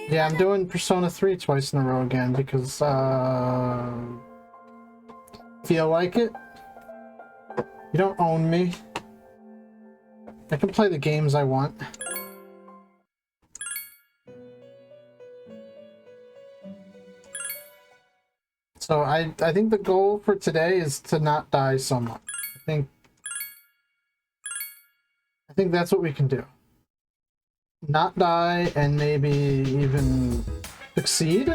Yeah, I'm doing Persona 3 twice in a row again because, feel like it. You don't own me. I can play the games I want. So I think the goal for today is to not die so much. I think that's what we can do. Not die and maybe even succeed.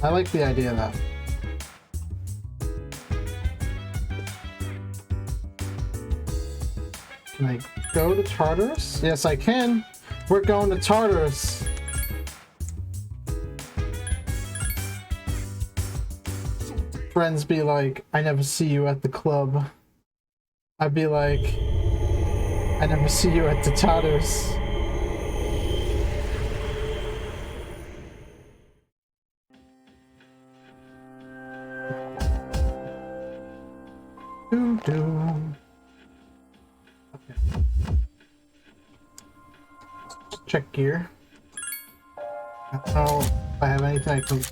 I like the idea of that. Can I go to Tartarus? Yes, I can. We're going to Tartarus. Friends be like, I never see you at the club. I'd be like, I never see you at the Tartarus. Okay. Check gear. I don't know if I have anything I can...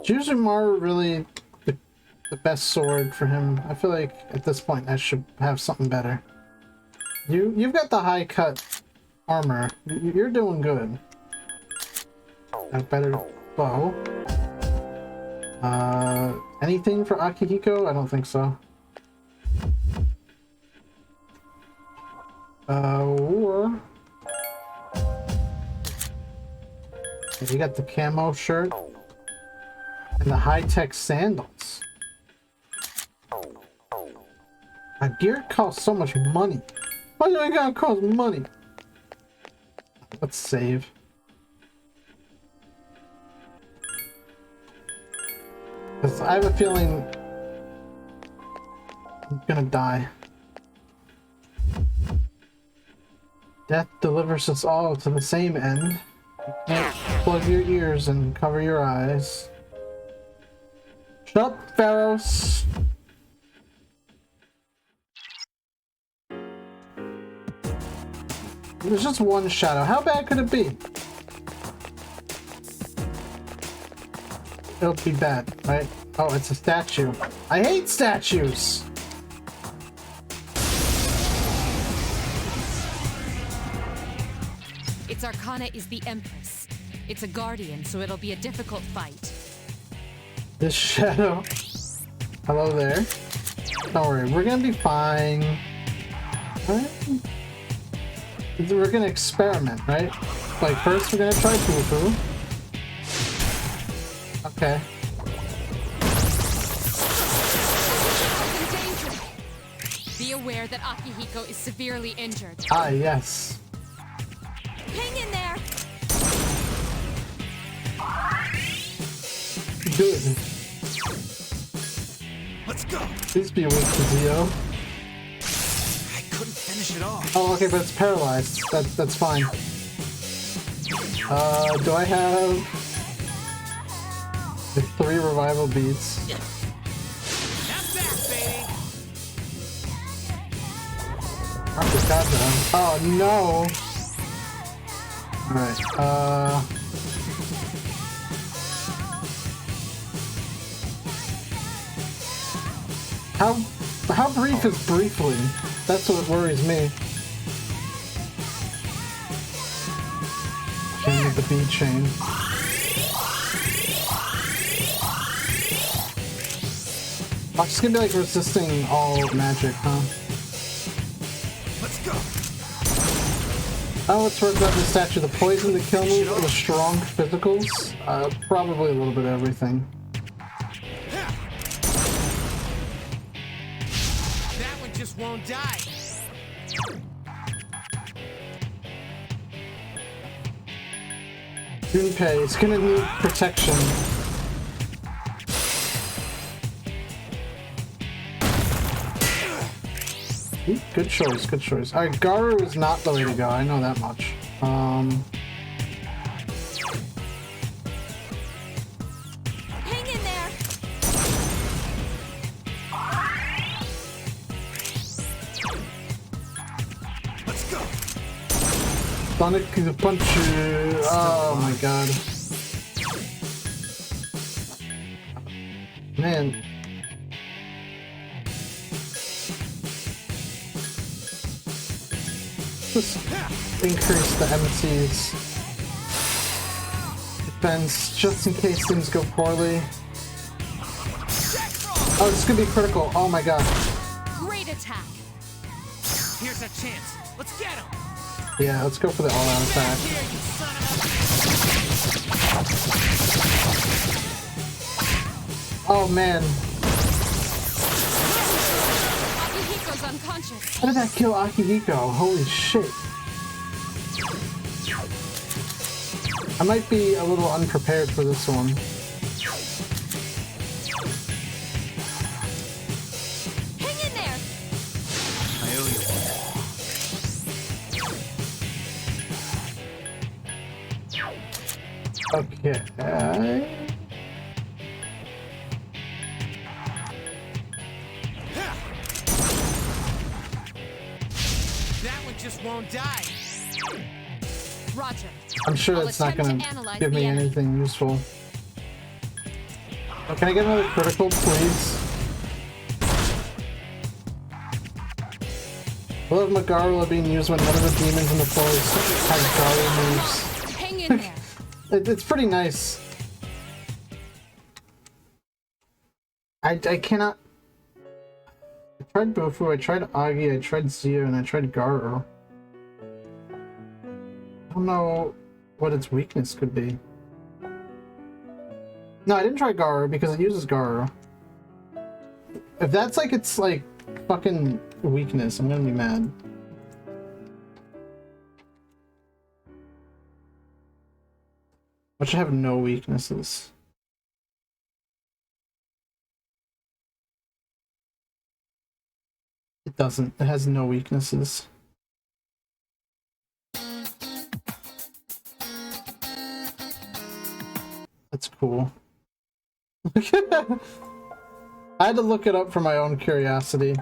Is Uzumaru really the best sword for him? I feel like at this point I should have something better. You've got the high cut armor. You're doing good. A better bow. Anything for Akihiko? I don't think so. Or you got the camo shirt. And the high-tech sandals. My gear costs so much money. Why do I gotta cost money? Let's save. Because I have a feeling I'm gonna die. Death delivers us all to the same end. You can't plug your ears and cover your eyes. Shut up, Pharaohs! There's just one shadow. How bad could it be? It'll be bad, right? Oh, it's a statue. I hate statues! Its arcana is the Empress. It's a guardian, so it'll be a difficult fight. This shadow. Hello there. Don't worry, we're gonna be fine. Right? We're gonna experiment, right? Like, first we're gonna try Fufu. Okay. Be aware that Akihiko is severely injured. Ah, yes. Hang in there! Good. Let's go. Please be weak to Zio. I couldn't finish it off. Oh, okay, but it's paralyzed. That's fine. Do I have the 3 revival beads? That's that, baby. I forgot that. Oh no. Alright, How brief is briefly? That's what worries me. Chain with the bead chain. Oh, she's gonna be like resisting all magic, huh? Let's go. Oh, it's worth about the statue. The poison, the kill move, or the strong physicals? Probably a little bit of everything. That one just won't die. Junpei is gonna need protection. Ooh, good choice, good choice. Alright, Garu is not the way to go, I know that much. Hang in there! Sonic the Punch. Oh my god. Man. Just increase the MC's defense just in case things go poorly. Oh, this could be critical. Oh my god. Great attack. Here's our chance. Let's get him. Yeah, let's go for the all-out attack. Here, you son of Oh man. Akihiko's unconscious. How did that kill Akihiko? Holy shit. I might be a little unprepared for this one. Hang in there. I owe you one. Okay. That one just won't die. Roger. I'm sure I'll that's not attempt gonna to analyze give me the enemy. anything useful. Oh, can I get another critical, please? I love Magaru being used when none of the demons in the forest have Garu moves. Hang in there. It's pretty nice. I cannot... I tried Bofu, I tried Agi, I tried Zio, and I tried Garu. I don't know what its weakness could be. No, I didn't try Garu because it uses Garu. If that's like its like fucking weakness, I'm gonna be mad. But should have no weaknesses. It doesn't. It has no weaknesses. That's cool. I had to look it up for my own curiosity.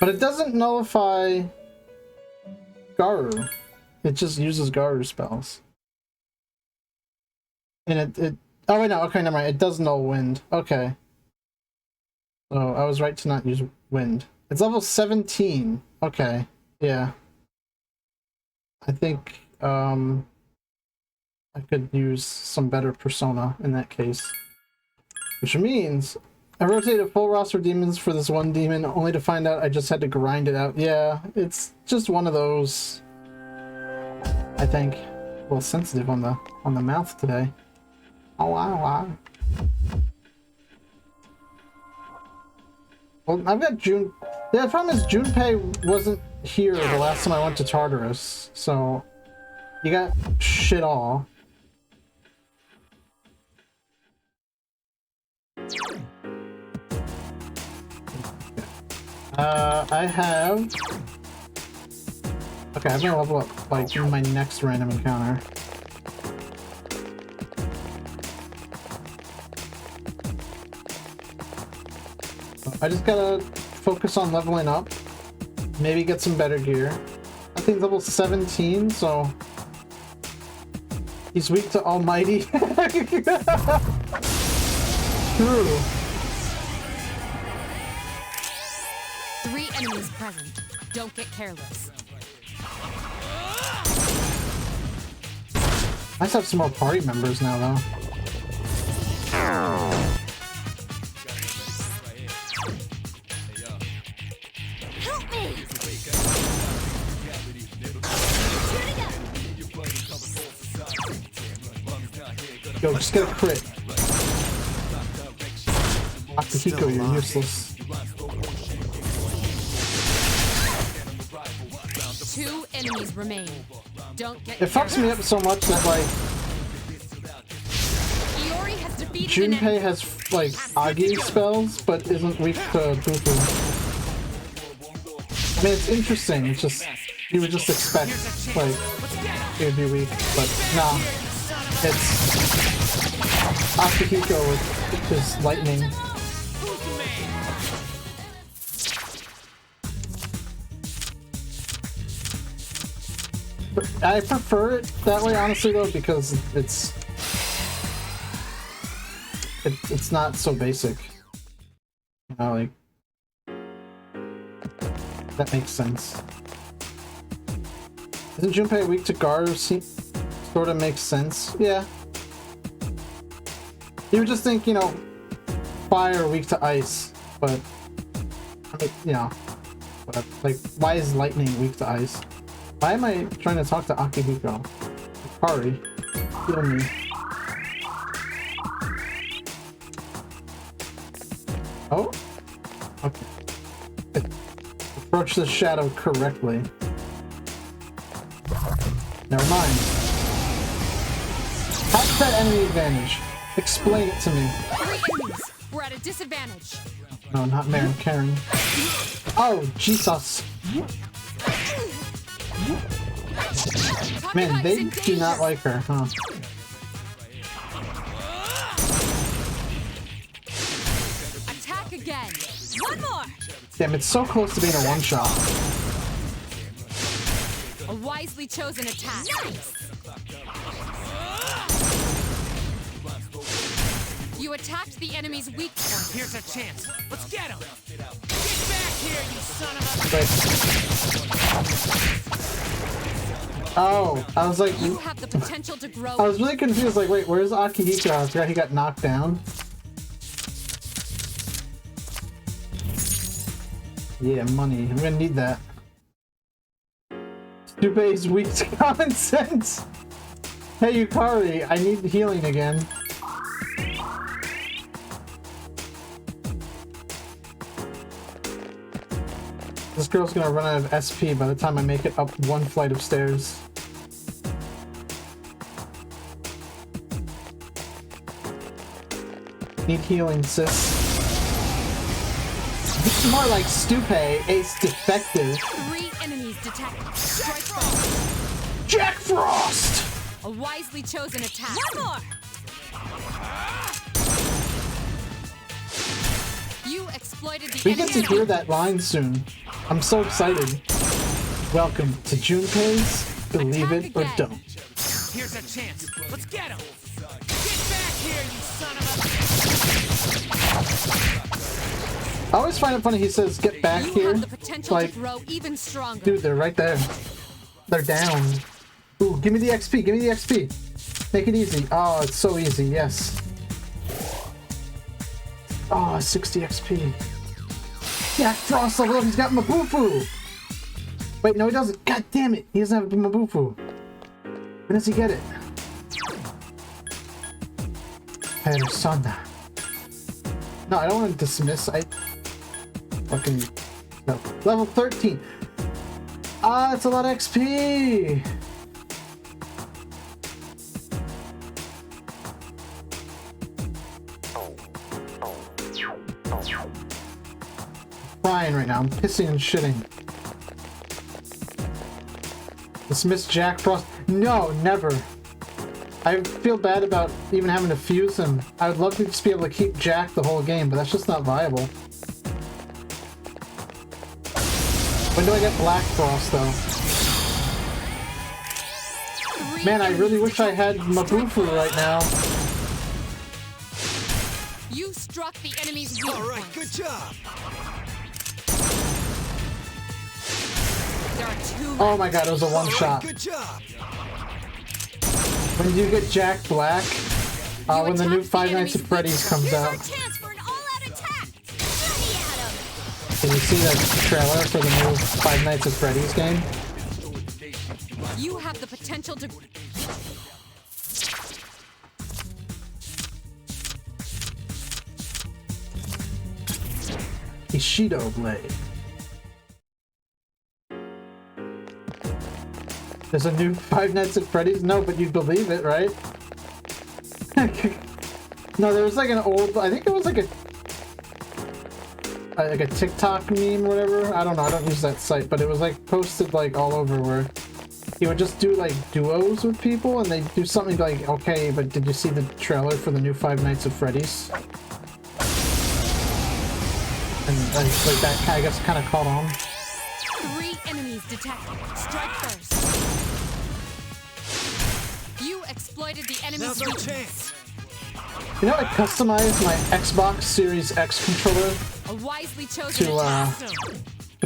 But it doesn't nullify Garu. It just uses Garu spells. And it oh wait, no, okay, never mind. It does null wind. Okay. So I was right to not use wind. It's level 17. Okay. Yeah. I think I could use some better persona in that case. Which means I rotated full roster demons for this one demon only to find out I just had to grind it out. Yeah, it's just one of those, I think, a little sensitive on the mouth today. Oh wow. Well, I've got June. Yeah, the problem is Junpei wasn't here the last time I went to Tartarus, so you got shit all. I have... Okay, I'm gonna level up, like, in my next random encounter. I just gotta focus on leveling up. Maybe get some better gear. I think level 17, so... He's weak to Almighty. True. 3 enemies present. Don't get careless. Nice to have some more party members now, though. Help me! Yo, just get a crit. Akihiko, you're useless. 2 enemies remain. Don't get It fucks me up so much that, like, Iori has defeated an Junpei enemy. has, like, Agi spells, but isn't weak to Bufu. I mean, it's interesting, it's just, you would just expect, like, it would be weak, but nah. It's Akihiko with his lightning. I prefer it that way, honestly, though, because it's not so basic. You know, like, that makes sense. Isn't Junpei weak to guard? Sort of makes sense. Yeah. You would just think, you know, fire weak to ice, but I mean, you know, like, why is lightning weak to ice? Why am I trying to talk to Akihiko? Hikari, heal me. Oh? Okay. Approach the shadow correctly. Never mind. How's that enemy advantage? Explain it to me. 3 enemies. We're at a disadvantage. No, not Mare and Karen. Oh, Jesus. Man, they do not like her, huh? Attack again. One more. Damn, it's so close to being a one-shot. A wisely chosen attack. Nice. You attacked the enemy's weak point. Here's a chance. Let's get him. Get back here, you son of Wait. Oh, I was like, You have the potential to grow. I was really confused. Like, wait, where's Akihiko? I forgot he got knocked down. Yeah, money. I'm gonna need that. Stupid's weak to common sense. Hey, Yukari, I need healing again. This girl's gonna run out of SP by the time I make it up one flight of stairs. Need healing, sis. This is more like Stupe, ace defective. 3 enemies detected. Strike first. Jack Frost! A wisely chosen attack. One more. You exploited the We get to hear that line soon. I'm so excited. Welcome to Junpei's Believe It or Don't. Here's a chance. Let's get him. Get back here, you son of I always find it funny he says, get back You here. have the potential Like, to grow even stronger. dude, they're right there. They're down. Ooh, give me the XP, give me the XP. Make it easy. Oh, it's so easy, yes. Oh, 60 XP. Jack Frost level up, he's got Mabufu! Wait, no he doesn't. God damn it, he doesn't have Mabufu. When does he get it? Persona. No, I don't want to dismiss. Fucking. No. Level 13. Ah, it's a lot of XP! Crying right now. I'm pissing and shitting. Dismiss Jack Frost. No, never. I feel bad about even having to fuse him. I would love to just be able to keep Jack the whole game, but that's just not viable. When do I get Black Frost, though? Man, I really wish I had Mabufu right now. You struck the enemy's weak All right, point. good job. There are 2 Oh my god, it was a one-shot. Good job. When you get Jack Black, when the new attacked the Five Nights at enemy's Freddy's weak comes point. out. Here's our chance for an all-out attack. Ready at him. Did you see that trailer for the new Five Nights at Freddy's game? You have the potential to... Ishido Blade. There's a new Five Nights at Freddy's? No, but you'd believe it, right? No, there was like an old... I think it was like a TikTok meme or whatever. I don't know, I don't use that site, but it was like posted like all over where he would just do like duos with people and they'd do something like, okay, but did you see the trailer for the new Five Nights at Freddy's? And like that, I guess, kind of caught on. 3 enemies detected. Strike first. exploited the Now's enemy's our weakness. chance. You know, I customized my Xbox Series X controller A wisely chosen to attack.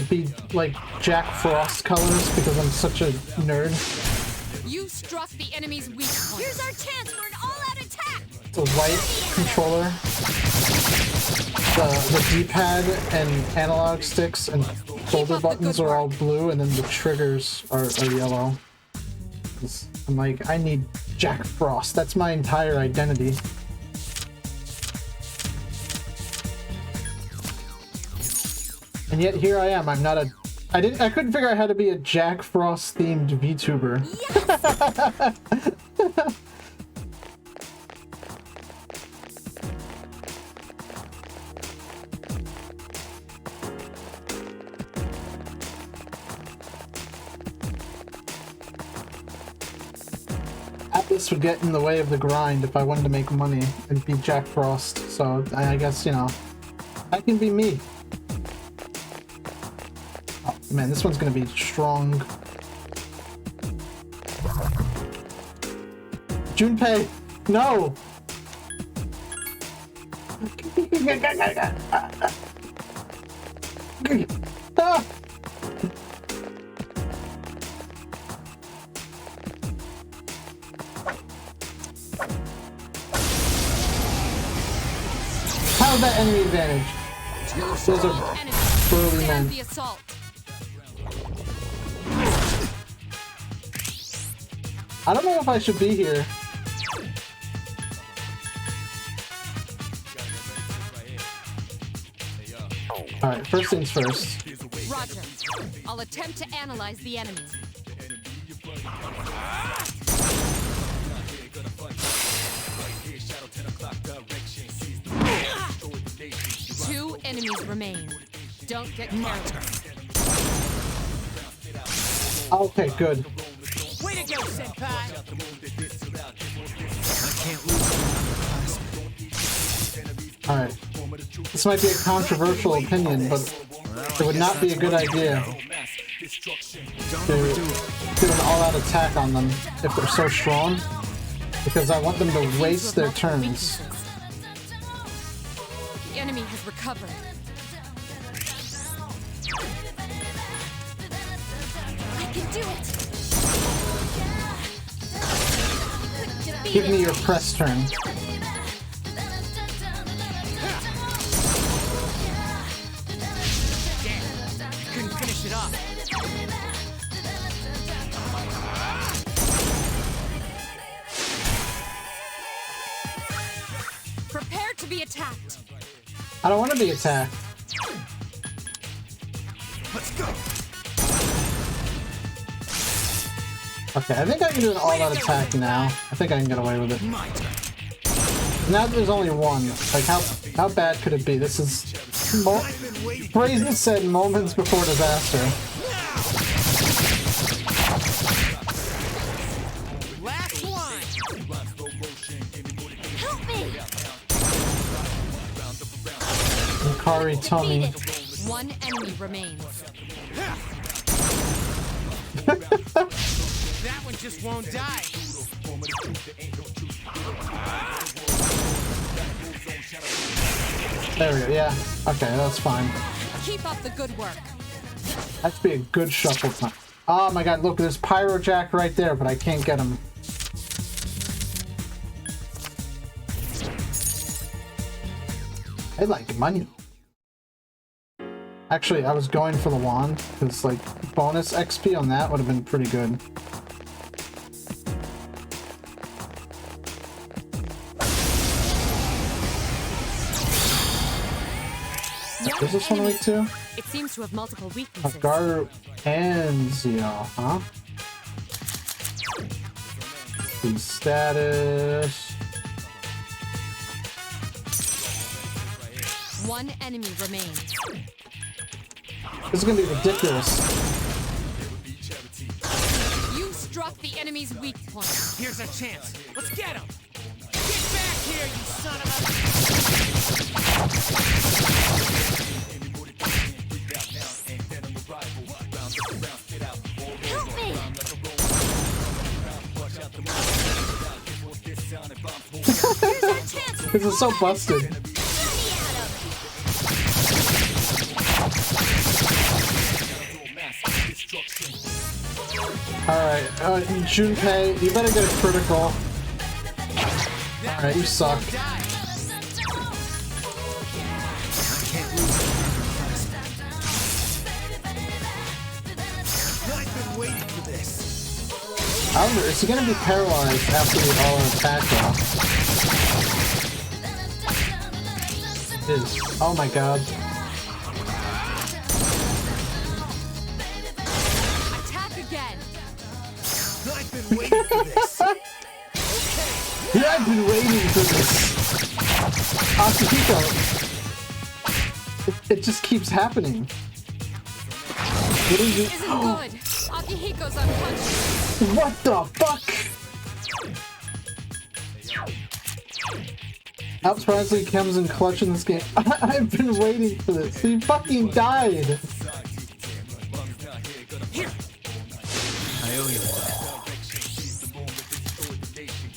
be like Jack Frost colors because I'm such a nerd. You struck the enemy's weak point. Here's our chance for an all-out attack! The white controller, the D-pad and analog sticks and shoulder buttons are all blue, and then the triggers are yellow. I'm like, I need Jack Frost. That's my entire identity. And yet here I am. I'm not a. I couldn't figure out how to be a Jack Frost themed VTuber. Yes! This would get in the way of the grind if I wanted to make money and be Jack Frost. So I guess, you know, I can be me. Oh, man, this one's gonna be strong. Junpei, no! Ah! How's that enemy advantage? Those are Enemy. burly Stand men. the assault. I don't know if I should be here. Alright, first things first. Roger. I'll attempt to analyze the enemy. Two enemies remain. Don't get careless. Okay, good. Way to go, Senpai! I can't lose. Alright. This might be a controversial opinion, but it would not be a good idea to do an all-out attack on them if they're so strong, because I want them to waste their turns. The enemy has recovered. I can do it! Defeat Give me it. your press turn. Damn, couldn't finish it off. Prepare to be attacked. I don't want to be attacked. Let's go. Okay, I think I can do an all-out attack now. I think I can get away with it. My turn. Now that there's only one, like how bad could it be? This is I've been waiting. Brazen said moments before disaster. Last one. Help me! Hikari Tommy. Defeat it. One enemy remains. That one just won't die. There we go, yeah. Okay, that's fine. Keep up the good work. That'd be a good shuffle time. Oh my god, look, there's Pyro Jack right there, but I can't get him. I like money. Actually, I was going for the wand, because, like, bonus XP on that would have been pretty good. Is this one weak too? It seems to have multiple weaknesses. Garu and Zio, huh? The status. One enemy remains. This is gonna be ridiculous. You struck the enemy's weak point. Here's our chance. Let's get him. Get back here, you son of a... Help me! This is so busted. Alright, Junpei, you better get a critical. Alright, you suck. I wonder, is he gonna be paralyzed after the all attack off? It is. Oh my god. Attack again. I've been waiting for this. Yeah, I've been waiting for this. Akihiko. It just keeps happening. What is it? Isn't good. Akihiko's unconscious. What the fuck? I'm surprised he comes in clutch in this game. I've been waiting for this. He fucking died. Here. I owe you one.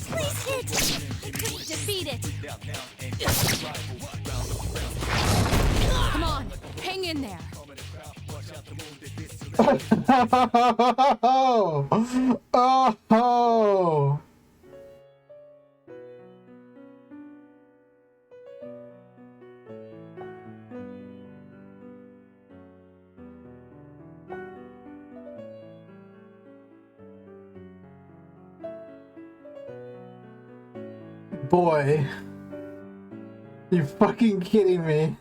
Please hit! I couldn't defeat it! Come on, hang in there. Oh. Boy. You fucking kidding me?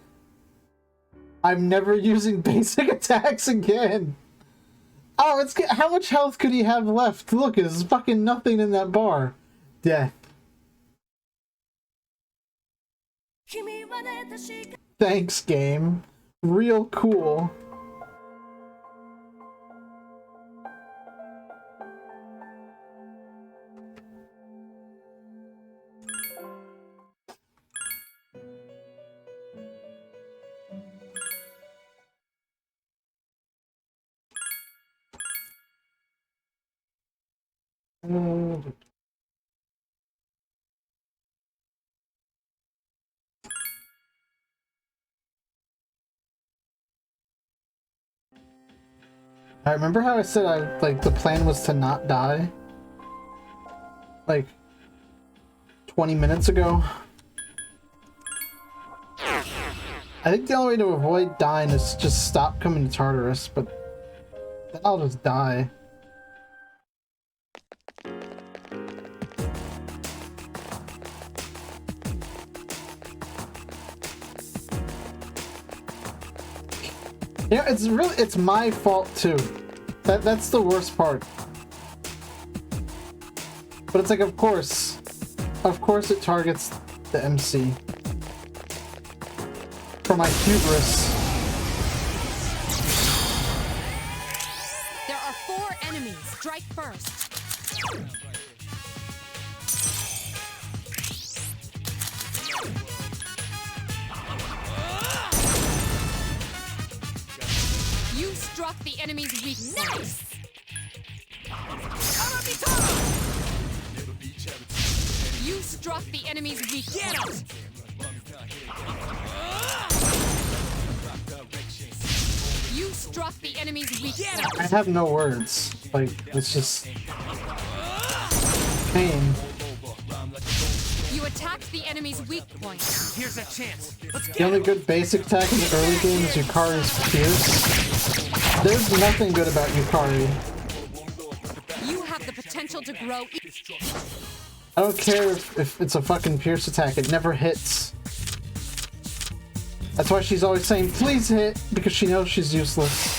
I'm never using basic attacks again. Oh, it's how much health could he have left? Look, there's fucking nothing in that bar. Death. Thanks, game. Real cool. I remember how I said the plan was to not die? Like 20 minutes ago? I think the only way to avoid dying is just stop coming to Tartarus, but then I'll just die. Yeah, it's my fault too. That's the worst part. But it's like, of course it targets the MC. For my hubris. There are 4 enemies. Strike first. You struck the enemy's weak. Nice! You struck the enemy's weak. Get out! You struck the enemy's weak. Get out! I have no words. Like, it's just pain. You attacked the enemy's weak point. Here's a chance. Let's The get only him. good basic attack in the early game is Yukari's Pierce. There's nothing good about Yukari. You have the potential to grow. I don't care if it's a fucking Pierce attack, it never hits. That's why she's always saying, please hit, because she knows she's useless.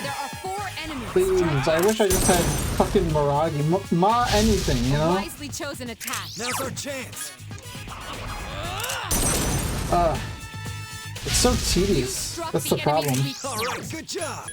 There are 4 enemies. Please, I wish I just had fucking Miragi. Ma anything, you know? Wisely chosen attack. Now's our chance. It's so tedious. That's the problem. All right, good job.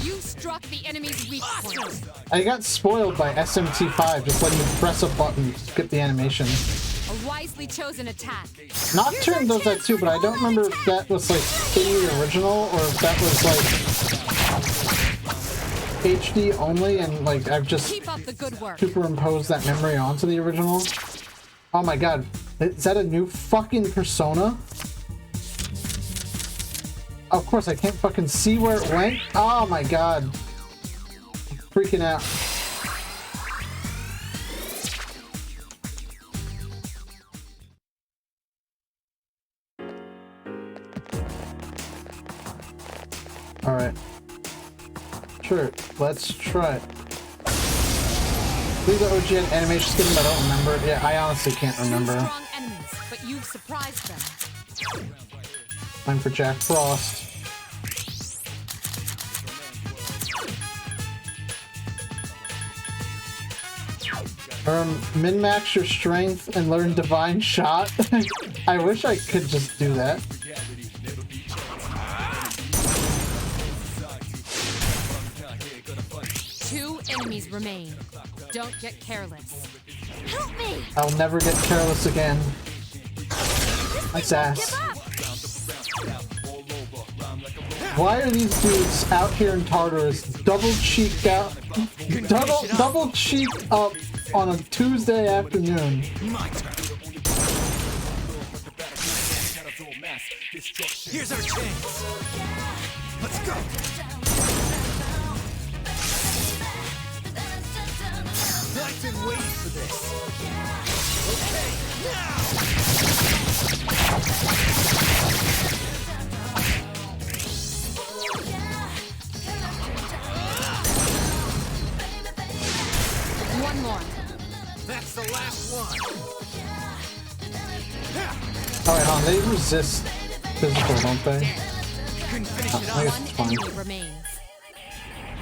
You struck the enemy's weak point. I got spoiled by SMT5, just letting you press a button to skip the animation. A wisely chosen attack. Nocturne does that too, but I don't remember if that was like in the original or if that was like HD only, and like I've just Keep up the good work. superimposed that memory onto the original. Oh my god, is that a new fucking persona? Of course, I can't fucking see where it went. Oh my god. I'm freaking out. Alright. Sure, let's try it. Leave the OG animation skin, but I don't remember it. Yeah, I honestly can't remember. Two strong enemies, but you've surprised them. Time for Jack Frost. Min-max your strength and learn Divine Shot. I wish I could just do that. Two enemies remain. Don't get careless. Help me! I'll never get careless again. Nice ass. Why are these dudes out here in Tartarus double cheeked up on a Tuesday afternoon? My turn. Here's our chance. Let's go. I've been waiting for this. Okay, now. One more. That's the last one. Alright, hon, they resist physical, don't they? Couldn't finish I it guess off. it's One fine. enemy remains.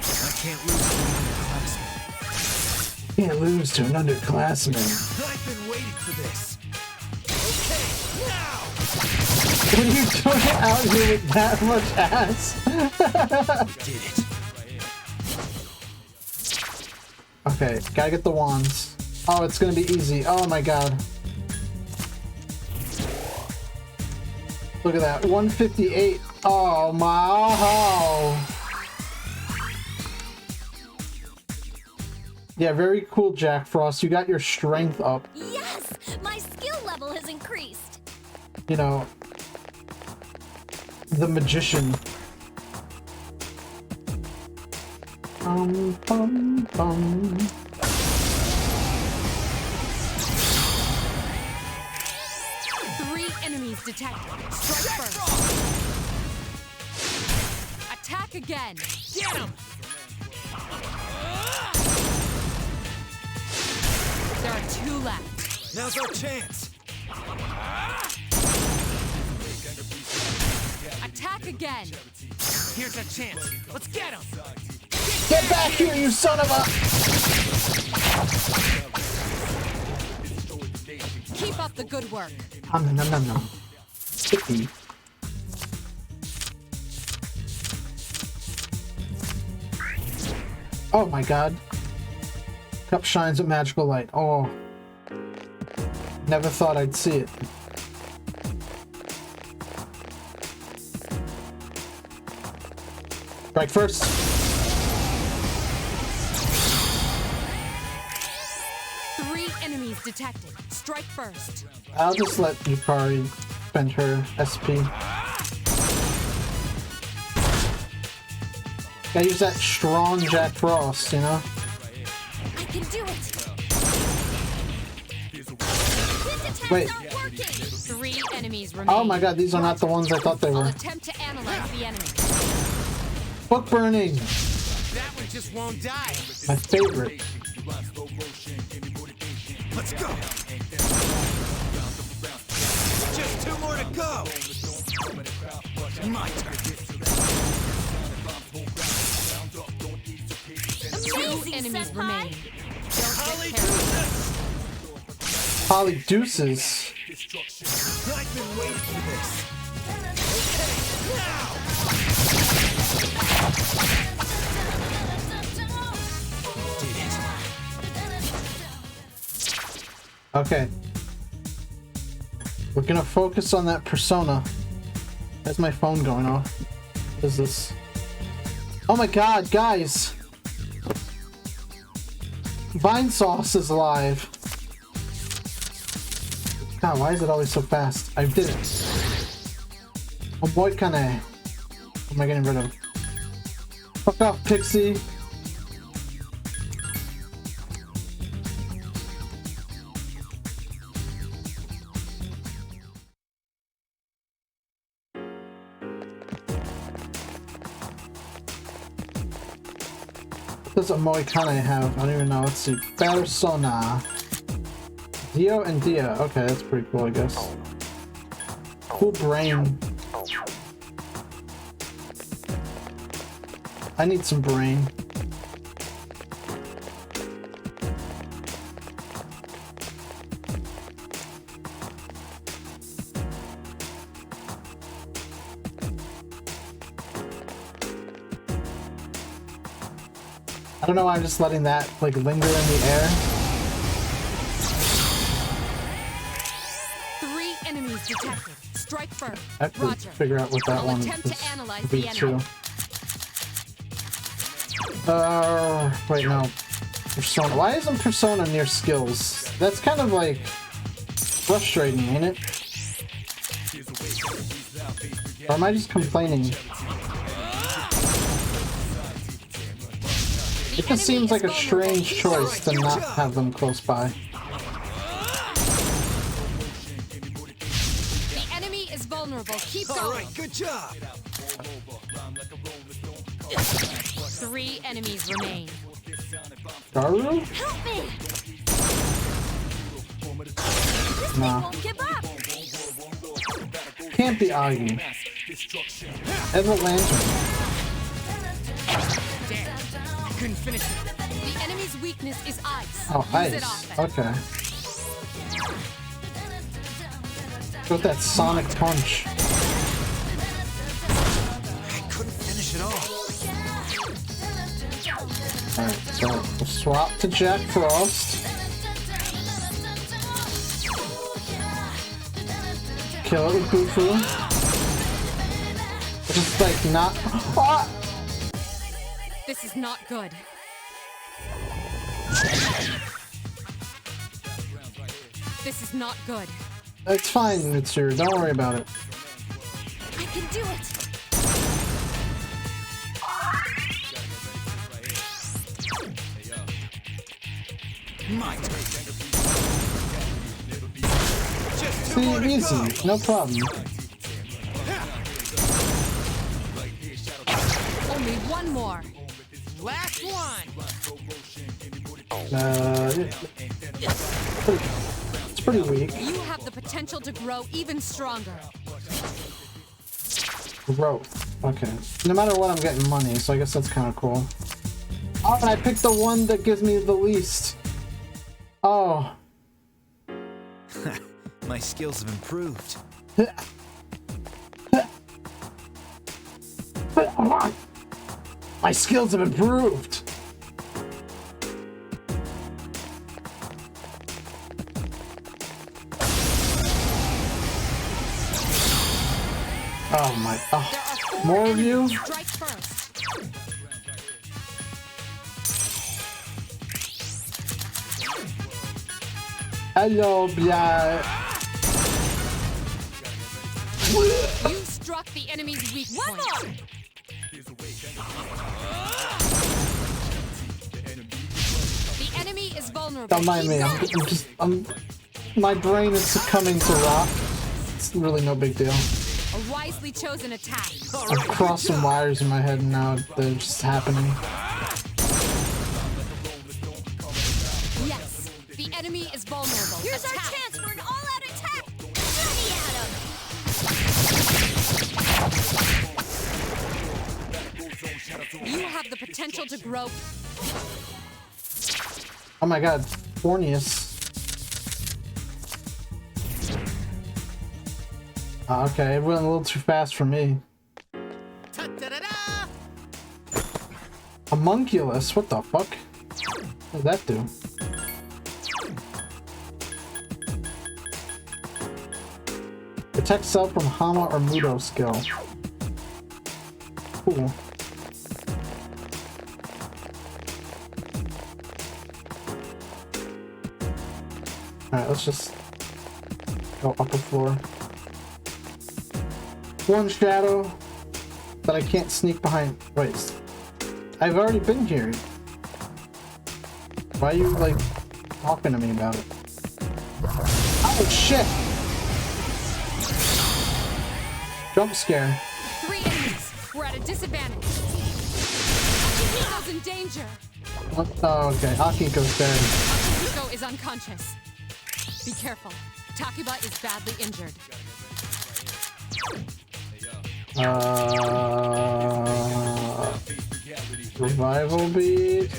I can't lose to an underclassman. Can't lose to an underclassman. I've been waiting for this. Okay, now. What are you doing out here with that much ass? Did it. Okay, gotta get the wands. Oh, it's gonna be easy. Oh my god. Look at that, 158. Oh my. Oh. Yeah, very cool, Jack Frost. You got your strength up. Yes! My skill level has increased. You know, the magician. Bum, bum. Three enemies detected. Strike first. Attack again. Get him. There are two left. Now's our chance. Attack again. Here's our chance. Let's get him. Get back here, you son of a... Keep up the good work. No. Sticky. Oh my god. Cup shines a magical light. Oh. Never thought I'd see it. Strike first. Three enemies detected. Strike first. I'll just let Yukari spend her SP. Gotta use that strong Jack Frost, you know? I can do it. This attack's Wait. not working. Three enemies remain. Oh my god, these are not the ones I thought they I'll were. attempt to analyze the enemy. Book burning! That one just won't die. My favorite. Let's go. Just two more to go. My turn. Two Amazing, enemies Senpai. remain. Don't Holly get careless. Deuces. Holly Deuces. I've been waiting for this. Okay, now. Okay. We're gonna focus on that persona. Where's my phone going off? What is this? Oh my god, guys! Vine Sauce is alive. God, why is it always so fast? I did it. Oh boy, Kane. What am I getting rid of? Fuck off, Pixie. What does a Moikane have? I don't even know. Let's see. Persona. Dio and Dia. Okay, that's pretty cool, I guess. Cool brain. I need some brain. I don't know why I'm just letting that like linger in the air. 3 enemies detected. Strike first. I have to Roger. figure out what that I'll one attempt is to analyze to be the true. enemy. Wait, no. Persona. Why isn't Persona near skills? That's kind of like frustrating, ain't it? Or am I just complaining? It just seems like a strange choice to not have them close by. The enemy is vulnerable. Keep All going. right, good job. 3 enemies remain. Garu? Help me! This Nah. won't give up! Can't be Agi. As a lantern. Damn. You couldn't finish it. The enemy's weakness is ice. Oh, Use it ice. often. Okay. With that sonic punch. I couldn't finish it all. Alright, so we'll swap to Jack Frost. Kill it with Bufu. Just like not. Ah! This is not good. This is not good. It's fine, Mitsuru. Don't worry about it. I can do it! My turn. See, easy. No problem. Only one more. Last one. It's pretty weak. You have the potential to grow even stronger. Growth. Okay. No matter what, I'm getting money, so I guess that's kind of cool. Oh, and I picked the one that gives me the least. Oh. My skills have improved. My skills have improved. Oh my. Oh. There are 4 More of enemies. you? Strike first. Hello, Bia. You struck the enemy's weak point. The enemy is vulnerable. Don't mind me. My brain is succumbing to rock. It's really no big deal. A wisely chosen attack. I've crossed some wires in my head and now they're just happening. Yes, the enemy is vulnerable. Here's attack. our chance for an all-out attack! Ready, Adam! You have the potential to grow. Oh my god, Fornius. Okay, it went a little too fast for me. Ta-da-da-da! Homunculus, what the fuck? What did that do? Protect self from Hama or Mudo skill. Cool. Alright, let's just go upper floor. One shadow that I can't sneak behind. Wait, I've already been here. Why are you, like, talking to me about it? Oh, shit! Jump scare. 3 enemies. We're at a disadvantage. Akihiko's in danger. What? Oh, okay. Akihiko's dead. Akihiko is unconscious. Be careful. Takuba is badly injured. Revival bead.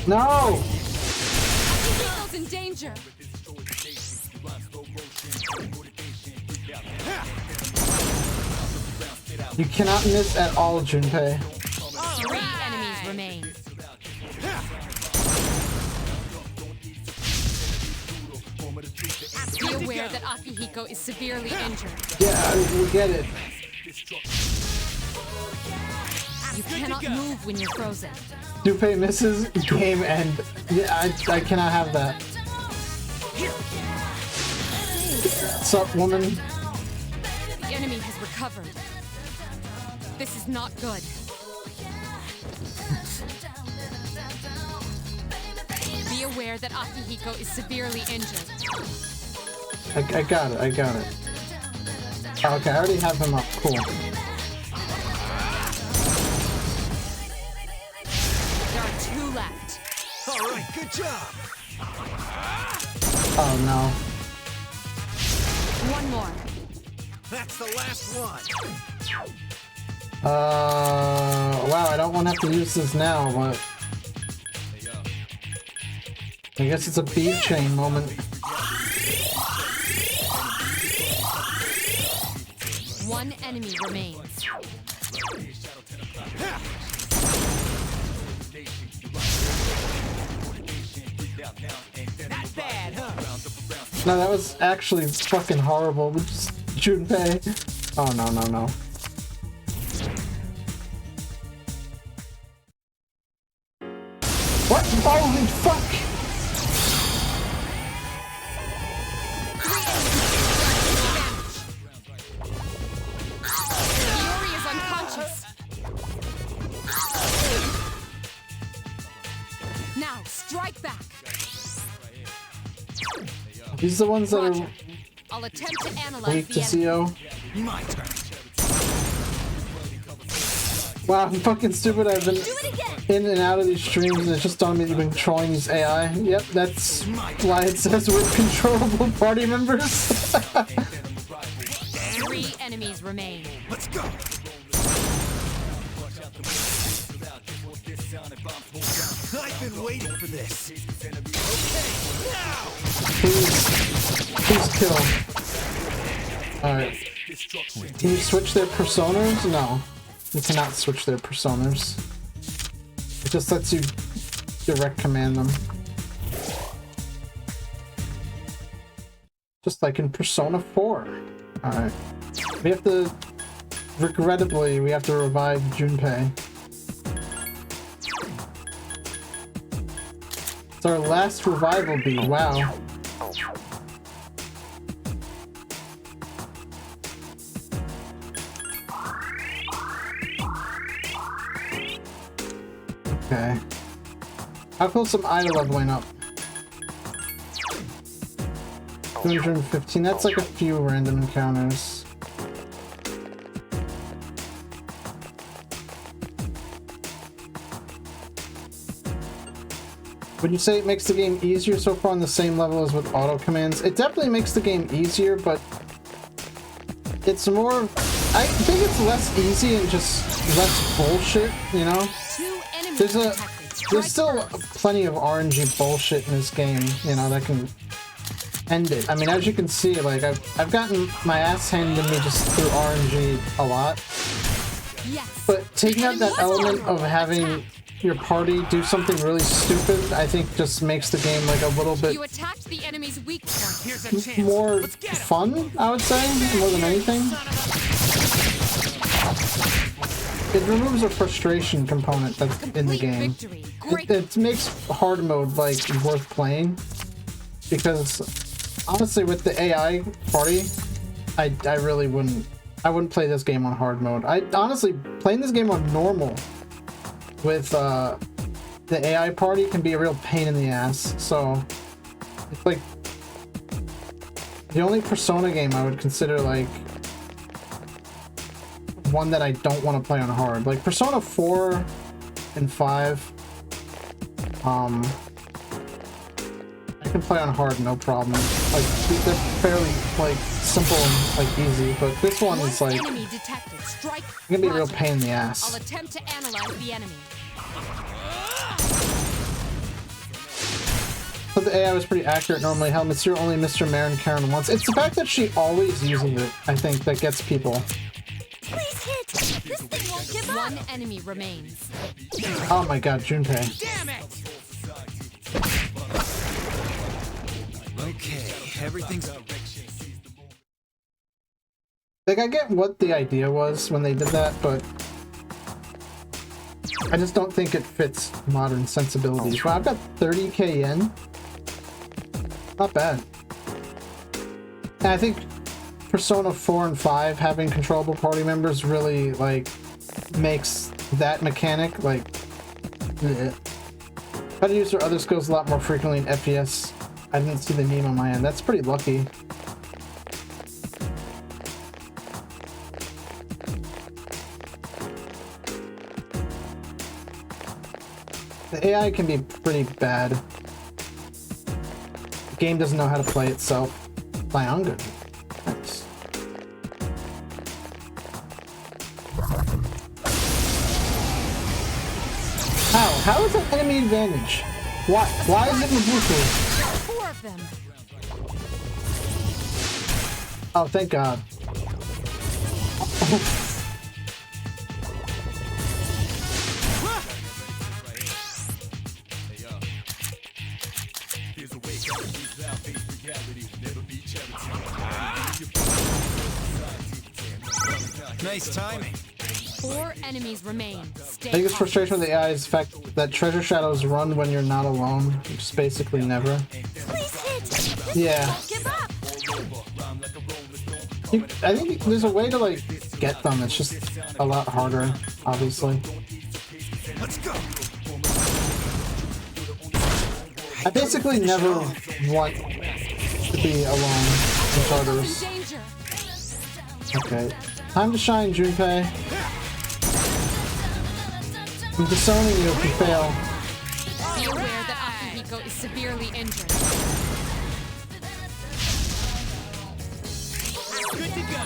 No! Akihiko's in danger. You cannot miss at all, Junpei. 3 enemies remain. Be aware that Akihiko is severely injured. Yeah, we get it. You cannot move when you're frozen. Junpei misses, game end. Yeah, I cannot have that. What's up, woman? The enemy has recovered. This is not good. Be aware that Akihiko is severely injured. I got it, I got it. Oh, okay, I already have him up. Cool. There are 2 left. All right, good job. Oh no. 1 more. That's the last one. Wow, I don't want to have to use this now, but I guess it's a bead chain moment. 1 enemy remains. Not bad, huh? No, that was actually fucking horrible. We just Junpei. Oh no no no. What? Holy fuck! Yuri is unconscious. Now, strike back. These are the ones that Roger. are I'll attempt to analyze weak the to enemy. CO. My turn. Wow, I'm fucking stupid. I've been Do it again. in and out of these streams and it's just telling me you've been trolling these AI. Yep, that's why it says we're controllable party members. 3 enemies remain. Let's go. I've been waiting for this. Okay, now. Please kill. Alright. Can you switch their personas? No. You cannot switch their personas. It just lets you direct command them. Just like in Persona 4. Alright. We have to... Regrettably, we have to revive Junpei. It's our last revival bead. Wow. Okay. How close am I to leveling up? 215. That's like a few random encounters. Would you say it makes the game easier so far on the same level as with auto commands? It definitely makes the game easier, but it's more... I think it's less easy and just less bullshit, you know? 2 enemies There's detected. still plenty of RNG bullshit in this game, you know, that can end it. I mean, as you can see, like, I've gotten my ass handed to me just through RNG a lot. Yes. But taking out that element of having your party do something really stupid, I think just makes the game like a little bit You attacked the enemy's weak point. Here's a chance. more Let's get him. fun, I would say, more than anything. Son of a... It removes a frustration component that's in the Complete game. victory. Great. It makes hard mode like worth playing, because honestly with the AI party, I really wouldn't play this game on hard mode. I honestly playing this game on normal with the AI party can be a real pain in the ass. So it's like the only Persona game I would consider like one that I don't want to play on hard. Like Persona 4 and 5, I can play on hard no problem. Like they're fairly like simple and like easy, but this one is like Enemy detected. Strike. gonna be a real Roger. pain in the I'll ass. attempt to analyze the enemy. But the AI was pretty accurate normally. Hell, Monsieur only Mr. Marin Karen once. It's the fact that she always uses it, I think, that gets people. Please hit. This thing won't give up. One enemy remains. Oh my god, Junpei. Damn it! Okay, everything's... Like, I get what the idea was when they did that, but I just don't think it fits modern sensibilities. Wow, I've got 30k yen. Not bad. And I think Persona 4 and 5 having controllable party members really, like, makes that mechanic, like, how to use their other skills a lot more frequently in FES. I didn't see the meme on my end. That's pretty lucky. The AI can be pretty bad. The game doesn't know how to play itself. Good. Nice. How? How is that enemy advantage? Why? Why is it Mabuku? Four of them. Oh, thank God. Nice timing. Four enemies remain. Stay I think it's calm. frustration with the AI is the fact that treasure shadows run when you're not alone, which is basically never. Please hit. This Yeah. thing won't give up. I think there's a way to like get them. It's just a lot harder, obviously. Let's go. I basically never want to be alone in charters. In danger. Okay, time to shine, Junpei. I'm disowning you if you fail. Be aware that Akihiko is severely injured. Good to go.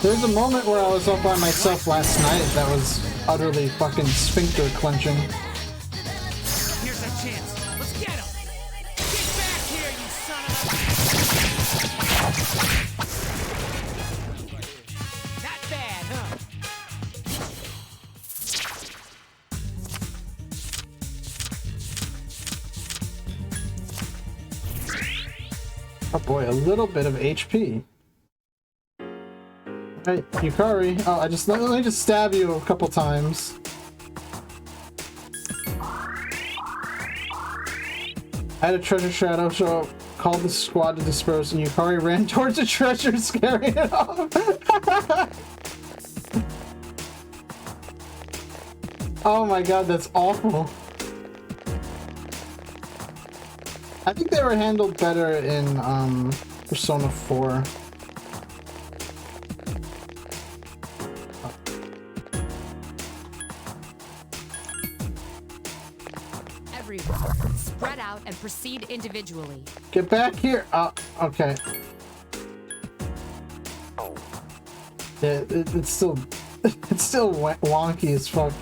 There's a moment where I was all by myself last night that was utterly fucking sphincter clenching. Here's a chance. Let's get him. Get back here, you son of a... Not bad, huh? Oh boy, a little bit of HP. Hey, Yukari. Oh, let me just stab you a couple times. I had a treasure shadow show up, called the squad to disperse, and Yukari ran towards the treasure, scaring it off. Oh my god, that's awful. I think they were handled better in Persona 4. Everyone, spread out and proceed individually. Get back here! Okay. Yeah, it's still it's still wonky as fuck.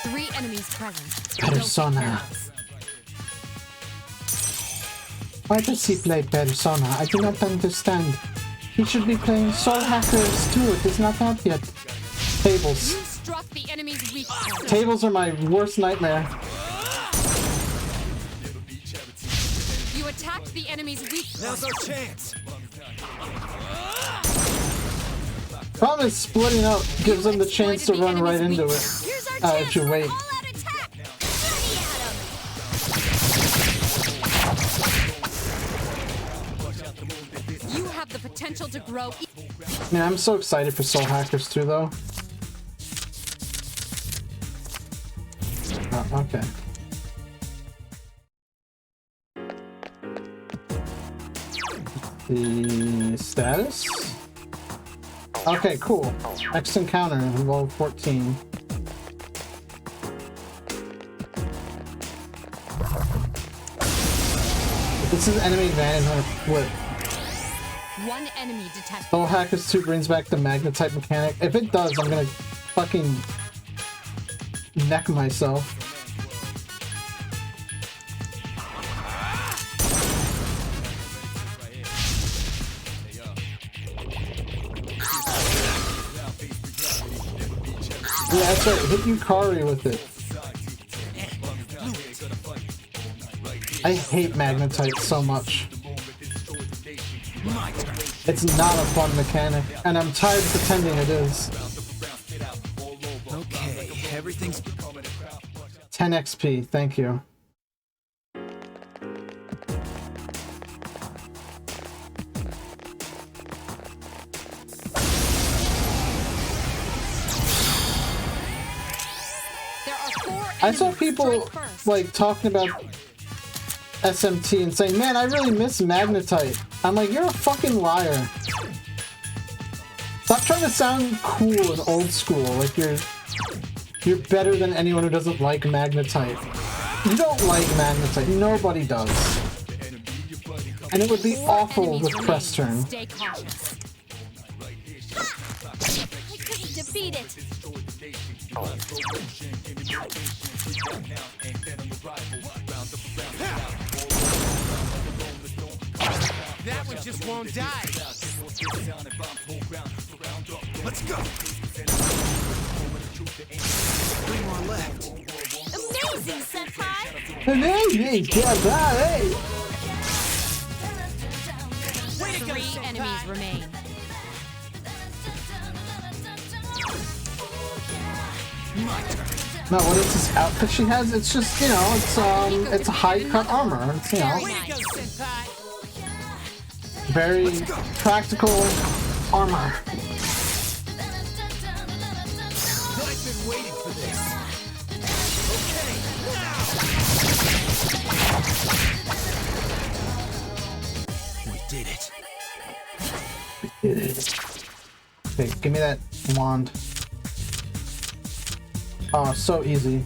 Three enemies enemy's presence. Persona. Don't take careless. Why does he play Persona? I do not understand. He should be playing Soul Hackers 2. It is not out yet. Tables. You struck the enemy's weak point. Tables are my worst nightmare. You attacked the enemy's weak point. Now's our chance. Problem is, splitting up gives them the chance to run right into it. Here's our chance If you for wait. an all-out attack. Ready at 'em. You have the potential to grow. Man, I'm so excited for Soul Hackers 2, though. Oh, okay. The status? Okay, cool. Next encounter, level 14. This is enemy advantage on a flip. One enemy detected. Soul Hackers 2 brings back the Magnetite mechanic. If it does, I'm gonna fucking neck myself. Yeah, that's right. Hit Yukari with it. I hate Magnetite so much. It's not a fun mechanic, and I'm tired of pretending it is. Okay, everything's 10 XP, thank you. There are 4 I saw enemies. people Strike first. like talking about SMT and saying, "Man, I really miss Magnetite." I'm like, "You're a fucking liar." Stop trying to sound cool and old school, like you're better than anyone who doesn't like Magnetite. You don't like Magnetite. Nobody does. And it would be 4 awful enemies with remain. press turn. Stay cautious. I couldn't defeat it. that one just won't die. Let's go. 3 more left. Amazing, Senpai. Way to go, 3 Senpai. enemies remain. No, what is this outfit she has? It's just, you know, it's a high cut armor. It's, you know, Way to go, Senpai. very practical armor. I've been waiting for this. Okay, now. We did it. Okay, give me that wand. Oh, so easy.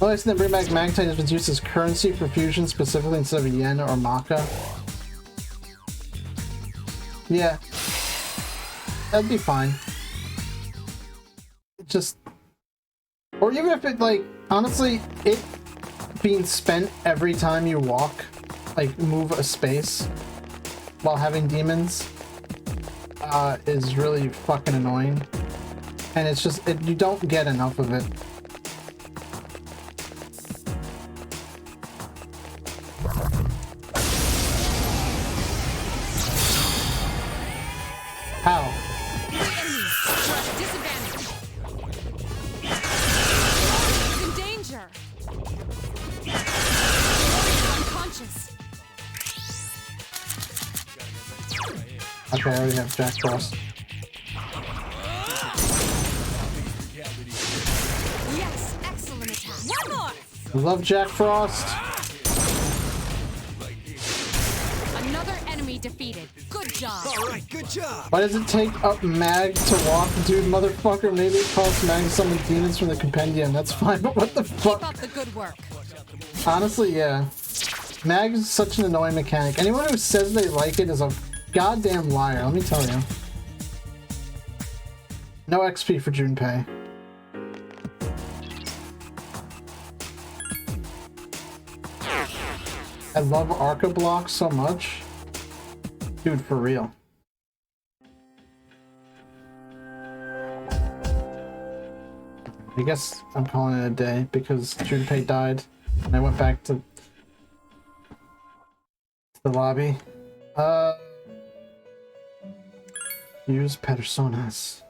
Well, I didn't bring back Magnetite has been used as currency for fusion, specifically instead of yen or maka. Yeah. That'd be fine. Just... Or even if it, like, honestly, it being spent every time you walk, like, move a space while having demons, is really fucking annoying. And it's just, you don't get enough of it. How? Disadvantage. He's in danger. He's unconscious. Okay, I already have Jack Frost. Yes, excellent attack. One more. Love Jack Frost. Another enemy defeated. Good job. All right, good job. Why does it take up mag to walk? Dude, motherfucker, maybe it costs mag to summon demons from the compendium. That's fine, but what the Keep fuck? up the good work. Honestly, yeah. Mag is such an annoying mechanic. Anyone who says they like it is a goddamn liar, let me tell you. No XP for Junpei. I love Arca Block so much. Dude, for real. I guess I'm calling it a day because Junpei died and I went back to the lobby. Use personas.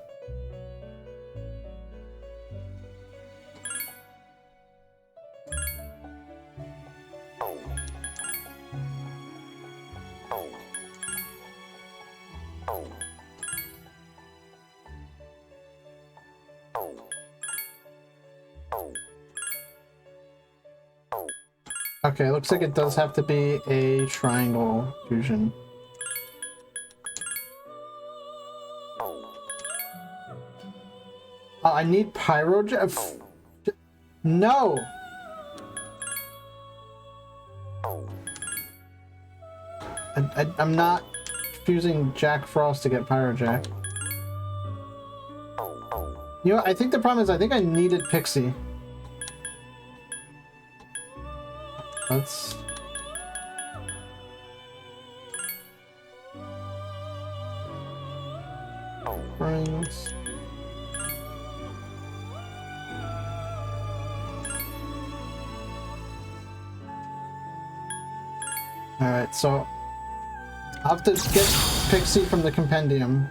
Okay, looks like it does have to be a triangle fusion. Oh, I need pyro. No. I'm not fusing Jack Frost to get Pyro Jack. You know, I think the problem is I think I needed Pixie. Let's... Rings. Alright, so I'll have to get Pixie from the compendium.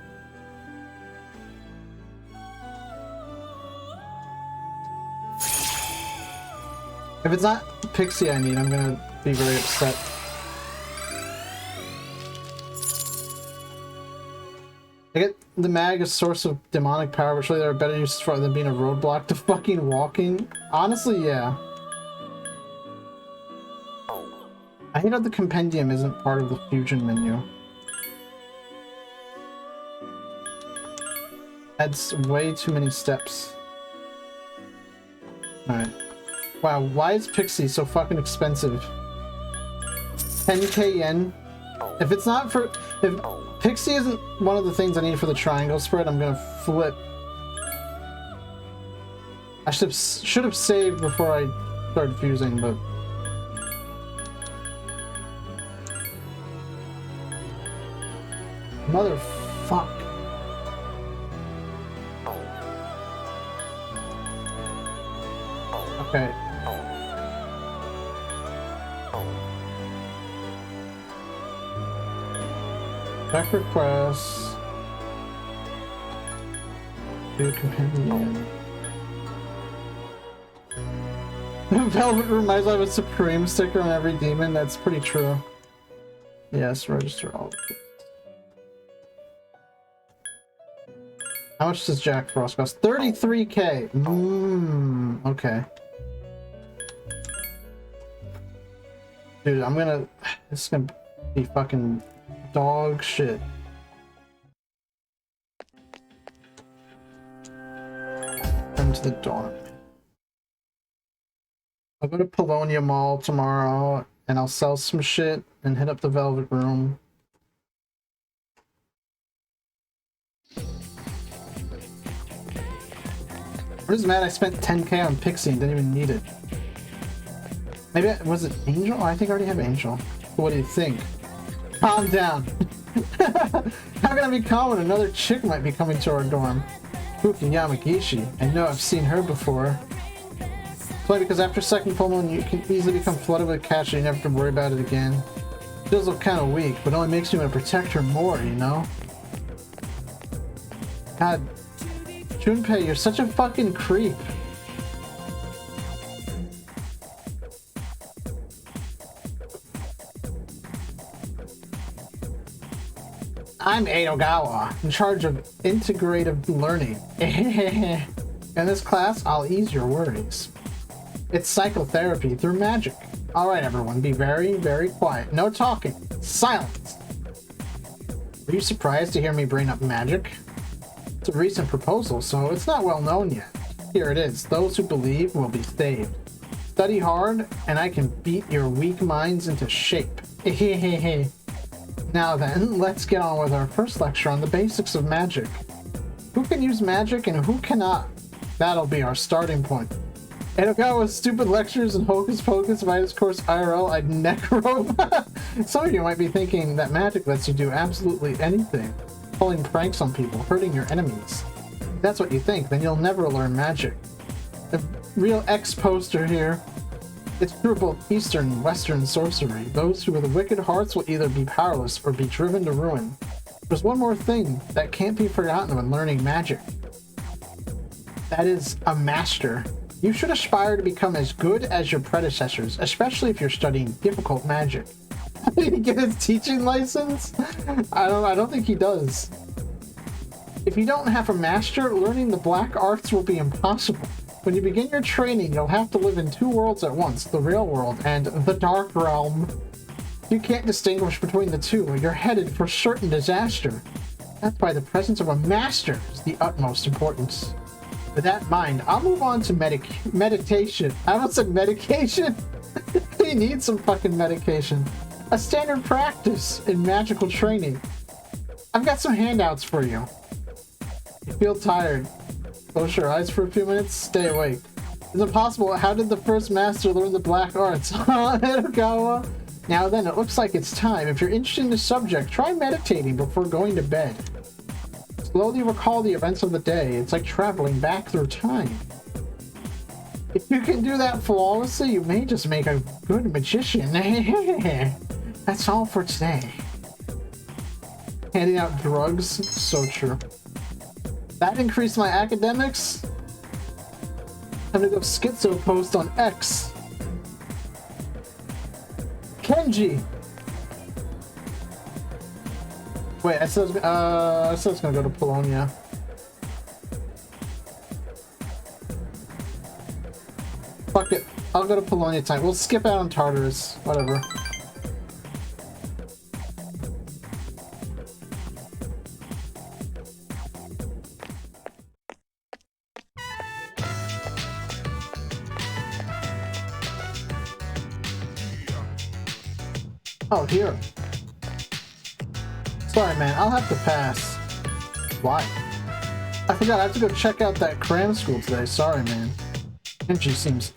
If it's not Pixie I need, I'm gonna be very upset. I get the mag as source of demonic power, but surely there are better uses for it than being a roadblock to fucking walking. Honestly, yeah. I hate how the compendium isn't part of the fusion menu. That's way too many steps. Alright. Wow, why is Pixie so fucking expensive? 10k yen? If it's not for... If Pixie isn't one of the things I need for the triangle spread, I'm gonna flip. I should have saved before I started fusing, but... Motherfuck. Okay. Back requests. Do companion. Velvet reminds me of a Supreme sticker on every demon. That's pretty true. Yes, register all. How much does Jack Frost cost? 33k! Okay. Dude, I'm gonna... This is gonna be fucking dog shit. Come to the dorm. I'll go to Polonia Mall tomorrow, and I'll sell some shit and hit up the Velvet Room. I'm just mad I spent 10k on Pixie and didn't even need it. Maybe was it Angel? Oh, I think I already have Angel. What do you think? Calm down. How can I be calm when another chick might be coming to our dorm? Fuki Yamagishi. I know I've seen her before. Play because after second full moon you can easily become flooded with cash and you never have to worry about it again. She does look kind of weak, but it only makes me want to protect her more, you know? God. Junpei, you're such a fucking creep. I'm Edogawa, in charge of integrative learning. In this class, I'll ease your worries. It's psychotherapy through magic. Alright everyone, be very, very quiet. No talking. Silence! Were you surprised to hear me bring up magic? It's a recent proposal, so it's not well known yet. Here it is. Those who believe will be saved. Study hard, and I can beat your weak minds into shape. Now then, let's get on with our first lecture on the basics of magic. Who can use magic and who cannot? That'll be our starting point. Edogawa's stupid lectures and hocus pocus minus course IRL, I'd necro. Some of you might be thinking that magic lets you do absolutely anything. Pulling pranks on people, hurting your enemies. If that's what you think, then you'll never learn magic. The real X poster here. It's true of both Eastern and Western sorcery. Those who with wicked hearts will either be powerless or be driven to ruin. There's one more thing that can't be forgotten when learning magic. That is a master. You should aspire to become as good as your predecessors, especially if you're studying difficult magic. Did he get his teaching license? I don't think he does. If you don't have a master, learning the black arts will be impossible. When you begin your training, you'll have to live in two worlds at once, the real world and the dark realm. You can't distinguish between the two, or you're headed for certain disaster. That's why the presence of a master is the utmost importance. With that in mind, I'll move on to meditation. I almost said medication. He needs some fucking medication. A standard practice in magical training. I've got some handouts for you. You feel tired. Close your eyes for a few minutes, stay awake. It's impossible. How did the first master learn the black arts? Edogawa? Now then, it looks like it's time. If you're interested in the subject, try meditating before going to bed. Slowly recall the events of the day. It's like traveling back through time. If you can do that flawlessly, you may just make a good magician. That's all for today. Handing out drugs? So true. That increased my academics? I'm gonna go schizo post on X. Kenji! Wait, I said I was gonna go to Polonia. Fuck it. I'll go to Polonia time. We'll skip out on Tartarus. Whatever. Oh, here. Sorry, man. I'll have to pass. Why? I forgot. I have to go check out that cram school today. Sorry, man. Kenji seems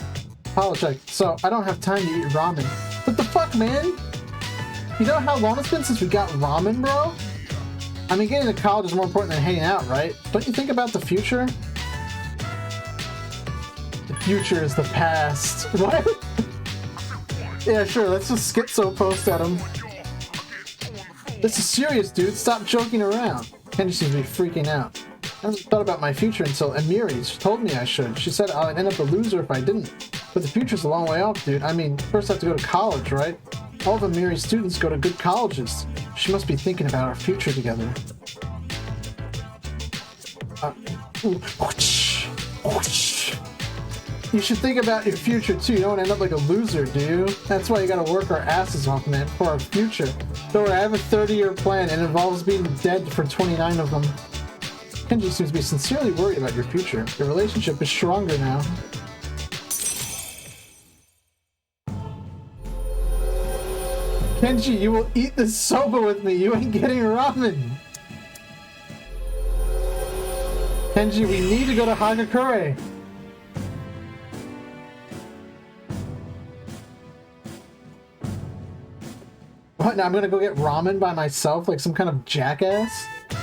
apologetic. So, I don't have time to eat ramen. What the fuck, man? You know how long it's been since we got ramen, bro? I mean, getting to college is more important than hanging out, right? Don't you think about the future? The future is the past. What? Yeah, sure, let's just schizo post at him. This is serious, dude. Stop joking around. Kenji seems to be freaking out. I haven't thought about my future until Emiri told me I should. She said I'd end up a loser if I didn't. But the future's a long way off, dude. I mean, first I have to go to college, right? All of Emiri's students go to good colleges. She must be thinking about our future together. You should think about your future too. You don't end up like a loser, do you? That's why you gotta work our asses off, man, for our future. Don't worry, I have a 30-year plan and it involves being dead for 29 of them. Kenji seems to be sincerely worried about your future. Your relationship is stronger now. Kenji, you will eat this soba with me. You ain't getting ramen. Kenji, we need to go to Hagakure. What, now I'm gonna go get ramen by myself like some kind of jackass? I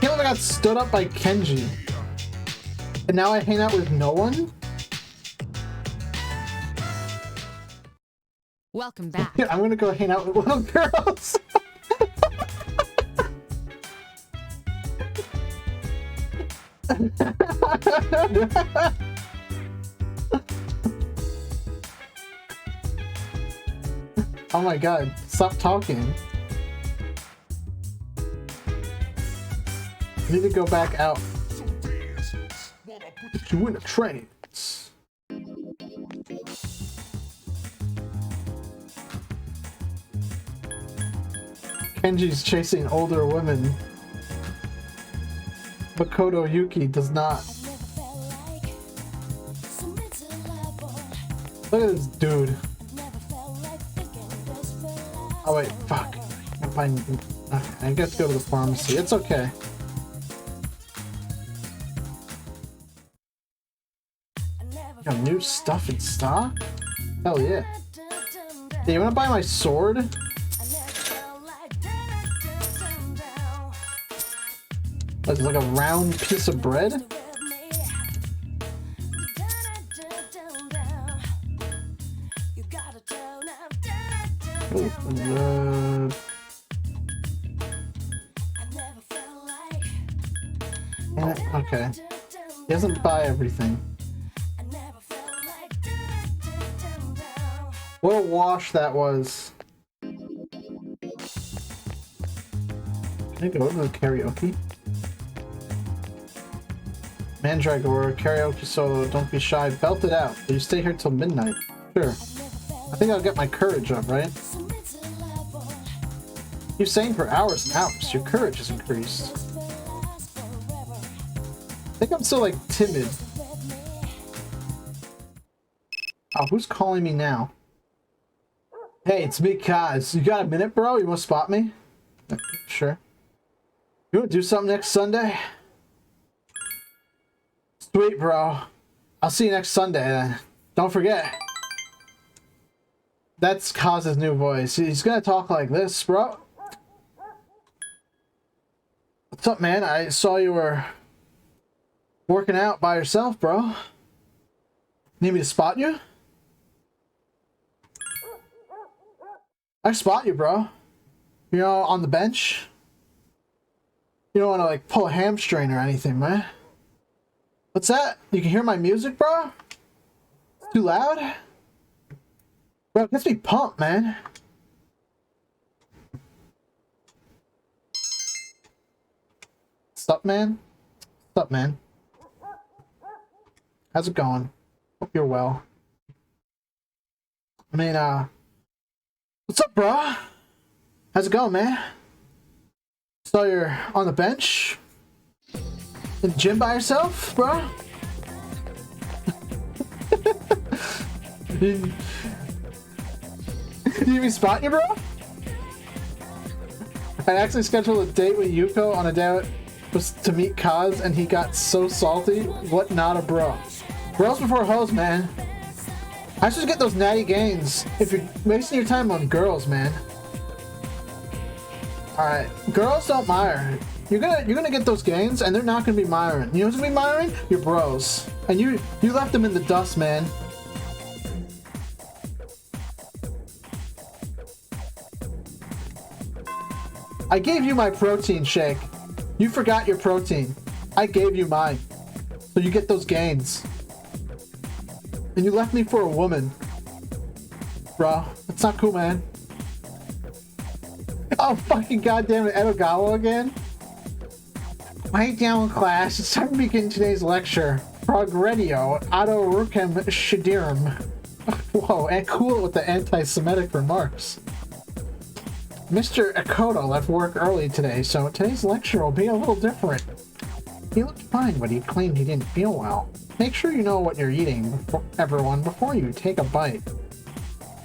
can't believe I got stood up by Kenji. And now I hang out with no one? Welcome back. Yeah, I'm gonna go hang out with little girls. Oh my god, stop talking. I need to go back out. You in the trains. Kenji's chasing older women. Makoto Yuki does not. Look at this dude. Oh wait, fuck. I guess go to the pharmacy. It's okay. Got new stuff in stock? Hell yeah. Hey, you wanna buy my sword? It's like a round piece of bread? Oh, okay. He doesn't buy everything. What a wash that was. Can I go to the karaoke? Mandragora, karaoke solo, don't be shy, belt it out. Will you stay here till midnight? Sure. I think I'll get my courage up, right? You sang for hours and hours, your courage has increased. I think I'm still like timid. Oh, who's calling me now? Hey, it's me, Kaz. You got a minute, bro? You wanna spot me? Sure. You wanna do something next Sunday? Sweet, bro. I'll see you next Sunday then. Don't forget. That's Kaz's new voice. He's gonna talk like this, bro. What's up, man? I saw you were working out by yourself, bro. Need me to spot you? I spot you, bro. You know, on the bench. You don't want to, like, pull a hamstring or anything, man. What's that? You can hear my music, bro? It's too loud? Bro, it gets me pumped, man. What's up, man? What's up, man? How's it going? Hope you're well. I mean, what's up, bro? How's it going, man? So you're on the bench? In the gym by yourself, bro? Did you even spot you, bro? I actually scheduled a date with Yuko on a day was to meet Kaz, and he got so salty. What not a bro? Bros before hoes, man. I should get those natty gains if you're wasting your time on girls, man. Alright, girls don't mire. You're gonna get those gains, and they're not gonna be miring. You know who's gonna be miring? Your bros. And you left them in the dust, man. I gave you my protein shake. You forgot your protein. I gave you mine. So you get those gains. And you left me for a woman. Bro, that's not cool, man. Oh, fucking goddamn it, Edogawa again? Quiet down, class. It's time to begin today's lecture. Progredio, Auto Rukem Shidirum. Whoa, and cool with the anti-Semitic remarks. Mr. Akoto left work early today, so today's lecture will be a little different. He looked fine, but he claimed he didn't feel well. Make sure you know what you're eating, everyone, before you take a bite.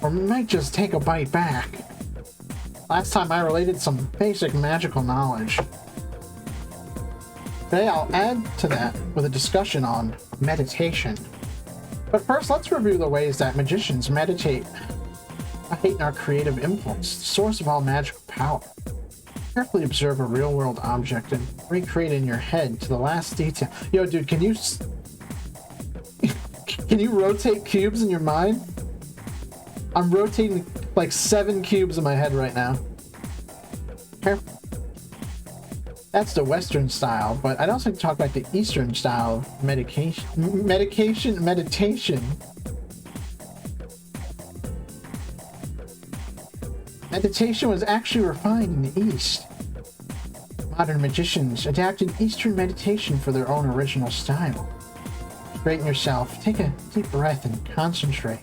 Or you might just take a bite back. Last time I related some basic magical knowledge. Today I'll add to that with a discussion on meditation. But first, let's review the ways that magicians meditate. Heighten our creative impulse, the source of all magical power. Carefully observe a real-world object and recreate it in your head to the last detail. Yo, dude, can you rotate cubes in your mind? I'm rotating like 7 cubes in my head right now. Careful. That's the Western style, but I'd also like to talk about the Eastern style of meditation. Meditation was actually refined in the East. Modern magicians adapted Eastern meditation for their own original style. Straighten yourself, take a deep breath, and concentrate.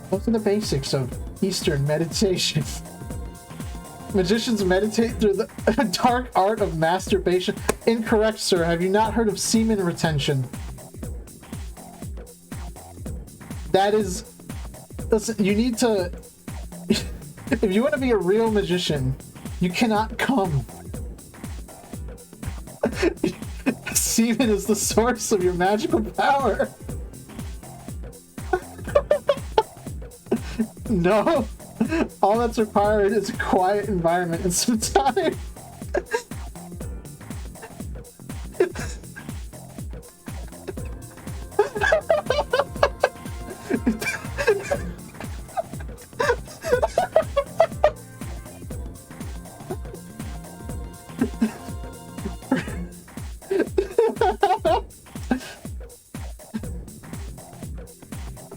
Those are the basics of Eastern meditation. Magicians meditate through the dark art of masturbation. Incorrect, sir. Have you not heard of semen retention? That is... Listen, you need to... If you want to be a real magician, you cannot come. Semen is the source of your magical power. No. All that's required is a quiet environment and some time.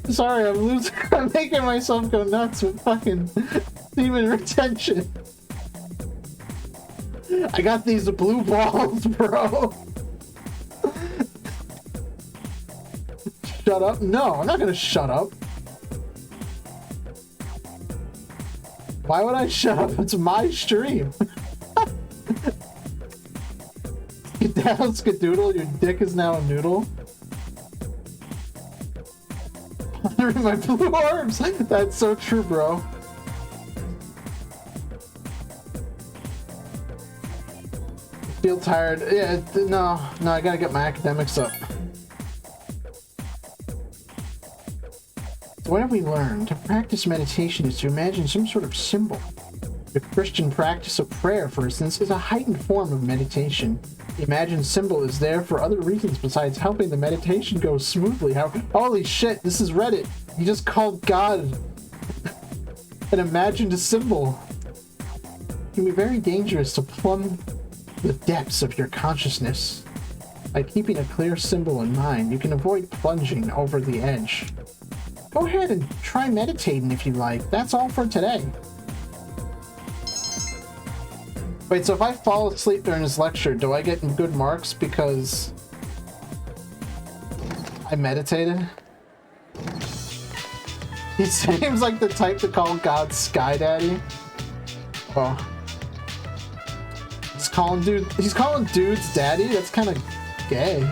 Sorry, I'm losing. I'm making myself go nuts with fucking demon retention. I got these blue balls, bro. Shut up? No, I'm not gonna shut up. Why would I shut up? It's my stream. Skedaddle, skedoodle, your dick is now a noodle. Pondering my blue orbs. That's so true, bro. Feel tired. Yeah, no, I gotta get my academics up. So what have we learned? To practice meditation is to imagine some sort of symbol. The Christian practice of prayer, for instance, is a heightened form of meditation. The imagined symbol is there for other reasons besides helping the meditation go smoothly. Holy shit, this is Reddit. You just called God an imagined symbol. It can be very dangerous to plumb the depths of your consciousness. By keeping a clear symbol in mind, you can avoid plunging over the edge. Go ahead and try meditating if you like. That's all for today. Wait, so if I fall asleep during this lecture, do I get good marks because I meditated? He seems like the type to call God Sky Daddy. Oh. He's calling dudes daddy? That's kind of gay.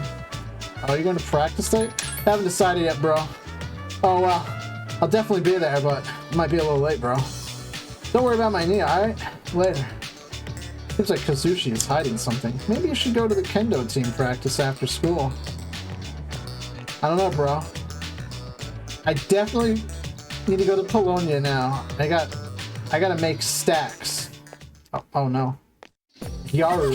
Oh, you going to practice it? Haven't decided yet, bro. Oh, well. I'll definitely be there, but it might be a little late, bro. Don't worry about my knee, alright? Later. Seems like Kazushi is hiding something. Maybe you should go to the kendo team practice after school. I don't know, bro. I definitely need to go to Polonia now. I gotta make stacks. Oh no. Yaru.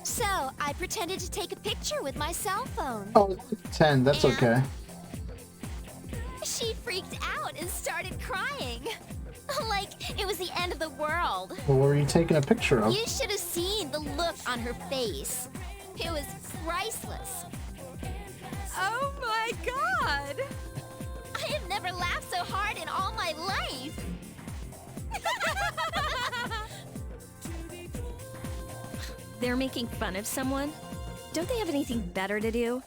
So, I pretended to take a picture with my cell phone. Oh, 10. That's okay. She freaked out and started crying. Like it was the end of the world. Well, what were you taking a picture of? You should have seen the look on her face. It was priceless. Oh my god! I have never laughed so hard in all my life. They're making fun of someone? Don't they have anything better to do?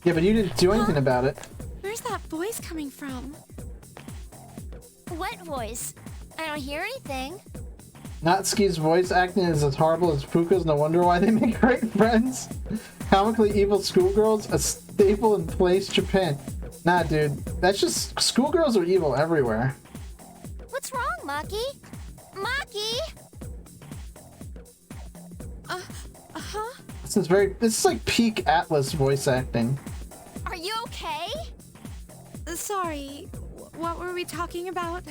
Yeah, but you didn't do anything about it. Where's that voice coming from? What voice? I don't hear anything. Natsuki's voice acting is as horrible as Puka's. No wonder why they make great friends. Comically evil schoolgirls, a staple in place Japan. Nah, dude. That's just... Schoolgirls are evil everywhere. What's wrong, Maki? Maki! Uh-huh. This is like peak Atlas voice acting. Are you okay? Sorry, what were we talking about?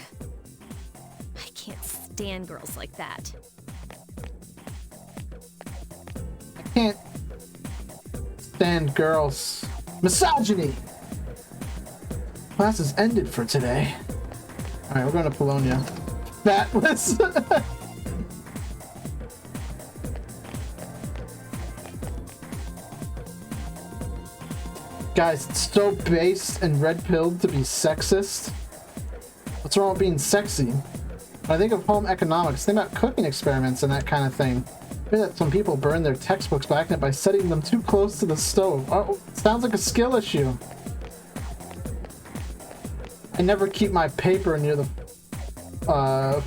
I can't stand girls like that. I can't stand girls. Misogyny! Class is ended for today. Alright, we're going to Polonia. Fatless! Guys, it's so base and red-pilled to be sexist. What's wrong with being sexy? When I think of home economics, think about cooking experiments and that kind of thing. I hear that some people burn their textbooks by accident by setting them too close to the stove. Oh, sounds like a skill issue. I never keep my paper near the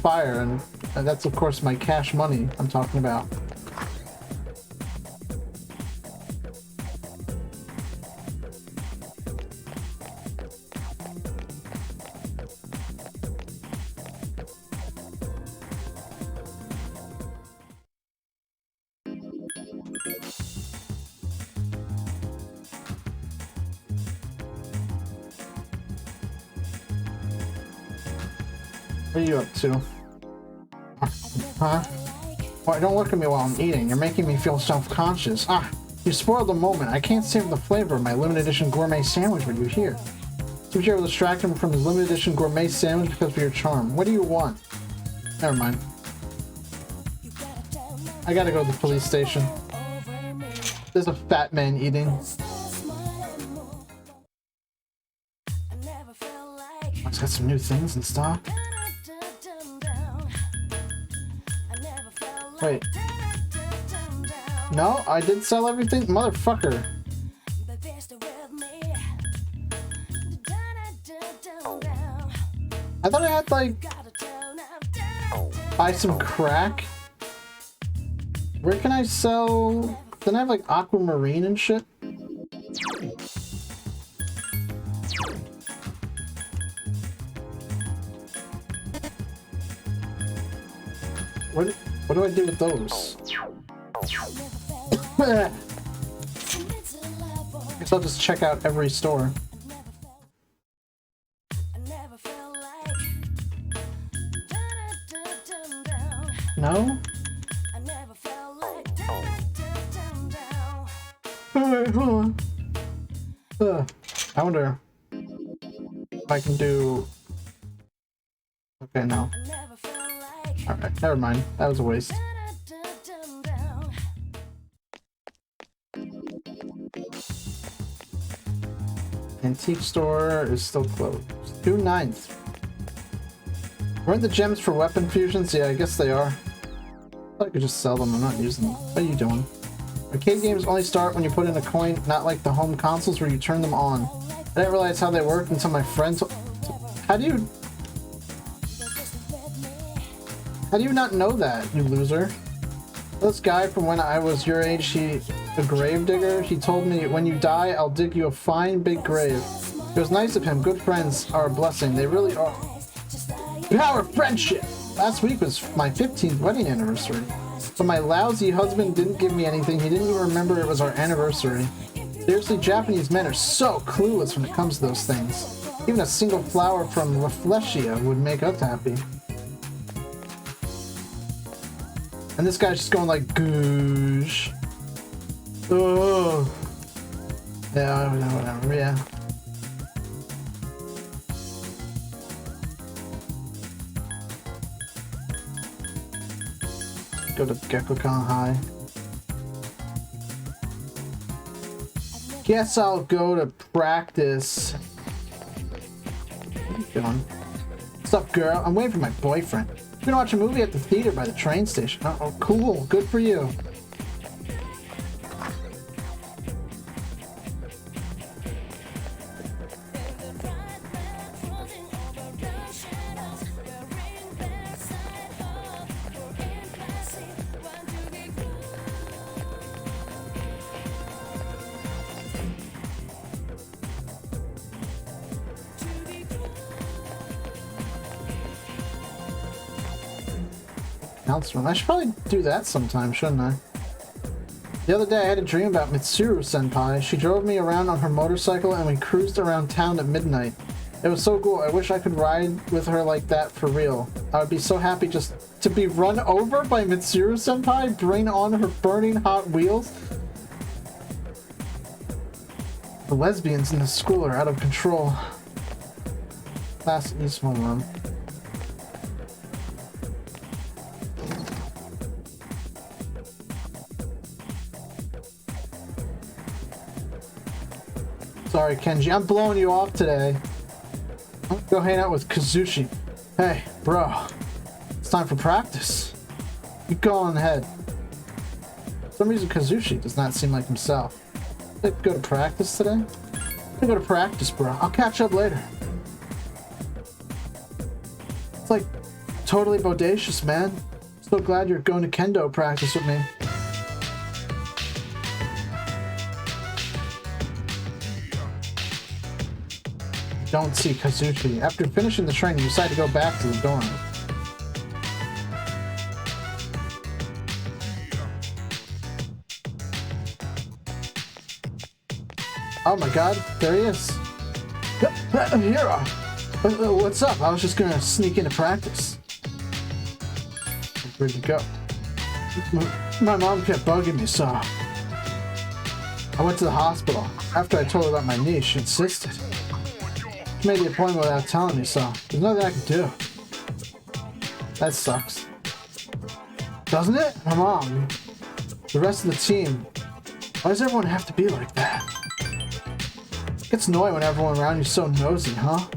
fire, and that's of course my cash money I'm talking about. What are you up to? Huh? Why, don't look at me while I'm eating. You're making me feel self-conscious. Ah, you spoiled the moment. I can't savor the flavor of my limited edition gourmet sandwich with you here. Seems you're distracting from his limited edition gourmet sandwich because of your charm. What do you want? Never mind. I gotta go to the police station. There's a fat man eating. It's got some new things in stock. Wait. No, I did sell everything? Motherfucker. I thought I had, like, buy some crack. Where can I sell? Then I have, like, aquamarine and shit. What do I do with those? Guess I'll just check out every store. No? Alright, hold on. I wonder if I can do... Okay, no. Alright, never mind. That was a waste. Antique store is still closed. June 9th. Weren't the gems for weapon fusions? Yeah, I guess they are. I thought I could just sell them. I'm not using them. What are you doing? Arcade games only start when you put in a coin, not like the home consoles where you turn them on. I didn't realize how they worked until my friend told... How do you not know that, you loser? This guy from when I was your age, a grave digger, he told me, when you die, I'll dig you a fine big grave. It was nice of him. Good friends are a blessing. They really are. Power of friendship! Last week was my 15th wedding anniversary. But my lousy husband didn't give me anything. He didn't even remember it was our anniversary. Seriously, Japanese men are so clueless when it comes to those things. Even a single flower from Rafflesia would make us happy. And this guy's just going like, goosh. Oh. Yeah, whatever, yeah. Go to Gekkoukan High. Guess I'll go to practice. What are you doing? What's up, girl? I'm waiting for my boyfriend. We're gonna watch a movie at the theater by the train station. Oh, cool. Good for you. I should probably do that sometime, shouldn't I? The other day I had a dream about Mitsuru senpai. She drove me around on her motorcycle and we cruised around town at midnight. It was so cool. I wish I could ride with her like that for real. I would be so happy just to be run over by Mitsuru senpai, bring on her burning hot wheels. The lesbians in the school are out of control. Class East room. Sorry, Kenji. I'm blowing you off today. I'm gonna go hang out with Kazushi. Hey, bro. It's time for practice. You go on ahead. For some reason, Kazushi does not seem like himself. Did you go to practice today? I'm gonna go to practice, bro. I'll catch up later. It's like totally bodacious, man. So glad you're going to kendo practice with me. Don't see Kazuchi. After finishing the training, you decide to go back to the dorm. Oh my god, there he is. Hero! What's up? I was just gonna sneak into practice. Where'd you go? My mom kept bugging me, so I went to the hospital. After I told her about my knee, she insisted. She made the appointment without telling me, so there's nothing I can do. That sucks. Doesn't it? My mom, the rest of the team. Why does everyone have to be like that? It gets annoying when everyone around you's so nosy, huh?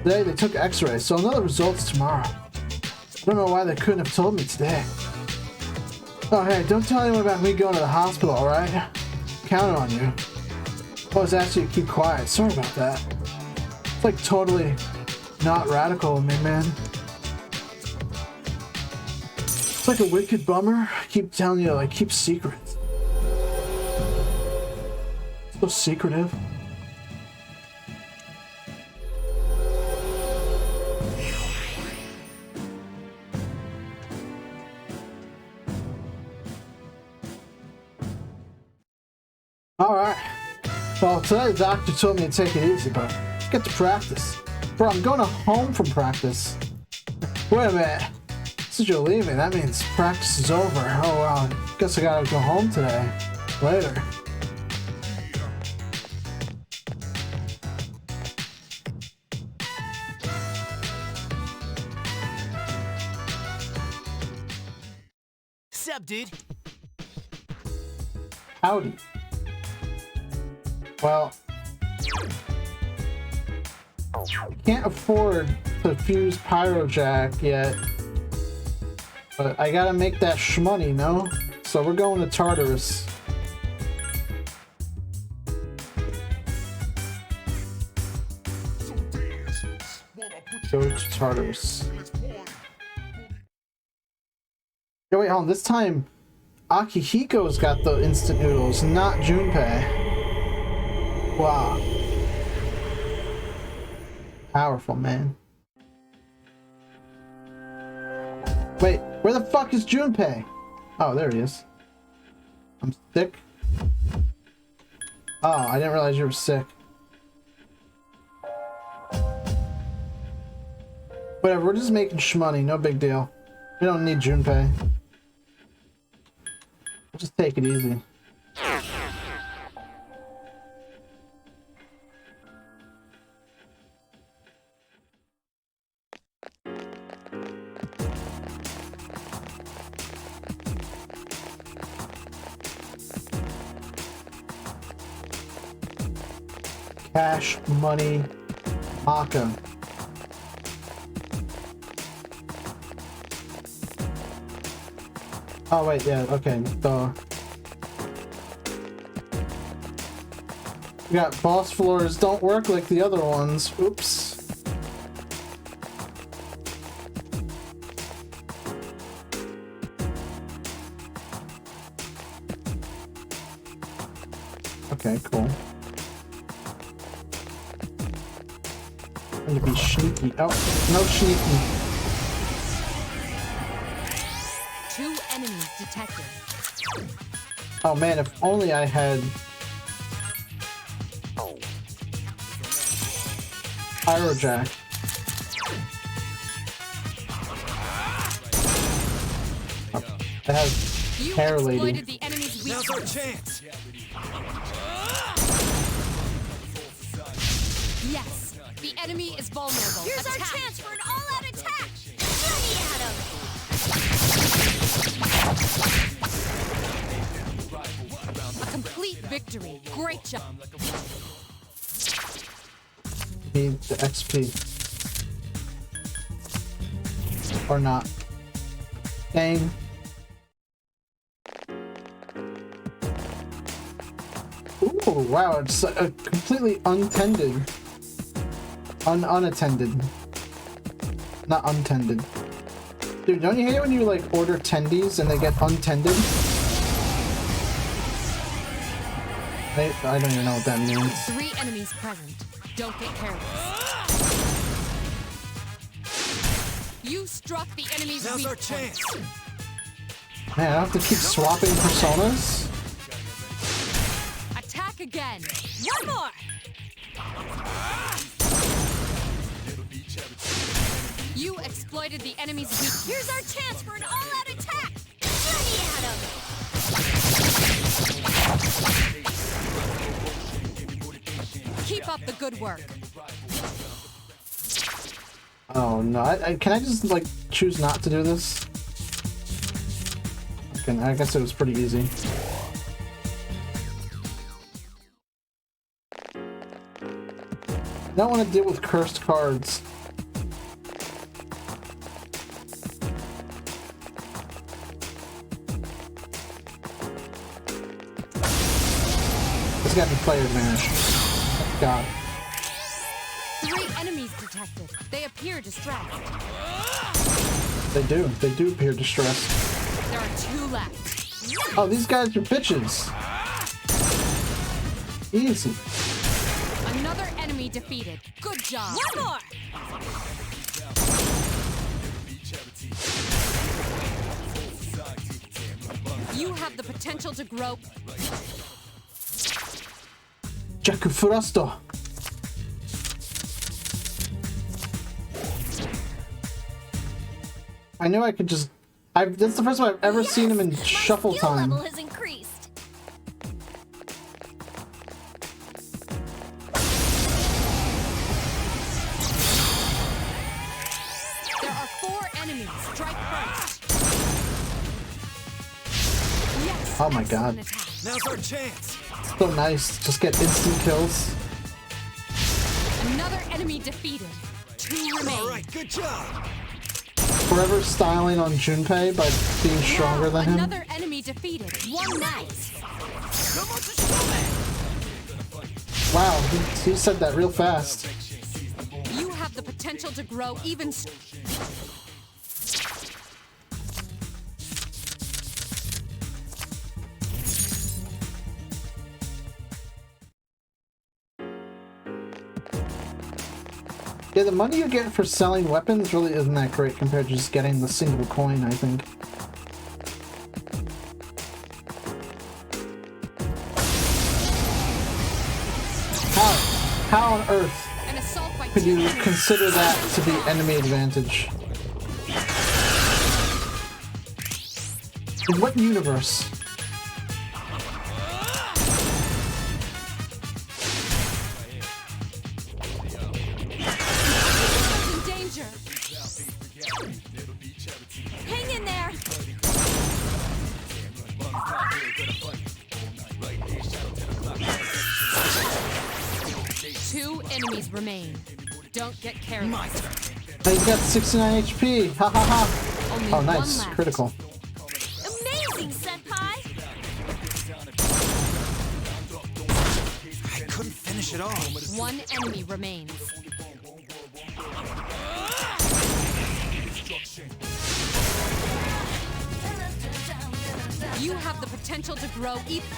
Today they took x-rays, so I'll know the results tomorrow. I don't know why they couldn't have told me today. Oh hey, don't tell anyone about me going to the hospital, alright? Count on you. I was asking you to keep quiet. Sorry about that. It's like totally not radical of me, man. It's like a wicked bummer. I keep telling you, like, keep secret. So secretive. Alright. Well, today the doctor told me to take it easy, but let's get to practice. Bro, I'm going home from practice. Wait a minute. Since you're leaving, that means practice is over. Oh wow, guess I gotta go home today. Later. Sup, dude? Howdy. Well, I can't afford to fuse Pyrojack yet, but I gotta make that shmoney, no? So we're going to Tartarus. Go to Tartarus. Yo, wait, hold on. This time, Akihiko's got the instant noodles, not Junpei. Wow. Powerful, man. Wait, where the fuck is Junpei? Oh, there he is. I'm sick. Oh, I didn't realize you were sick. Whatever, we're just making shmoney, no big deal. We don't need Junpei. We'll just take it easy. Cash, money, Maka. Oh wait, yeah, okay, duh. We got boss floors don't work like the other ones. Oops. Okay, cool. I'm gonna be sneaky. Oh, no sneaky. 2 enemies detected. Oh man, if only I had Pyrojack. Oh, it has You hair exploited lady. the enemy's Now's our weakness. chance. Yes, the enemy is vulnerable. Here's our Attack. chance for an all-out attack! Ready at him! A complete victory. Great job. Need the XP. Or not. Dang. Ooh, wow, it's completely untended. Unattended. Not untended. Dude, don't you hate it when you like order tendies and they get untended? I don't even know what that means. 3 enemies present. Don't get careless. You struck the enemy's Now's weak our point. chance. Man, I have to keep swapping personas? Attack again. One more! exploited the enemy's weakness. Here's our chance for an all-out attack! Journey at him! Keep up the good work. Oh no, can I just like choose not to do this? Okay, I guess it was pretty easy. I don't want to deal with cursed cards. It's gotta be player advantage. Thank God. 3 enemies detected. They appear distressed. They do appear distressed. There are 2 left. Oh, these guys are bitches. Easy. Another enemy defeated. Good job. One more! You have the potential to grow. Jaku Furasto. I knew I could just. That's the first time I've ever seen him in shuffle My skill time. level has increased. There are 4 enemies. Strike first. Yes. Oh my God. excellent attack. Now's our chance. So nice. Just get instant kills. Another enemy defeated. 2 remain. All right, good job. Forever styling on Junpei by being stronger than him. Another enemy defeated. 1 night. Come on, Wow, he said that real fast. You have the potential to grow even. Yeah, the money you get for selling weapons really isn't that great compared to just getting the single coin, I think. How on earth An assault by could 2 you enemies. consider that to be enemy advantage? In what universe? In danger. Hang in there! 2 enemies remain. Don't get careless. Hey, you got 69 HP! Ha ha ha! Only Oh, 1 nice. left. Critical. Amazing, Senpai! I couldn't finish it off. 1 enemy remains. You have the potential to grow even.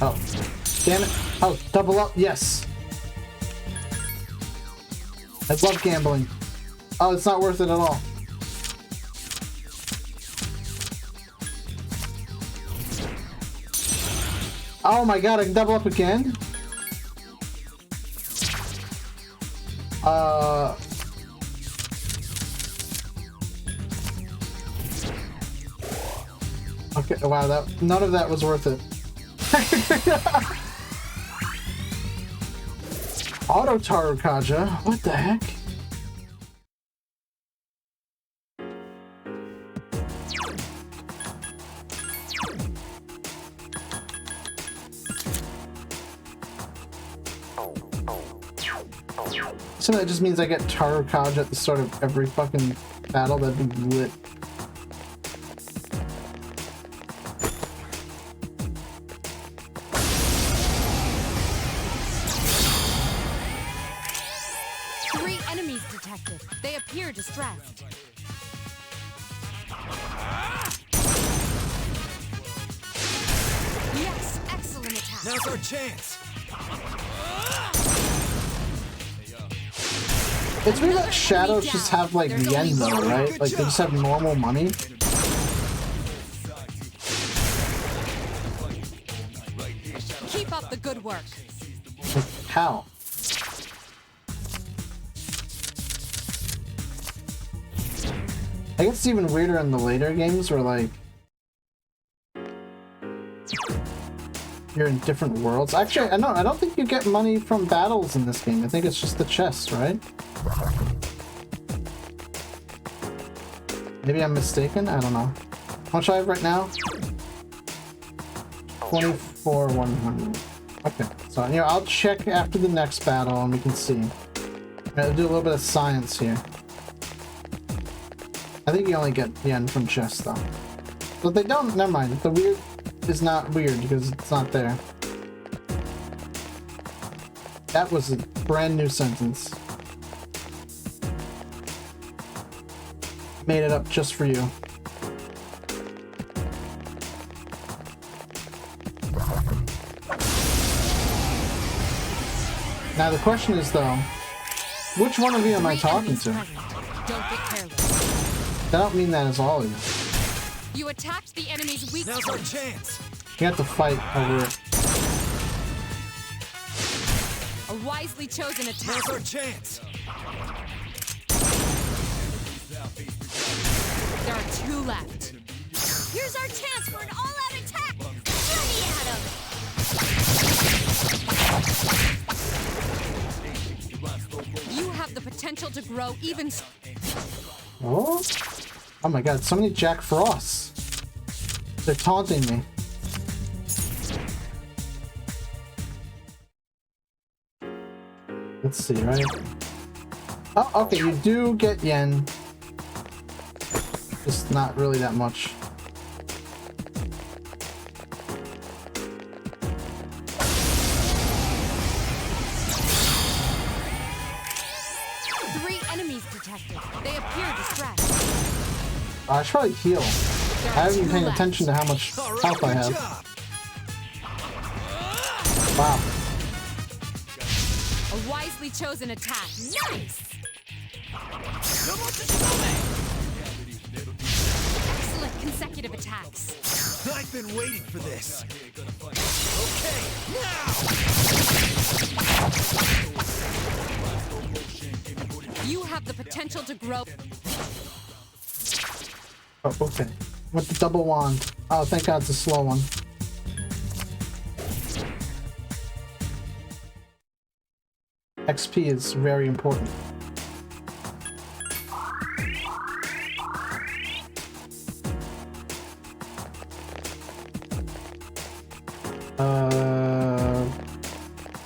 Oh. Damn it. Oh, double up. Yes. I love gambling. Oh, it's not worth it at all. Oh my God, I can double up again? Okay, wow, none of that was worth it. Auto Tarukaja? What the heck? So that just means I get Tarukaja at the start of every fucking battle. That'd be lit. They appear distressed. Yes, excellent attack. Now's our chance. It's weird that shadows just have like yen though, right? Like they just have normal money. Keep up the good work. How? I guess it's even weirder in the later games where like you're in different worlds. Actually, I don't think you get money from battles in this game. I think it's just the chests, right? Maybe I'm mistaken? I don't know. How much I have right now? 24,100. Okay, so you know, I'll check after the next battle and we can see. I'll do a little bit of science here. I think you only get yen from chests though. But they don't, never mind. The weird is not weird because it's not there. That was a brand new sentence. Made it up just for you. Now the question is though, which one of you am I talking to? Don't get careless. I don't mean that as all of you. You attacked the enemy's weak Now's our point. chance. You have to fight over it. A wisely chosen attack. Now's our chance. There are 2 left. Here's our chance for an all-out attack! Ready at him! You have the potential to grow even. Oh? Oh my god, so many Jack Frosts. They're taunting me. Let's see, right? Oh, okay, you do get yen. Just not really that much. Enemies detected. They appear distressed. I should probably heal. I haven't been paying attention to how much health I have. Wow. A wisely chosen attack. Nice! Excellent consecutive attacks. I've been waiting for this. You have the potential to grow. Oh, okay. With the double wand. Oh, thank God it's a slow one. XP is very important.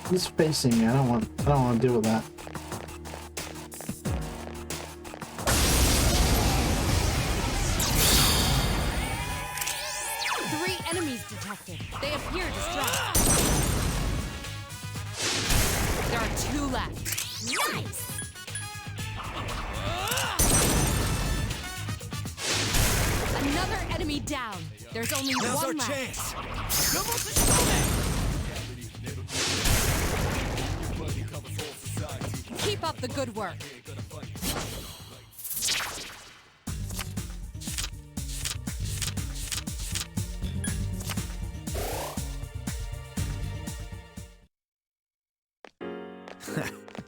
He's facing me. I don't want to deal with that. Detected. They appear distressed. There are 2 left. Nice! Another enemy down. There's only Now's 1 our left. chance. Keep up the good work.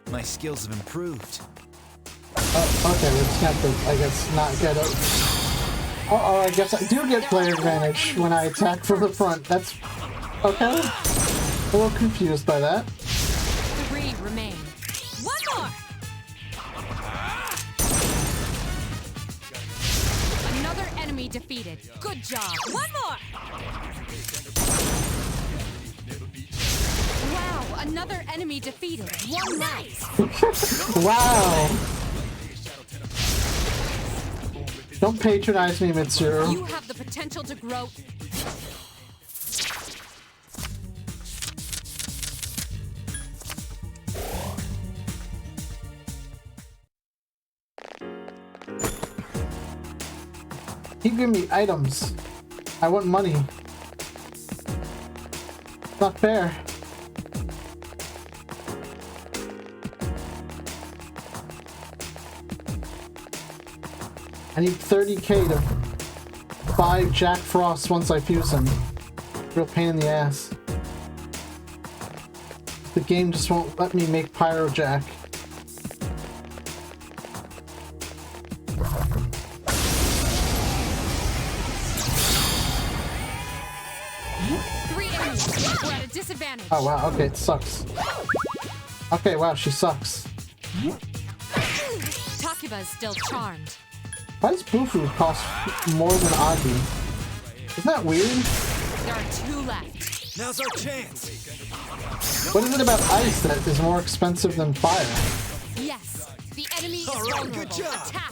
My skills have improved. Oh, okay, we just have to, I guess, not get it. Oh, I guess I do get player advantage when I attack from the front. That's... okay. A little confused by that. 3 remain. 1 more! Another enemy defeated. Good job. 1 more! Wow, another enemy defeated. 1 nice. Wow! Don't patronize me, Mitsuru. You have the potential to grow. Keep giving me items. I want money. It's not fair. I need 30k to buy Jack Frost once I fuse him. Real pain in the ass. The game just won't let me make Pyro Jack. Three enemies. We're at a disadvantage. Oh wow, okay, it sucks. Okay, wow, she sucks. Takuba is still charmed. Why does Bufu cost more than Agi? Isn't that weird? There are two left. Now's our chance. What is it about ice that is more expensive than fire? Yes, the enemy is All right, vulnerable. good job. Attack.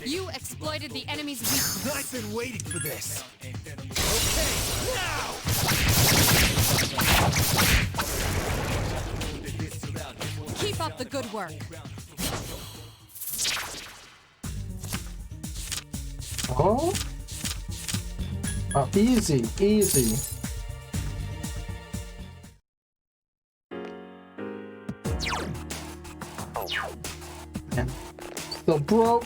You exploited the enemy's weakness. I've been waiting for this. Okay, now! Keep up the good work. Oh? Oh, easy, easy. Man, still broke.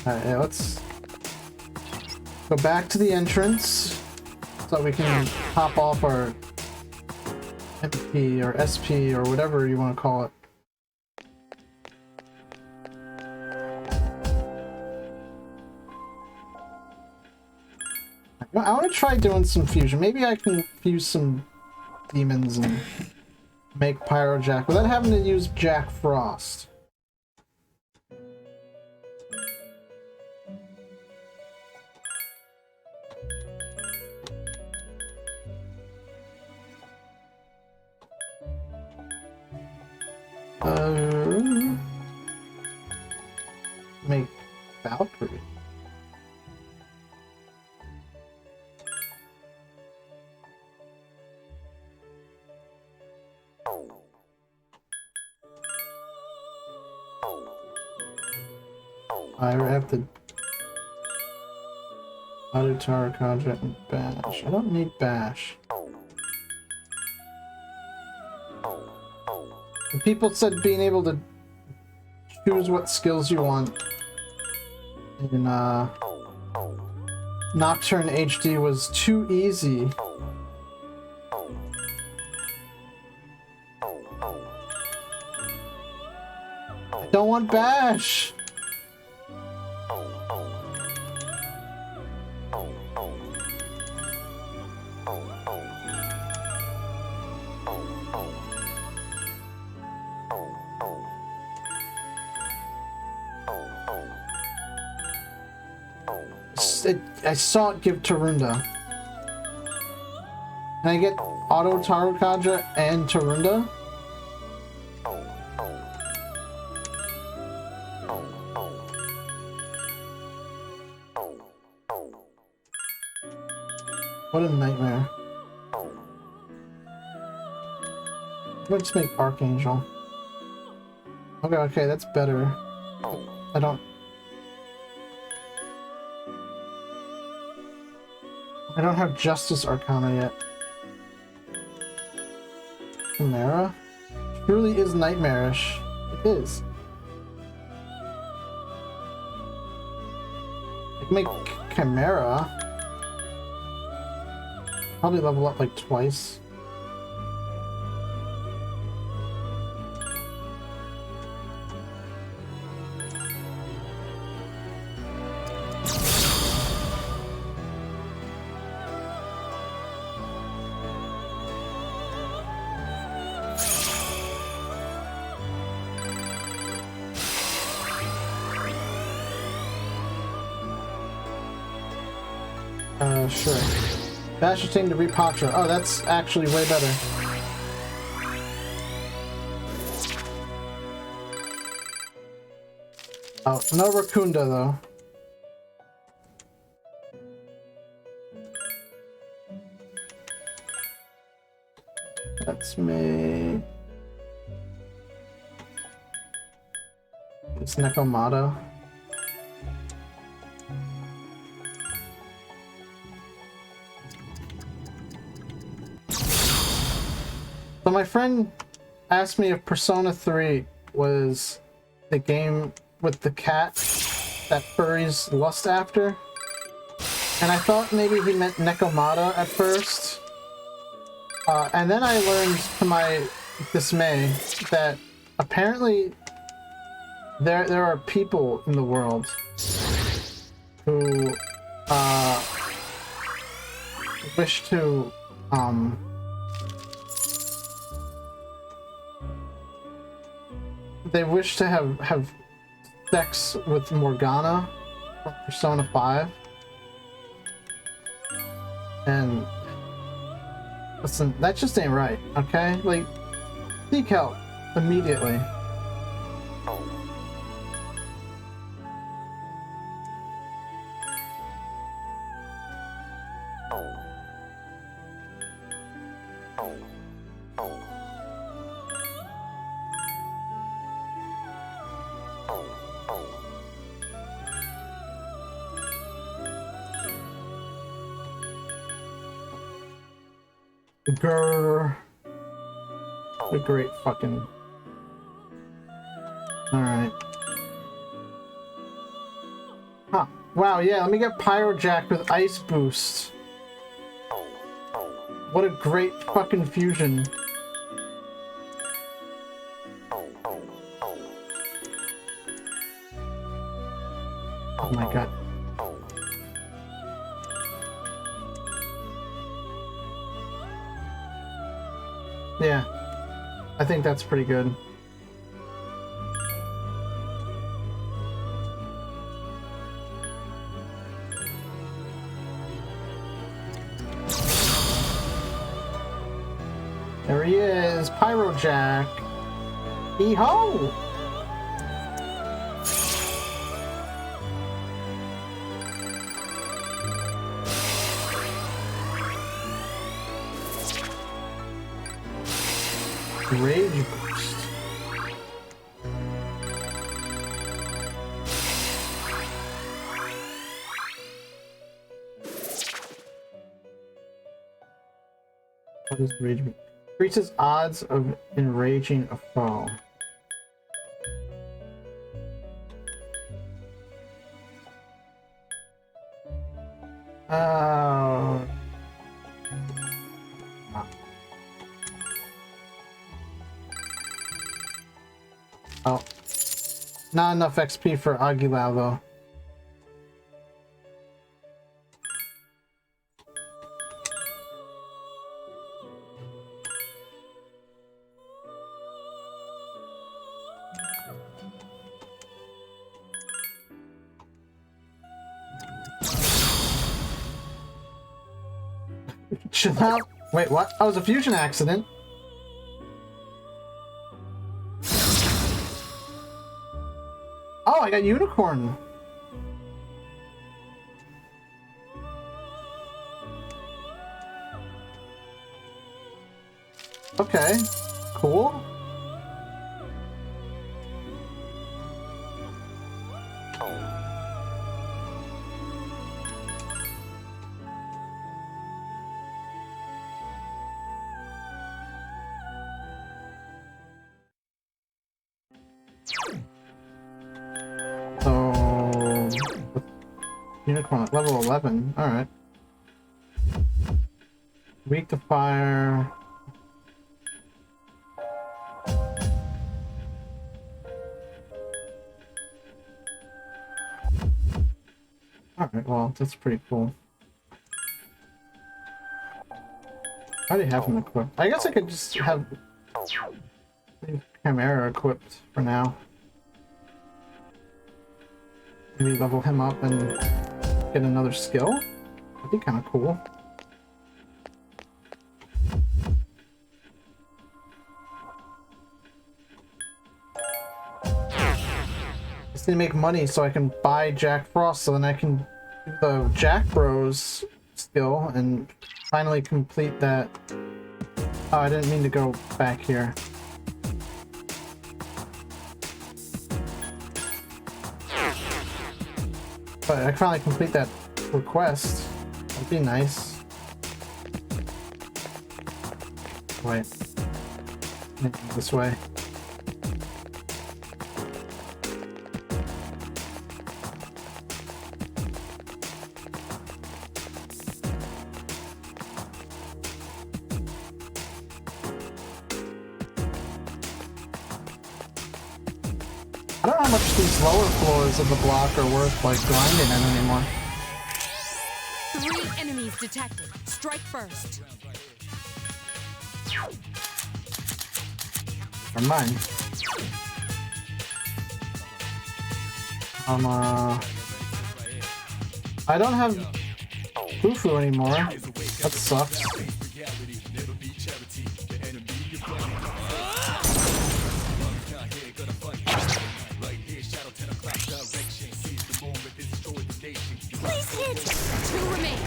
Alright, yeah, let's go back to the entrance so we can hop off our MP or SP or whatever you want to call it. I want to try doing some fusion. Maybe I can fuse some demons and make Pyro Jack without having to use Jack Frost. Make Valkyrie. I have the Auto Tower Contract and Bash. I don't need Bash. And people said being able to choose what skills you want in Nocturne HD was too easy. I don't want Bash! I saw it give Tarunda. Can I get Auto Tarukaja and Tarunda? What a nightmare. Let's make Archangel. Okay, that's better. I don't have Justice Arcana yet. Chimera? Truly is nightmarish. It is. I can make Chimera. Probably level up like twice. Sure. Bash attain to Repatra. Oh, that's actually way better. Oh, no Rakunda though. Let's make... It's Nekomata. So my friend asked me if Persona 3 was the game with the cat that furries lust after. And I thought maybe he meant Nekomata at first. And then I learned to my dismay that apparently there are people in the world who wish to they wish to have sex with Morgana from Persona 5. And listen, that just ain't right, okay? Like, seek help immediately. Grrr. A great fucking... Alright. Huh. Wow, yeah, let me get Pyrojack with Ice Boost. What a great fucking fusion. Oh my god. Yeah, I think that's pretty good. There he is, Pyrojack. Hee-ho! Rage Boost. What is Rage Boost? Increases odds of enraging a foe. Oh. Oh. Not enough XP for Aguilar, though. Chill out. Wait, what? Oh, it was a fusion accident. Oh, I got unicorn. Okay, cool. So, unicorn at level 11. All right. Weak to fire. Alright, well, that's pretty cool. I already have him equipped. I guess I could just have Chimera equipped for now. Maybe level him up and get another skill. That'd be kind of cool. Just need to make money so I can buy Jack Frost, so then I can do the Jack Bros skill and finally complete that. Oh, I didn't mean to go back here. But I can finally complete that request. That'd be nice. Wait. Maybe this way. how much these lower floors of the block are worth, like, grinding in anymore. 3 enemies detected. Strike first. Never mind. I don't have Fufu anymore. That sucks. Please hit! 2 remain.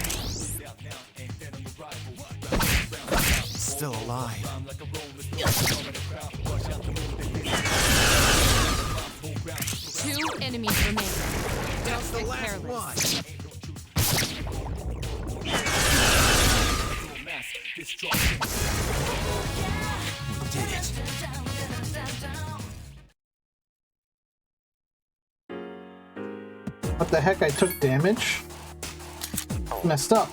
Still alive. 2 enemies remain. That's the Don't get last careless. one. We did it. What the heck? I took damage? Messed up.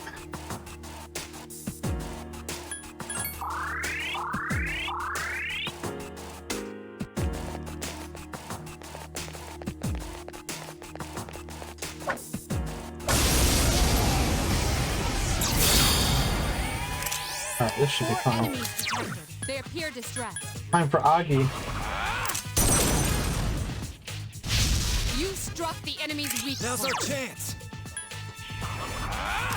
Alright, this should be 4 fine. enemies detected. They appear distressed. Time for Augie. You struck the enemy's weak Now's our point. chance.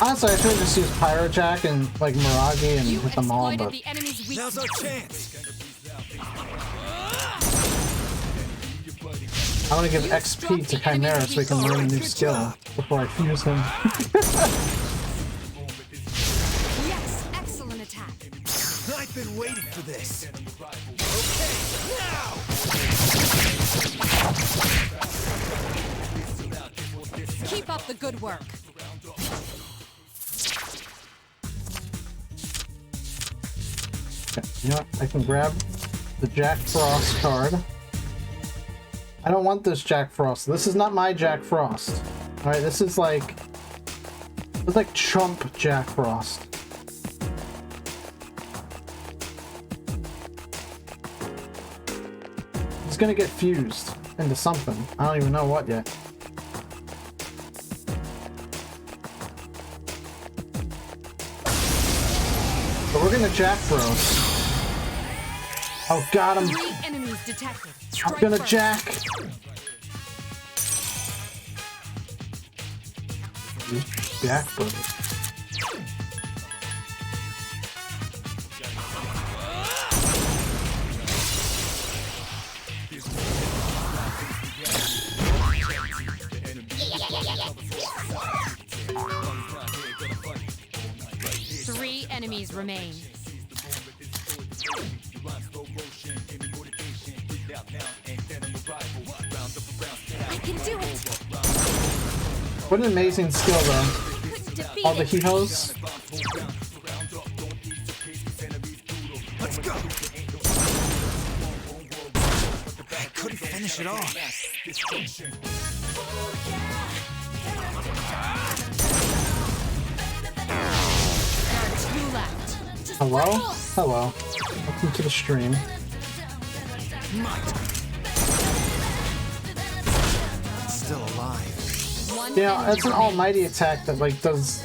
Honestly, I should have just used Pyrojack and, like, Miragi and You hit them all, exploited but... the enemy's weak Now's our point. chance. I want to give XP to Chimera so we can learn a new Good skill job. before I fuse him. Yes, excellent attack. I've been waiting for this. Okay, now. Keep up the good work. Okay, you know what? I can grab the Jack Frost card. I don't want this Jack Frost. This is not my Jack Frost. Alright, this is like... It's like chump Jack Frost. He's gonna get fused into something. I don't even know what yet. But we're gonna Jack Bros. Oh, got him. 3 enemies detected. I'm Strike gonna first. Jack. Jack Bros. Three enemies remain. I can do it! What an amazing skill, though. Couldn't defeat All the it! Hihos. Let's go. I couldn't finish it off. There are 2 left. Hello? Hello. Welcome to the stream. Still alive. 1 Yeah, enemy that's an remains. almighty attack that, like, does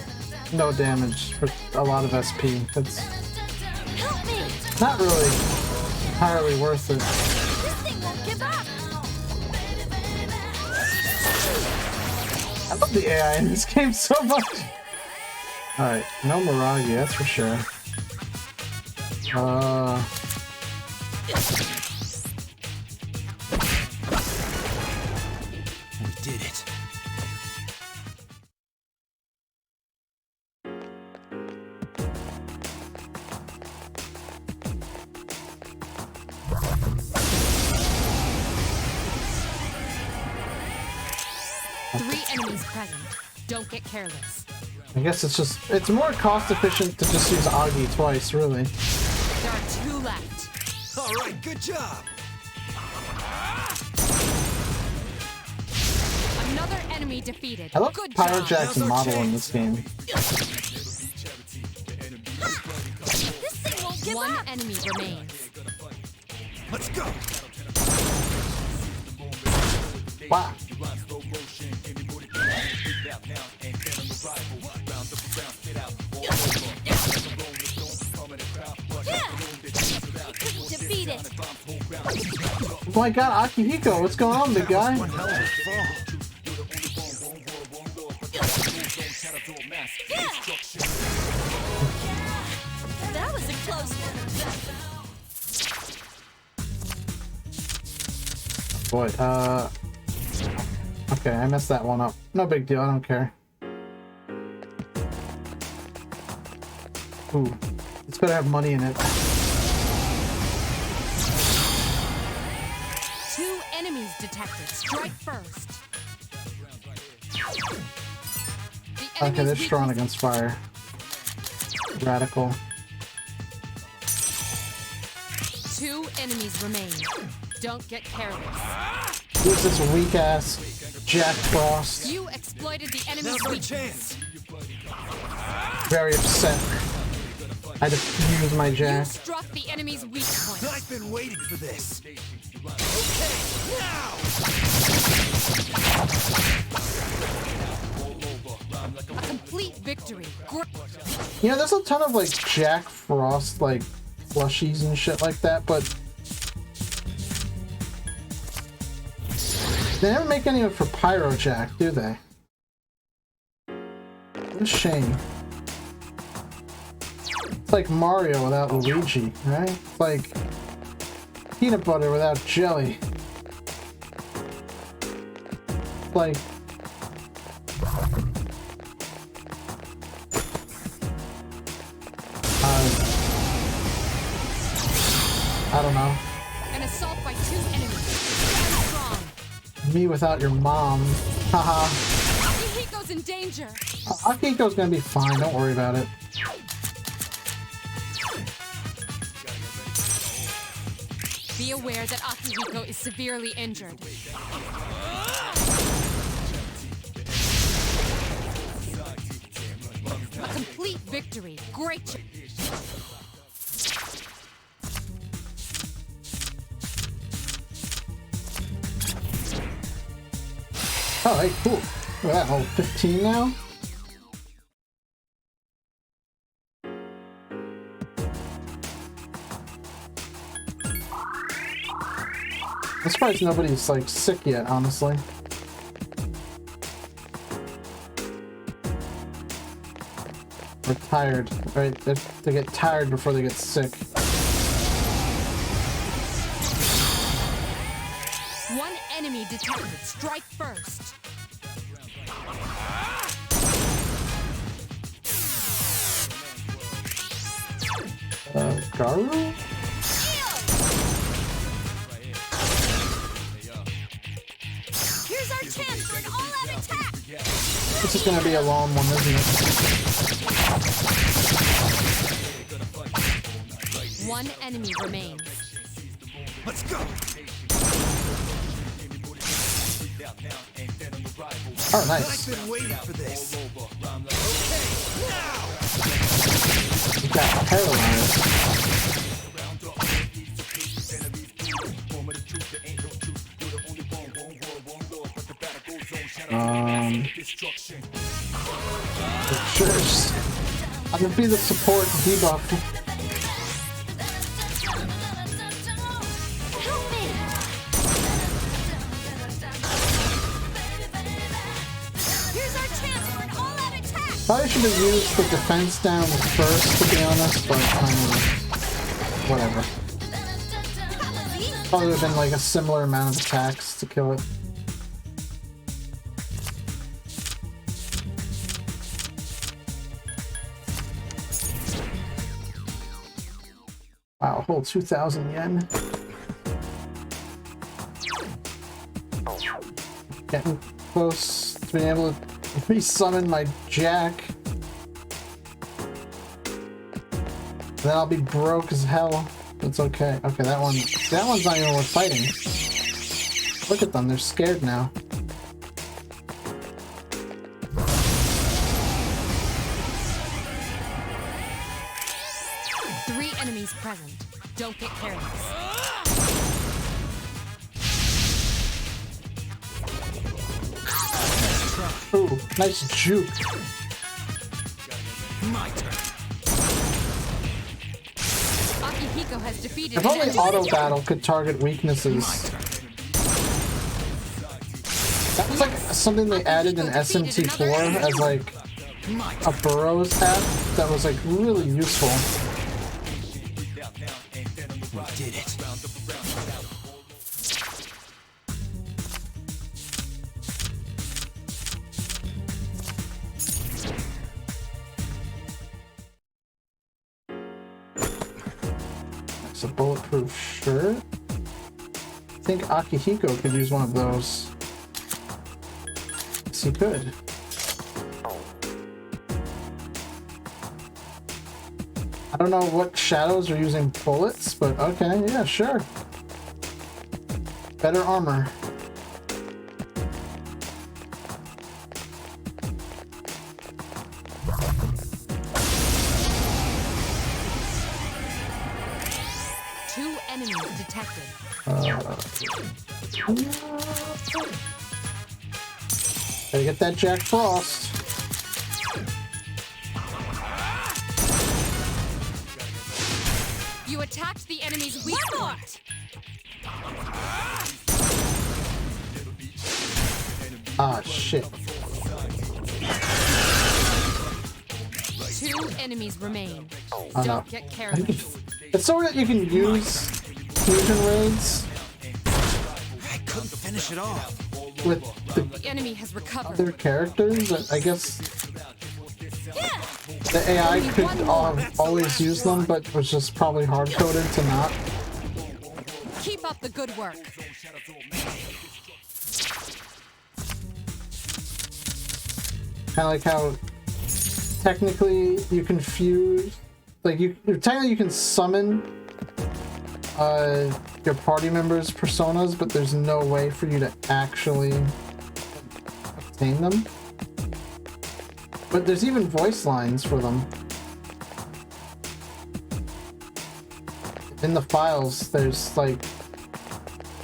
no damage for a lot of SP. That's Help me! not really entirely worth it. This thing won't give up! I love the AI in this game so much. Alright, no Miragi, that's for sure. We did it. Three enemies present. Don't get careless. I guess it's more cost efficient to just use Augie twice, really. There are 2 left. All right, good job. Another enemy defeated. I love Good job. Pyrojack's model in this game. This thing won't give 1 up! enemy remains. Let's go. Wow. Defeat it. Oh my god, Akihiko, what's going on, big guy? That was a close one. Boy, okay, I messed that one up. No big deal, I don't care. Ooh, it's better have money in it. 2 enemies detected. Strike first. Okay, they're strong against fire. Radical. 2 enemies remain. Don't get careless. Who's this weak ass Jack Frost? You exploited the enemy's Now's our weakness. chance. Very upset. I had to use my You Jack. struck the enemy's weak point. I've been waiting for this. Okay, now! A complete victory. You know, there's a ton of like Jack Frost like plushies and shit like that, but they never make any of it for Pyro Jack, do they? What a shame. It's like Mario without Luigi, right? It's like peanut butter without jelly. It's like I don't know. An assault by 2 enemies. Very strong. Me without your mom. Haha. Akihiko's in danger. Akihiko's gonna be fine, don't worry about it. Be aware that Akihiko is severely injured. A complete victory. Great job. Alright, cool. Look at that, oh, 15 now? I'm surprised nobody's like sick yet, honestly. Or tired, right? They get tired before they get sick. 1 enemy detected. Strike first. Garu? Here's our chance for an all-out attack. This is gonna be a long one, isn't it? 1 enemy remains. Let's go! Oh, nice. I've been waiting for this. Okay, now! You got paralyzed. Sure. I'm gonna be the support debuff. Help me. Here's our chance for an all-out attack. Probably should have used the defense down first, to be honest, but whatever. Probably would have been like a similar amount of attacks to kill it. Wow, whole 2,000 yen. Getting close to being able to resummon my Jack. Then I'll be broke as hell. That's okay. Okay, that one's not even worth fighting. Look at them, they're scared now. Three enemies present. Don't get careless. Nice juke. My turn. Akihiko has defeated If an only enemy. auto battle could target weaknesses. That was like something they added in SMT4 as like a Burrows hat that was like really useful. We did it. It's a bulletproof shirt. I think Akihiko could use one of those. Yes, he could. I don't know what shadows are using bullets, but okay, yeah, sure. Better armor. Two enemies detected. Gotta get that Jack Frost. You attacked the enemy's weak point. Ah, shit. Two enemies remain. Oh, no. Don't get carried. It's so that you can use fusion raids I couldn't finish it off. with the The enemy has recovered. other characters. I guess the AI could always use them, but was just probably hard-coded to not. Keep up the good work. Kind of like how technically you can fuse, like technically you can summon your party members' personas, but there's no way for you to actually obtain them. But there's even voice lines for them. In the files, there's like,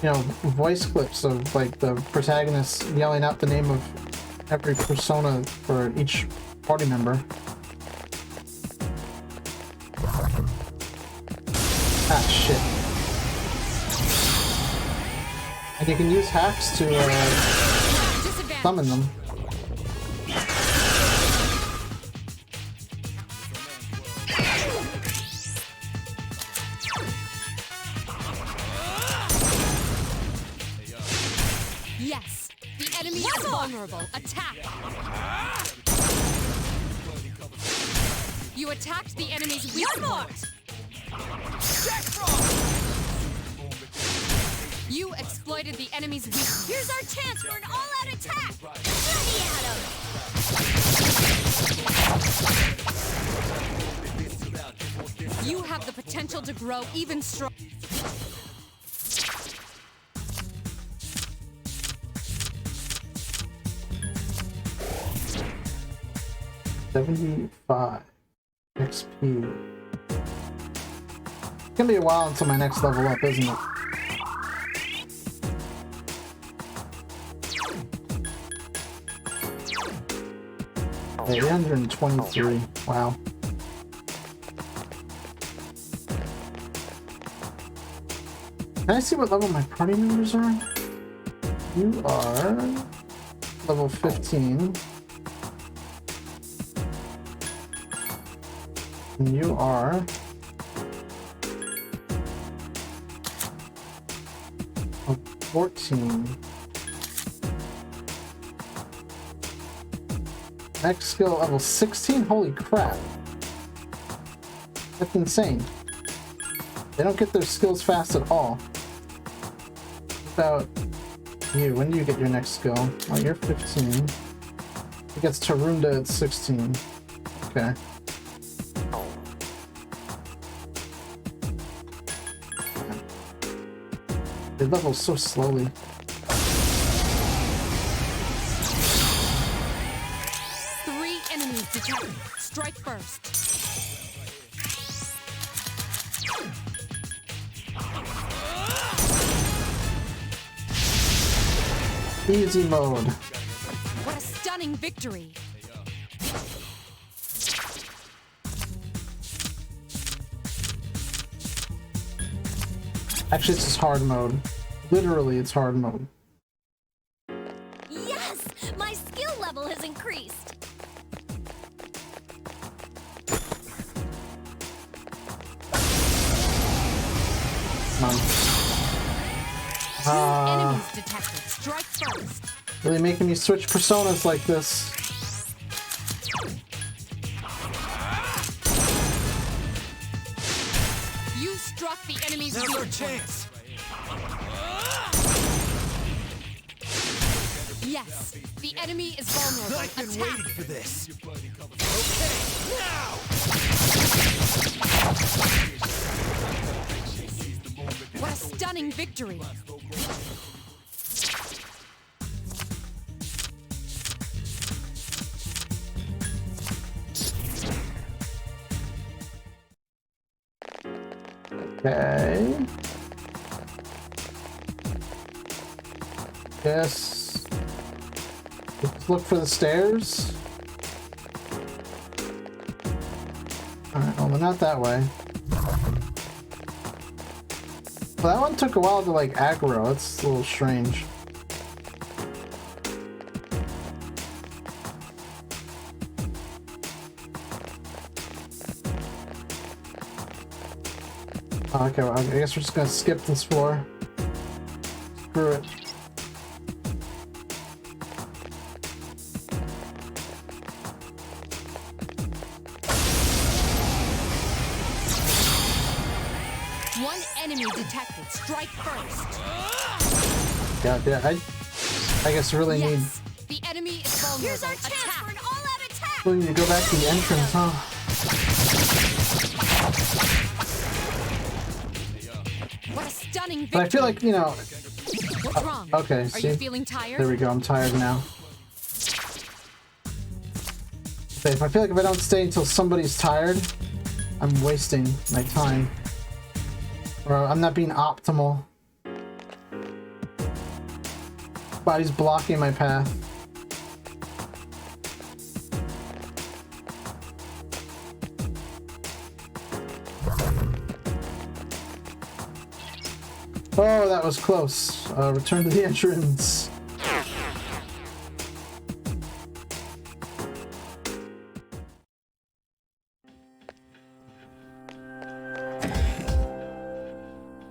you know, voice clips of like the protagonist yelling out the name of every persona for each party member. Ah, shit. And you can use hacks to summon them. Yes, the enemy is vulnerable. Attack. You attacked the enemy's weak point. You exploited the enemy's weak. Here's our chance for an all-out attack! Ready at 'em! You have the potential to grow even stronger. $75 XP. It's gonna be a while until my next level up, isn't it? Okay, 823. Wow. Can I see what level my party members are? You are level 15. And you are 14. Next skill level 16? Holy crap. That's insane. They don't get their skills fast at all. What about you? When do you get your next skill? Oh, you're 15. It gets Tarunda at 16. Okay. They level so slowly. Three enemies detected. Strike first. Easy mode. What a stunning victory. Actually, it's just hard mode. Literally, it's hard mode. Yes! My skill level has increased. Enemies detected. Strike first. Really making me switch personas like this. You struck the enemy's Now's our weak chance. point. Yes, the enemy is vulnerable. I've been Attack. waiting for this. Okay, now! What a stunning victory. Okay. Yes. Let's look for the stairs. Alright, well, they're not that way. Well, that one took a while to, like, aggro. That's a little strange. Okay, well, I guess we're just gonna skip this floor. Screw it. One enemy detected. Strike first. Yeah, I guess really Yes, the enemy is vulnerable. Here's our chance Attack. for an all-out attack. need to go back to the entrance, huh? What a stunning victory. But I feel like, you know... What's wrong? Okay, Are see? you feeling tired? There we go, I'm tired now. But I feel like if I don't stay until somebody's tired, I'm wasting my time. Or I'm not being optimal. Body's blocking my path. Oh, that was close. Return to the entrance.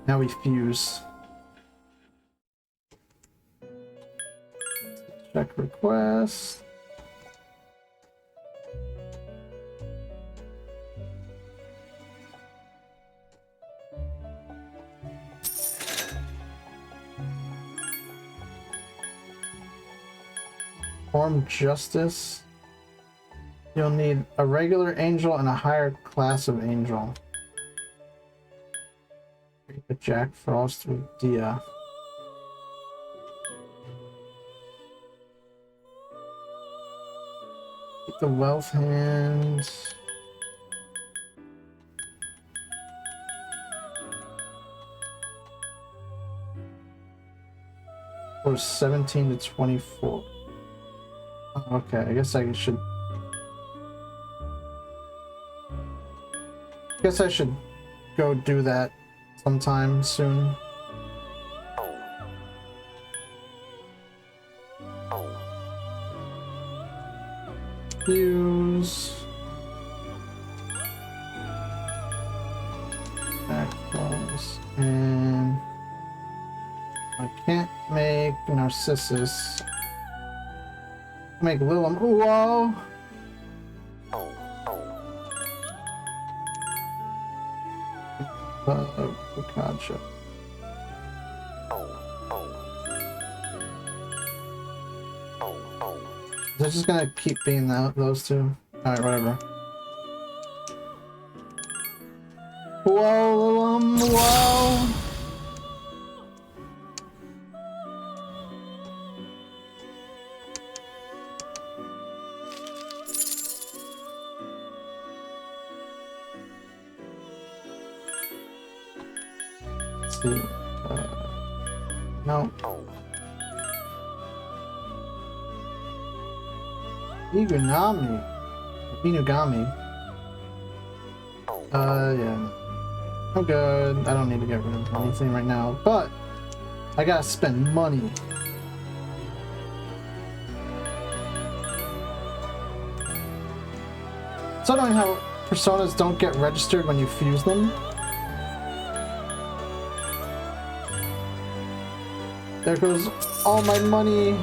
Now we fuse. Check request. Form justice. You'll need a regular angel and a higher class of angel. A Jack Frost with Dia. Get the wealth hand. Or 17 to 24. Okay, I guess I should. Guess I should go do that sometime soon. Fuse. Backfalls. And I can't make Narcissus. Make Lilim. Whoa! Gotcha. Is it just gonna keep being those two? Alright, whatever. Whoa, whoa! Let's see. No. Igunami. Inugami. Yeah. I'm good. I don't need to get rid of anything right now, but I gotta spend money. So annoying how personas don't get registered when you fuse them. There goes all my money.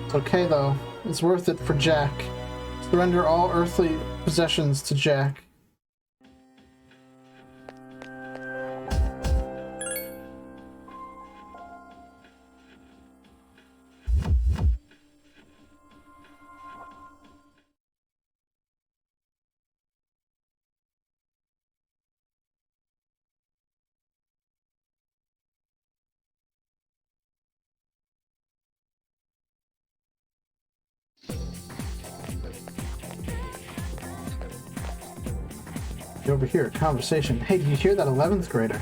It's okay though. It's worth it for Jack. Surrender all earthly possessions to Jack. Over here, conversation. Hey, did you hear that 11th grader?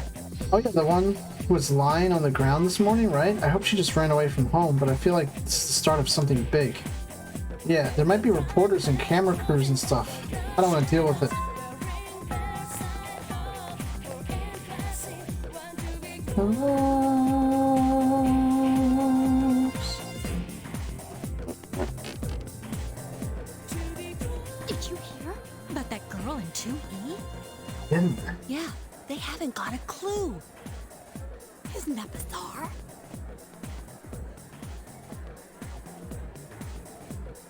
Oh yeah, the one who was lying on the ground this morning, right? I hope she just ran away from home, but I feel like it's the start of something big. Yeah, there might be reporters and camera crews and stuff. I don't want to deal with it. Did you hear about that girl in 2E? Yeah, they haven't got a clue. Isn't that bizarre?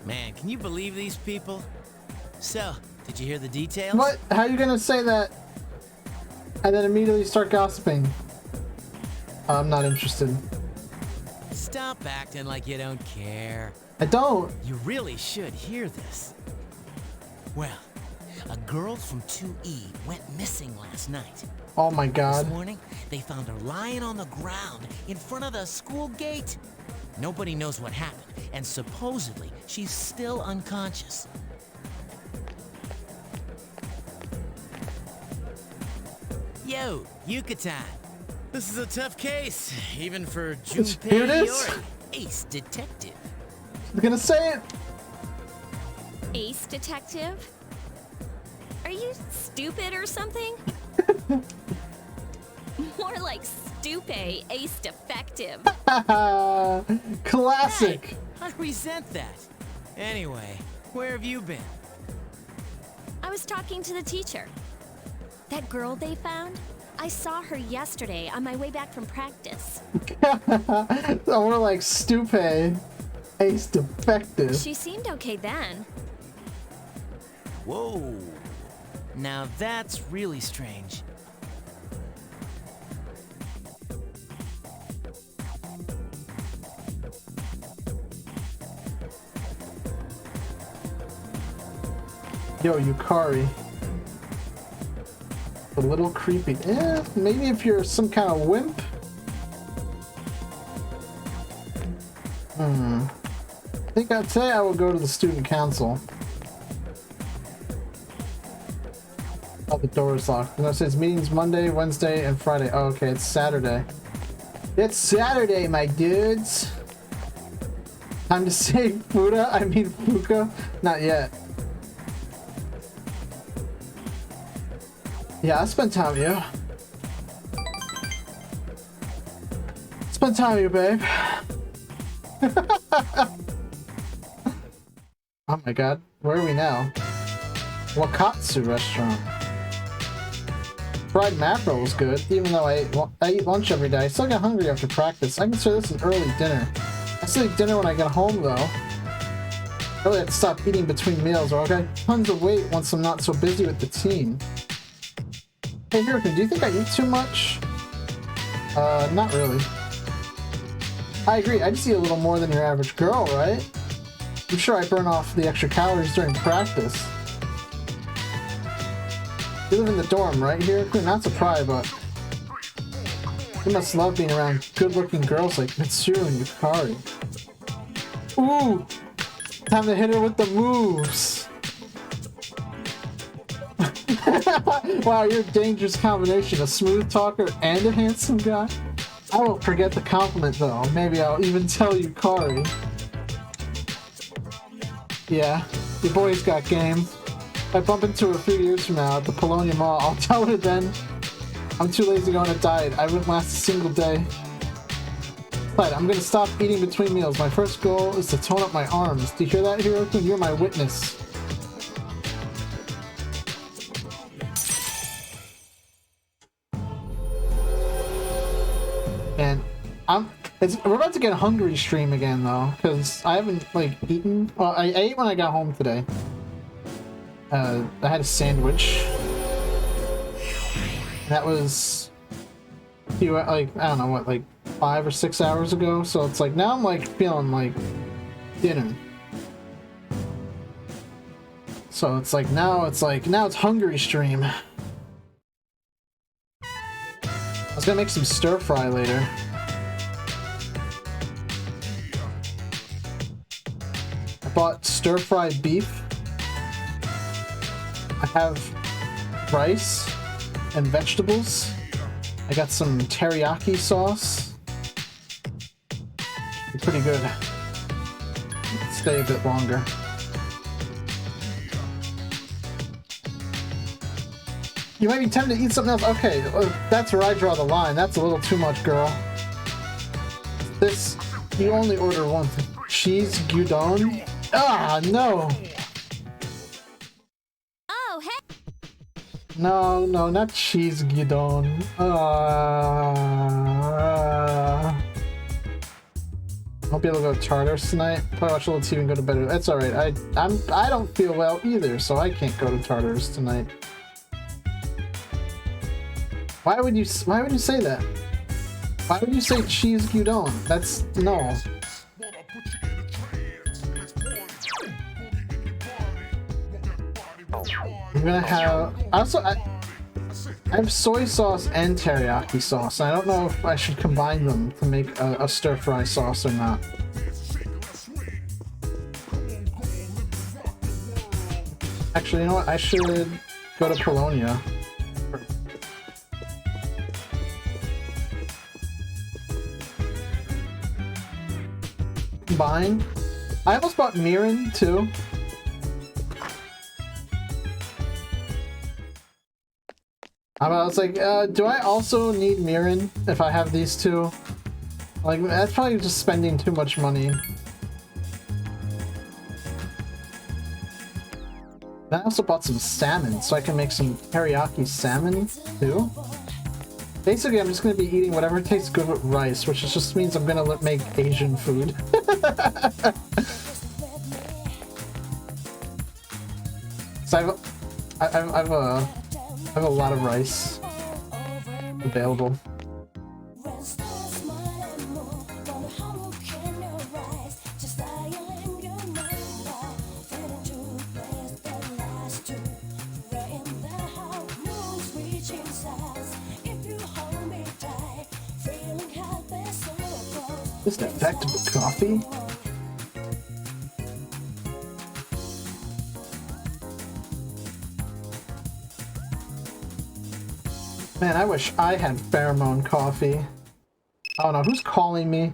Man, can you believe these people? So, did you hear the details? What? How are you gonna say that and then immediately start gossiping? I'm not interested. Stop acting like you don't care. I don't. You really should hear this. Well, a girl from 2E went missing last night. Oh my god. This morning, they found her lying on the ground in front of the school gate. Nobody knows what happened, and supposedly she's still unconscious. Yo, Yucatan. This is a tough case, even for Here it Junpei is. Iori, ace detective. I'm gonna say it. Ace detective? Are you stupid or something? More like stupe, ace defective. Classic. Hey, I resent that. Anyway, where have you been? I was talking to the teacher. That girl they found? I saw her yesterday on my way back from practice. More like stupe, ace defective. She seemed okay then. Whoa. Now that's really strange. Yo, Yukari. A little creepy. Maybe if you're some kind of wimp. I think I'd say I will go to the student council. Oh, the door is locked. And it says meetings Monday, Wednesday, and Friday. Oh, okay, it's Saturday. It's Saturday, my dudes. Time to say Fuda. I mean Fuka. Not yet. Yeah, I spent time with you. Spend time with you, babe. Oh my god, where are we now? Wakatsu restaurant. Fried mackerel was good, even though I eat lunch every day. I still get hungry after practice. I consider this an early dinner. I still eat dinner when I get home, though. I really have to stop eating between meals, or I'll get tons of weight once I'm not so busy with the team. Hey, Hurricane, do you think I eat too much? Not really. I agree, I just eat a little more than your average girl, right? I'm sure I burn off the extra calories during practice. You live in the dorm, right, Hurricane? Not surprised, but you must love being around good-looking girls like Mitsuru and Yukari. Ooh! Time to hit her with the moves! Wow, you're a dangerous combination. A smooth talker and a handsome guy. I won't forget the compliment though. Maybe I'll even tell you, Kari. Yeah, your boy's got game. If I bump into her a few years from now at the Polonia Mall, I'll tell her then. I'm too lazy to go on a diet. I wouldn't last a single day. But I'm gonna stop eating between meals. My first goal is to tone up my arms. Do you hear that, Hirokun? You're my witness. And we're about to get a hungry stream again though, because I haven't like eaten. Well, I ate when I got home today. I had a sandwich. That was a few, like, I don't know what, like 5 or 6 hours ago. So it's like now I'm like feeling like dinner. So it's like now it's hungry stream. I was gonna make some stir fry later. I bought stir fry beef. I have rice and vegetables. I got some teriyaki sauce. It's pretty good. Stay a bit longer. You might be tempted to eat something else. Okay, that's where I draw the line. That's a little too much, girl. This, you only order one thing. Cheese gyudon? Ah, no! Oh, hey! No, not cheese gyudon. Hope you'll go to Tartarus tonight. Probably watch a little TV and go to bed. That's alright. I don't feel well either, so I can't go to Tartarus tonight. Why would you say that? Why would you say cheese gyudon? That's no. I'm gonna have I have soy sauce and teriyaki sauce. I don't know if I should combine them to make a stir fry sauce or not. Actually, you know what? I should go to Polonia. Combine. I almost bought mirin too. I was like, do I also need mirin if I have these two? Like, that's probably just spending too much money. I also bought some salmon, so I can make some teriyaki salmon too. Basically, I'm just going to be eating whatever tastes good with rice, which just means I'm going to make Asian food. So I have a lot of rice available. Is this effective with coffee? Man, I wish I had pheromone coffee. Oh no, who's calling me?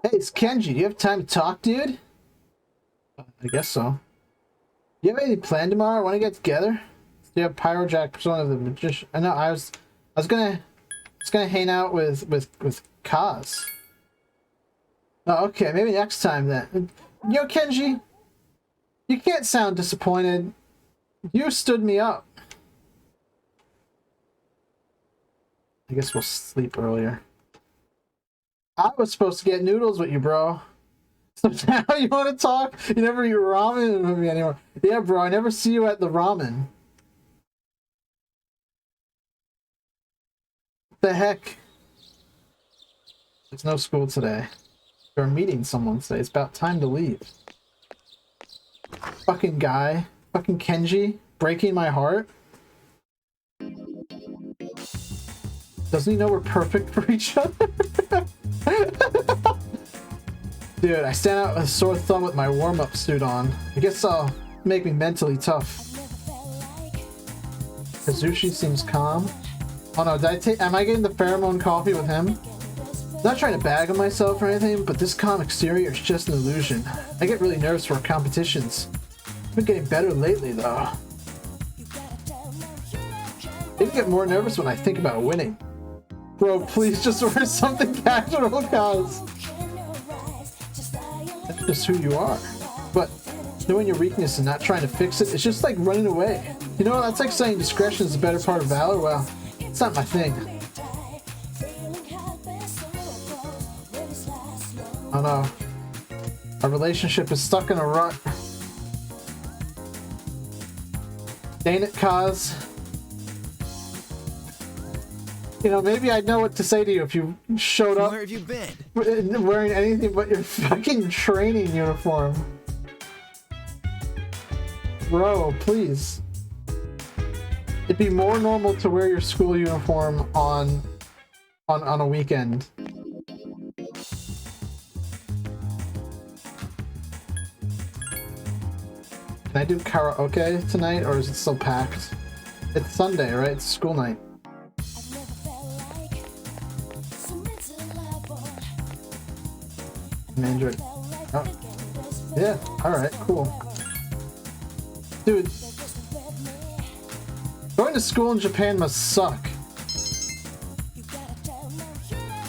Hey, it's Kenji. Do you have time to talk, dude? I guess so. Do you have any plan tomorrow? Want to get together? Do you have Pyrojack, Persona of the Magician? I know. I was gonna hang out with Kaz. Oh, okay. Maybe next time then. Yo, Kenji, you can't sound disappointed. You stood me up. I guess we'll sleep earlier. I was supposed to get noodles with you, bro. So now you want to talk? You never eat ramen with me anymore. Yeah, bro, I never see you at the ramen. The heck? There's no school today. You're meeting someone today. It's about time to leave. Fucking guy. Fucking Kenji. Breaking my heart. Doesn't he know we're perfect for each other? Dude, I stand out with a sore thumb with my warm-up suit on. I guess I'll make me mentally tough. Kazushi seems calm. Oh no, am I getting the pheromone coffee with him? Not trying to bag on myself or anything, but this calm exterior is just an illusion. I get really nervous for competitions. I've been getting better lately though. I even get more nervous when I think about winning. Bro, please just wear something casual, cause that's just who you are. But knowing your weakness and not trying to fix it, it's just like running away. You know, that's like saying discretion is the better part of valor. Well, it's not my thing. Oh no. Our relationship is stuck in a rut. Dang it, Kaz. You know, maybe I'd know what to say to you if you showed up. Where have you been? Wearing anything but your fucking training uniform. Bro, please. It'd be more normal to wear your school uniform on a weekend. Can I do karaoke tonight, or is it still packed? It's Sunday, right? It's school night. Android. Oh. Yeah, alright, cool. Dude. Going to school in Japan must suck.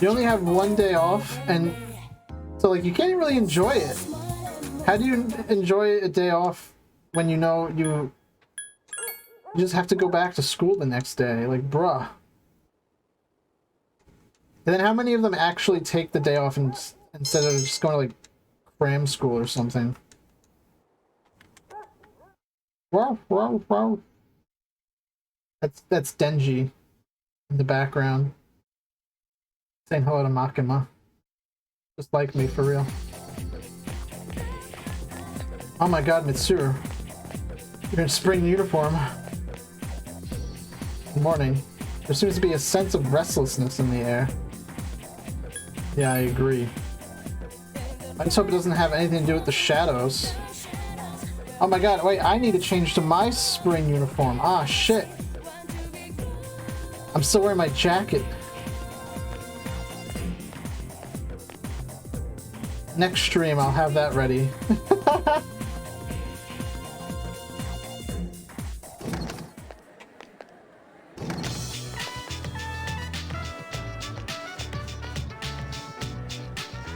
You only have one day off, and so like you can't really enjoy it. How do you enjoy a day off when you know you just have to go back to school the next day? Like, bruh. And then how many of them actually take the day off instead of just going to like cram school or something? Wow. That's Denji in the background saying hello to Makima. Just like me, for real. Oh my god, Mitsuru. You're in spring uniform. Good morning. There seems to be a sense of restlessness in the air. Yeah, I agree. I just hope it doesn't have anything to do with the shadows. Oh my god, wait, I need to change to my spring uniform. Ah, shit. I'm still wearing my jacket. Next stream, I'll have that ready.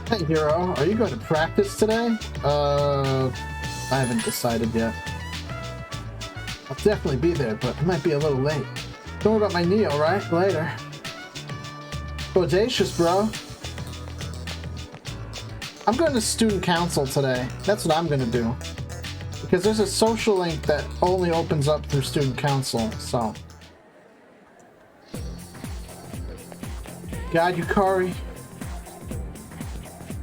Hey, Hero, are you going to practice today? I haven't decided yet. I'll definitely be there, but it might be a little late. Don't worry about my knee, alright? Later. Bodacious, bro. I'm going to student council today. That's what I'm going to do. Because there's a social link that only opens up through student council, so. God, Yukari.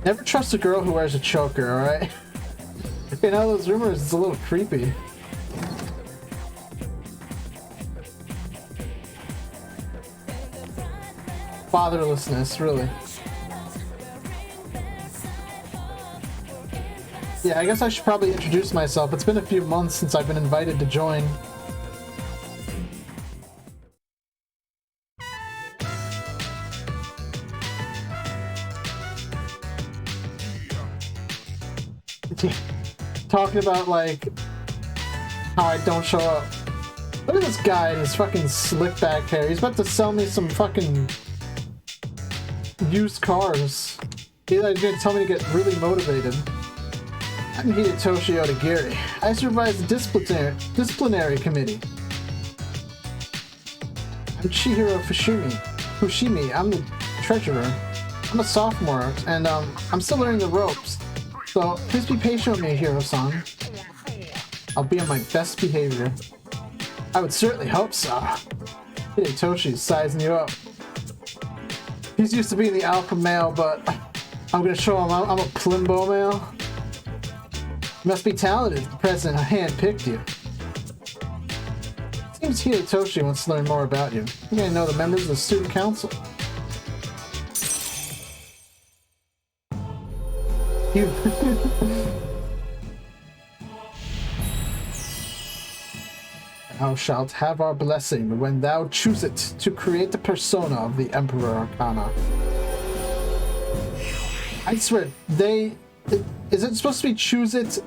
Never trust a girl who wears a choker, alright? You know, those rumors, it's a little creepy. Fatherlessness, really. Yeah, I guess I should probably introduce myself. It's been a few months since I've been invited to join. Talking about, like, how I don't show up. Look at this guy and his fucking slick back hair. He's about to sell me some fucking used cars. He's like, gonna tell me to get really motivated. I'm Hidetoshi Odagiri. I supervise the disciplinary committee. I'm Chihiro Fushimi. I'm the treasurer. I'm a sophomore, and I'm still learning the ropes. So please be patient with me, Hiro-san. I'll be on my best behavior. I would certainly hope so. Hidetoshi's sizing you up. He's used to being the alpha male, but I'm gonna show him I'm a plimbo male. You must be talented. The president handpicked you. Seems Hidetoshi wants to learn more about you. You're gonna know the members of the student council. thou shalt have our blessing when thou choose it to create the persona of the Emperor Arcana. I swear, is it supposed to be choose it?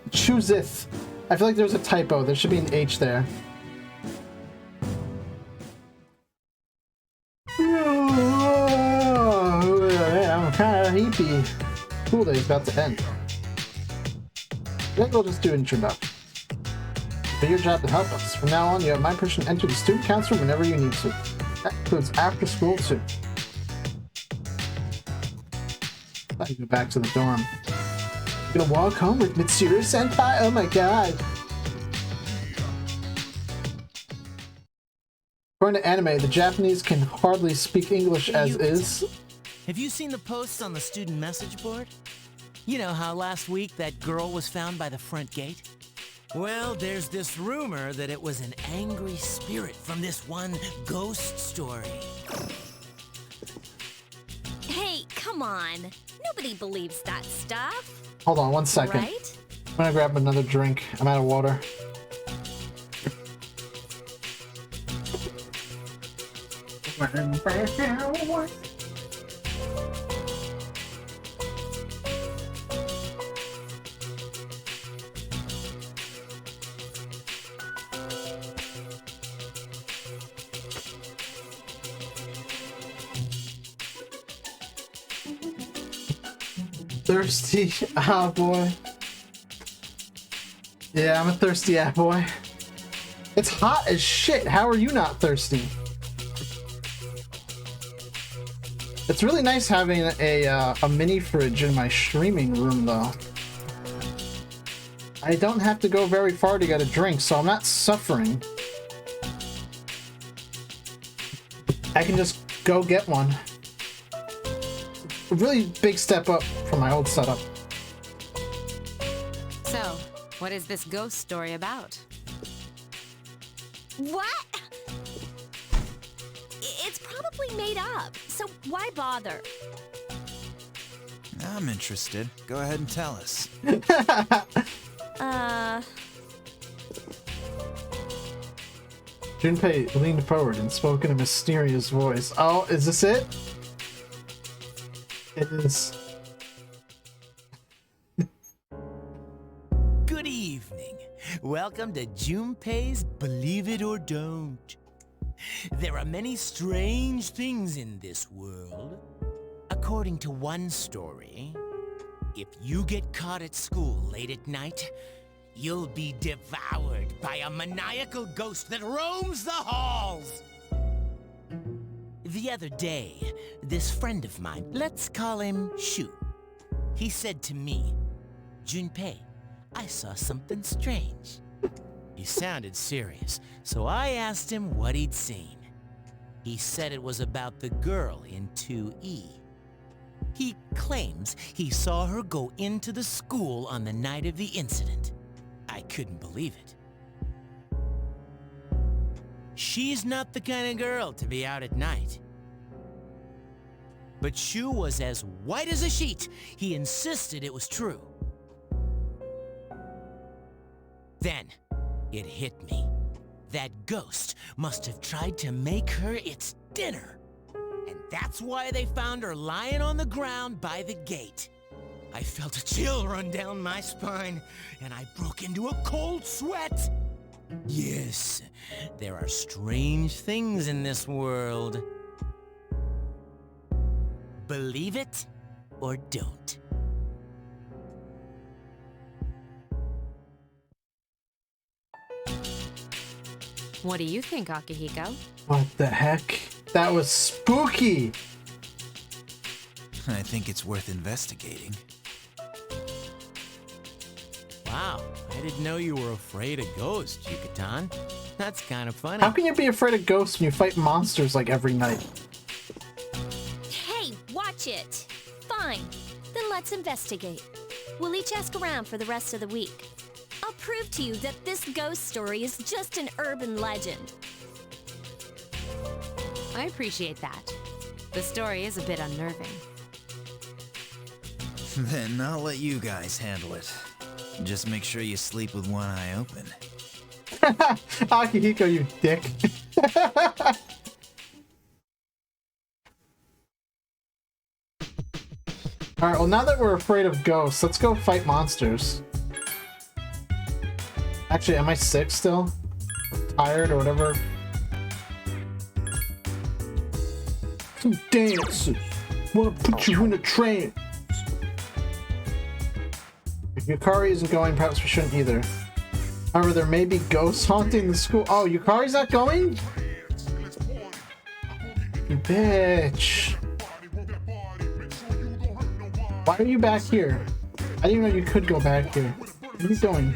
Chooseth. I feel like there's a typo. There should be an H there. I'm kind of heapy. School day's about to end. I think we'll just do introduction. But your job to help us. From now on, you have my permission to enter the student council whenever you need to. That includes after school too. Let me go back to the dorm. You're gonna walk home with Mitsuru Senpai? Oh my god. According to anime, the Japanese can hardly speak English as is. Have you seen the posts on the student message board? You know how last week that girl was found by the front gate? Well, there's this rumor that it was an angry spirit from this one ghost story. Hey, come on. Nobody believes that stuff. Hold on 1 second. Right? I'm gonna grab another drink. I'm out of water. Thirsty, ah boy. Yeah, I'm a thirsty boy. It's hot as shit. How are you not thirsty? It's really nice having a mini fridge in my streaming room, though. I don't have to go very far to get a drink, so I'm not suffering. I can just go get one. A really big step up from my old setup. So, what is this ghost story about? What? It's probably made up, so why bother? I'm interested. Go ahead and tell us. Junpei leaned forward and spoke in a mysterious voice. Oh, is this it? It is. Good evening. Welcome to Junpei's Believe It or Don't. There are many strange things in this world. According to one story, if you get caught at school late at night, you'll be devoured by a maniacal ghost that roams the halls. The other day, this friend of mine, let's call him Shu, he said to me, "Junpei, I saw something strange." He sounded serious, so I asked him what he'd seen. He said it was about the girl in 2E. He claims he saw her go into the school on the night of the incident. I couldn't believe it. She's not the kind of girl to be out at night. But Shu was as white as a sheet. He insisted it was true. Then, it hit me. That ghost must have tried to make her its dinner. And that's why they found her lying on the ground by the gate. I felt a chill run down my spine, and I broke into a cold sweat. Yes, there are strange things in this world. Believe it or don't. What do you think, Akihiko? What the heck? That was spooky! I think it's worth investigating. Wow, I didn't know you were afraid of ghosts, Yucatan. That's kind of funny. How can you be afraid of ghosts when you fight monsters like every night? Hey, watch it. Fine. Then let's investigate. We'll each ask around for the rest of the week. I'll prove to you that this ghost story is just an urban legend. I appreciate that. The story is a bit unnerving. Then I'll let you guys handle it. Just make sure you sleep with one eye open. Akihiko, you dick. Alright, well now that we're afraid of ghosts, let's go fight monsters. Actually, am I sick still? Tired or whatever? Some dances. Wanna put you in a trance. If Yukari isn't going, perhaps we shouldn't either. However, there may be ghosts haunting the school. Oh, Yukari's not going? You bitch. Why are you back here? I didn't even know you could go back here. Where are you going?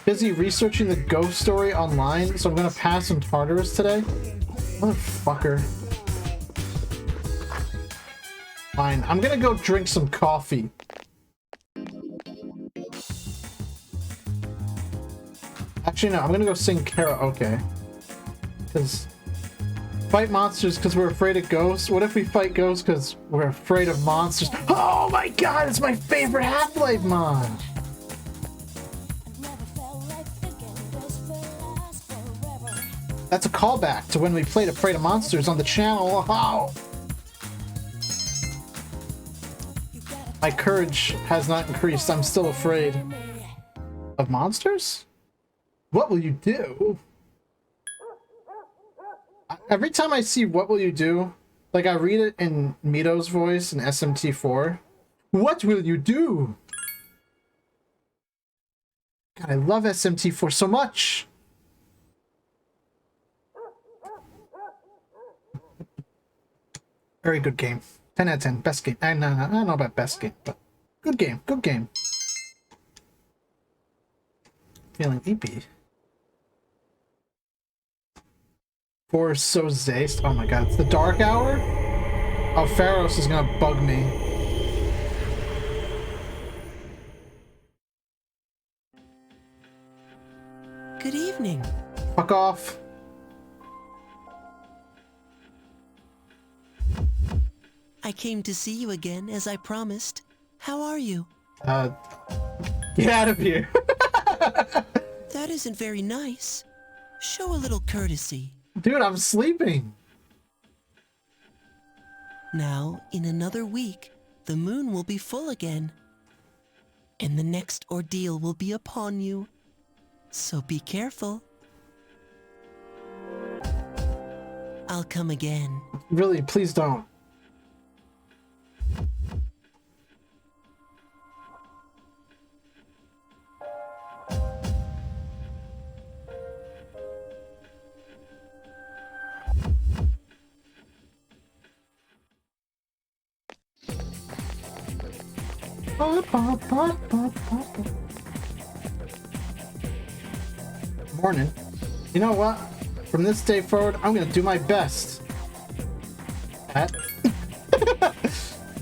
Busy researching the ghost story online, so I'm gonna pass on Tartarus today? Motherfucker. Fine, I'm gonna go drink some coffee. Actually, no, I'm gonna go sing karaoke. Because fight monsters because we're afraid of ghosts. What if we fight ghosts because we're afraid of monsters? Oh my god, it's my favorite Half-Life mod! That's a callback to when we played Afraid of Monsters on the channel. Oh. My courage has not increased. I'm still afraid. Of monsters? What will you do? Every time I see what will you do, like I read it in Mito's voice in SMT4. What will you do? God, I love SMT4 so much. Very good game. 10 out of 10. Best game. I don't know about best game, but good game. Good game. Feeling EP. For so zest. Oh my god, it's the dark hour? Oh, Pharos is gonna bug me. Good evening. Fuck off. I came to see you again, as I promised. How are you? Get out of here. That isn't very nice. Show a little courtesy. Dude, I'm sleeping. Now, in another week, the moon will be full again. And the next ordeal will be upon you. So be careful. I'll come again. Really, please don't. Morning. You know what? From this day forward, I'm gonna do my best. At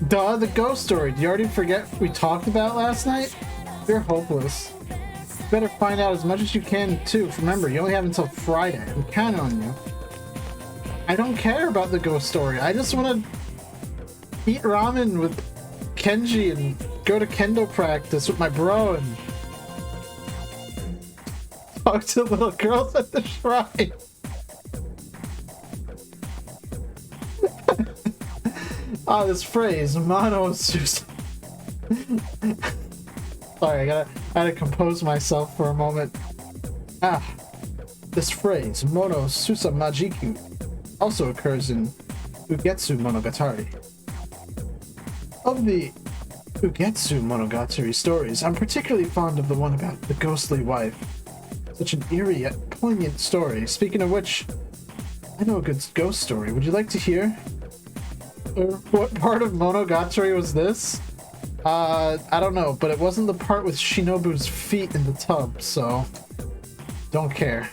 Duh, the ghost story. Do you already forget we talked about last night? You're hopeless. You better find out as much as you can too. Remember, you only have until Friday. I'm counting on you. I don't care about the ghost story. I just want to eat ramen with Kenji and go to kendo practice with my bro and talk to little girls at the shrine. Ah, this phrase, mono sus. Sorry, I had to compose myself for a moment. Ah, this phrase, mono susa majiku, also occurs in Ugetsu Monogatari. Of the Ugetsu Monogatari stories, I'm particularly fond of the one about the ghostly wife. Such an eerie yet poignant story. Speaking of which, I know a good ghost story. Would you like to hear? What part of Monogatari was this? I don't know, but it wasn't the part with Shinobu's feet in the tub, so don't care.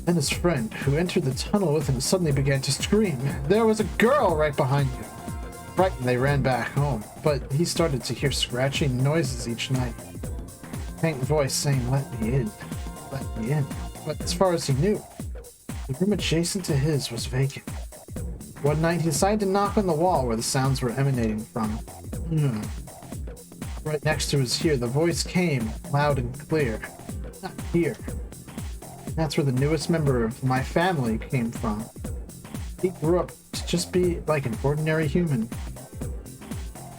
Then his friend, who entered the tunnel with him, suddenly began to scream. There was a girl right behind you. Frightened, they ran back home, but he started to hear scratching noises each night. Faint voice saying, "Let me in, let me in." But as far as he knew, the room adjacent to his was vacant. One night, he decided to knock on the wall where the sounds were emanating from. Right next to his here, the voice came loud and clear. Not here. And that's where the newest member of my family came from. He grew up to just be like an ordinary human.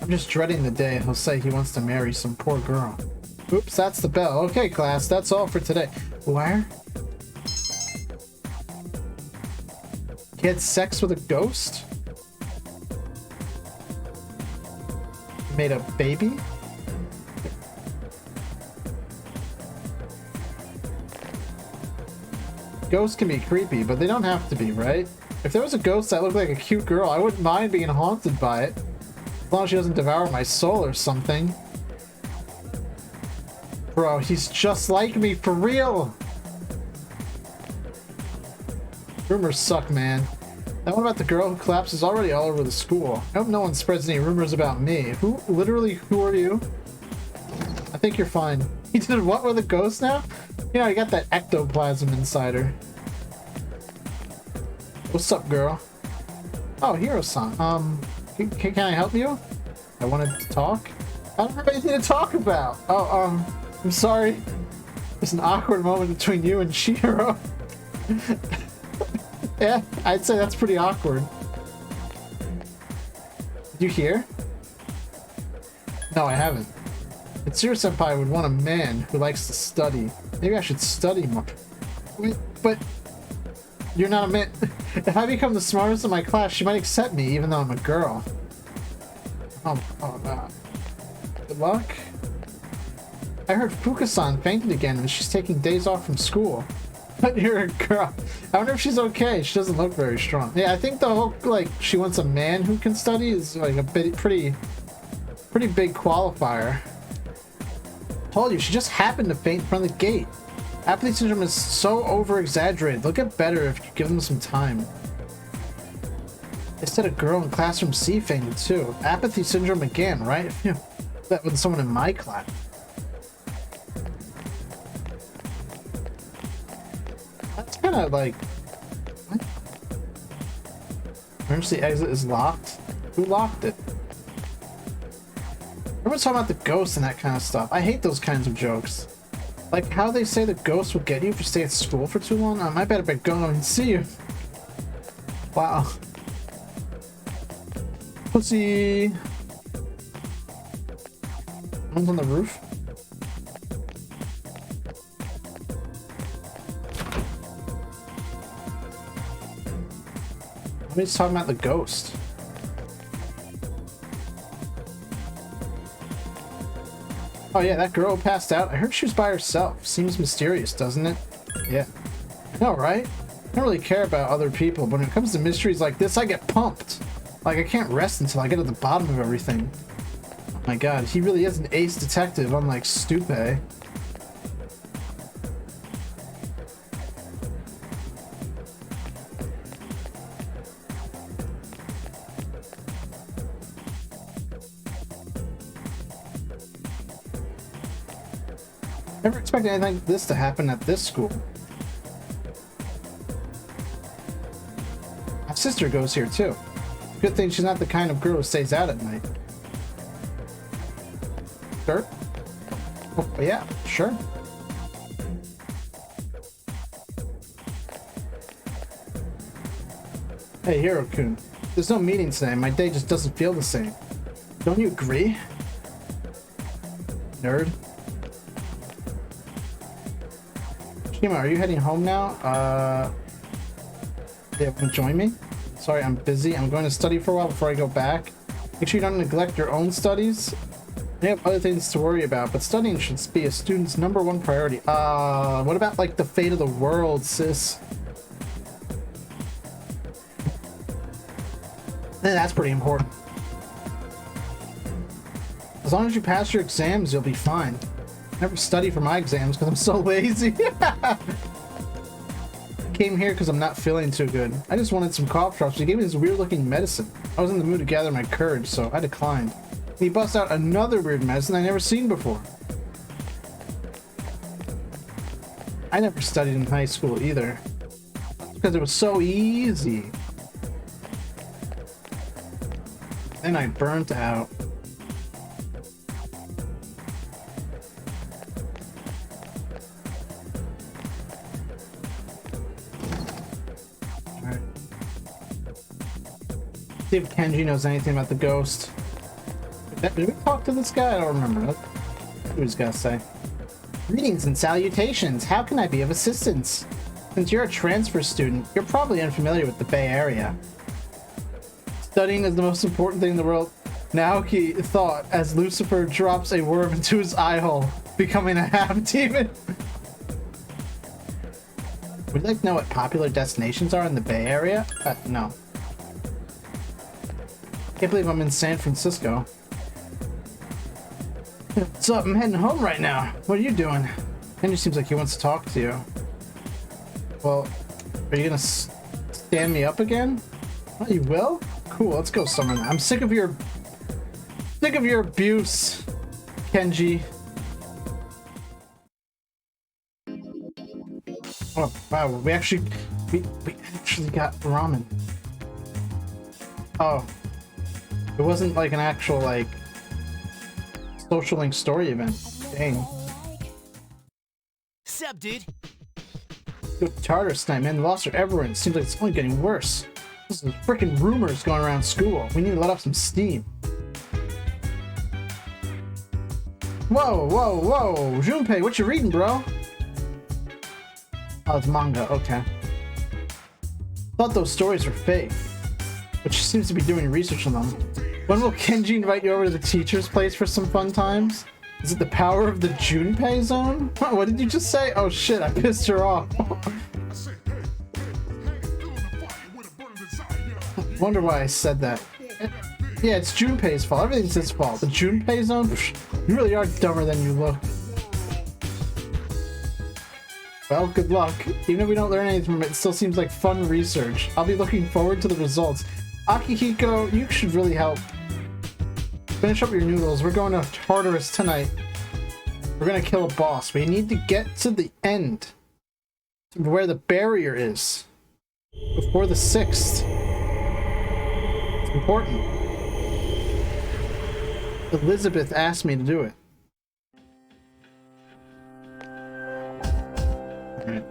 I'm just dreading the day he'll say he wants to marry some poor girl. Oops, that's the bell. Okay, class, that's all for today. Where? He had sex with a ghost? He made a baby? Ghosts can be creepy, but they don't have to be, right? If there was a ghost that looked like a cute girl, I wouldn't mind being haunted by it. As long as she doesn't devour my soul or something. Bro, he's just like me, for real! Rumors suck, man. That one about the girl who collapsed is already all over the school. I hope no one spreads any rumors about me. Who are you? I think you're fine. He did what with a ghost now? You know, you got that ectoplasm inside her. What's up, girl? Oh, Hiro-san. Can I help you? I wanted to talk. I don't have anything to talk about. Oh, I'm sorry. There's an awkward moment between you and Shiro. Yeah, I'd say that's pretty awkward. Did you hear? No, I haven't. Mitsuru-senpai would want a man who likes to study. Maybe I should study more. Wait, but you're not a man. If I become the smartest in my class, she might accept me, even though I'm a girl. Good luck. I heard Fuka-san fainted again and she's taking days off from school. But you're a girl. I wonder if she's okay. She doesn't look very strong. Yeah, I think the whole, like, she wants a man who can study is, like, a pretty big qualifier. Told you, she just happened to faint in front of the gate. Apathy syndrome is so over-exaggerated. They'll get better if you give them some time. They said a girl in classroom C fainted too. Apathy syndrome again, right? That with someone in my class. That's kind of like... What? Emergency exit is locked? Who locked it? Everyone's talking about the ghosts and that kind of stuff. I hate those kinds of jokes. Like how they say the ghost will get you if you stay at school for too long. I better be going and see you. Wow. Pussy. One's on the roof. Nobody's talking about the ghost. Oh yeah, that girl passed out. I heard she was by herself. Seems mysterious, doesn't it? Yeah. I know, right? I don't really care about other people, but when it comes to mysteries like this, I get pumped. Like, I can't rest until I get to the bottom of everything. Oh my god, he really is an ace detective, unlike Stupe. Never expected anything like this to happen at this school. My sister goes here too. Good thing she's not the kind of girl who stays out at night. Sure? Oh, yeah, sure. Hey, Hiro-kun. There's no meeting today. My day just doesn't feel the same. Don't you agree? Nerd. Shima, are you heading home now? Yeah, wanna join me? Sorry, I'm busy. I'm going to study for a while before I go back. Make sure you don't neglect your own studies. You have other things to worry about, but studying should be a student's #1 priority. What about, like, the fate of the world, sis? That's pretty important. As long as you pass your exams, you'll be fine. I never study for my exams because I'm so lazy. I came here because I'm not feeling too good. I just wanted some cough drops. He gave me this weird looking medicine. I was in the mood to gather my courage, so I declined. He busts out another weird medicine I never seen before. I never studied in high school either. Because it was so easy. Then I burnt out. See if Kenji knows anything about the ghost. Did we talk to this guy? I don't remember. What he's got to say. Greetings and salutations. How can I be of assistance? Since you're a transfer student, you're probably unfamiliar with the Bay Area. Studying is the most important thing in the world. Naoki thought as Lucifer drops a worm into his eye hole, becoming a half-demon. Would you like to know what popular destinations are in the Bay Area? No. Can't believe I'm in San Francisco. What's up? I'm heading home right now. What are you doing? Kenji seems like he wants to talk to you. Well, are you gonna stand me up again? Oh, you will? Cool, let's go somewhere. I'm sick of your abuse, Kenji. Oh wow, we actually got ramen. Oh, it wasn't like an actual like social link story event. Dang. Sup, dude? Good Tartarus tonight, man. The loss are everywhere. It seems like it's only getting worse. This is freaking rumors going around school. We need to let off some steam. Whoa, whoa, whoa! Junpei, what you reading, bro? Oh, it's manga. Okay. Thought those stories were fake, but she seems to be doing research on them. When will Kenji invite you over to the teacher's place for some fun times? Is it the power of the Junpei zone? What did you just say? Oh shit, I pissed her off. Wonder why I said that. Yeah, it's Junpei's fault. Everything's his fault. The Junpei zone? Psh, you really are dumber than you look. Well, good luck. Even if we don't learn anything from it, it still seems like fun research. I'll be looking forward to the results. Akihiko, you should really help. Finish up your noodles. We're going to Tartarus tonight. We're gonna kill a boss. We need to get to the end. To where the barrier is. Before the 6th. It's important. Elizabeth asked me to do it. Alright.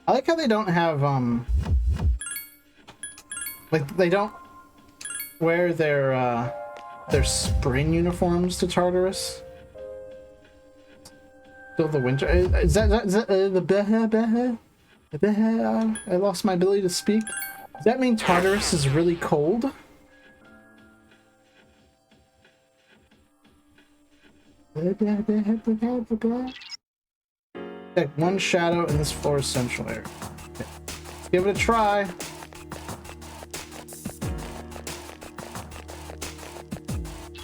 I like how they don't have, like, they don't wear their spring uniforms to Tartarus. Still the winter. Is that the behe? I lost my ability to speak. Does that mean Tartarus is really cold? Like one shadow in this floor central area. Okay. Let's give it a try.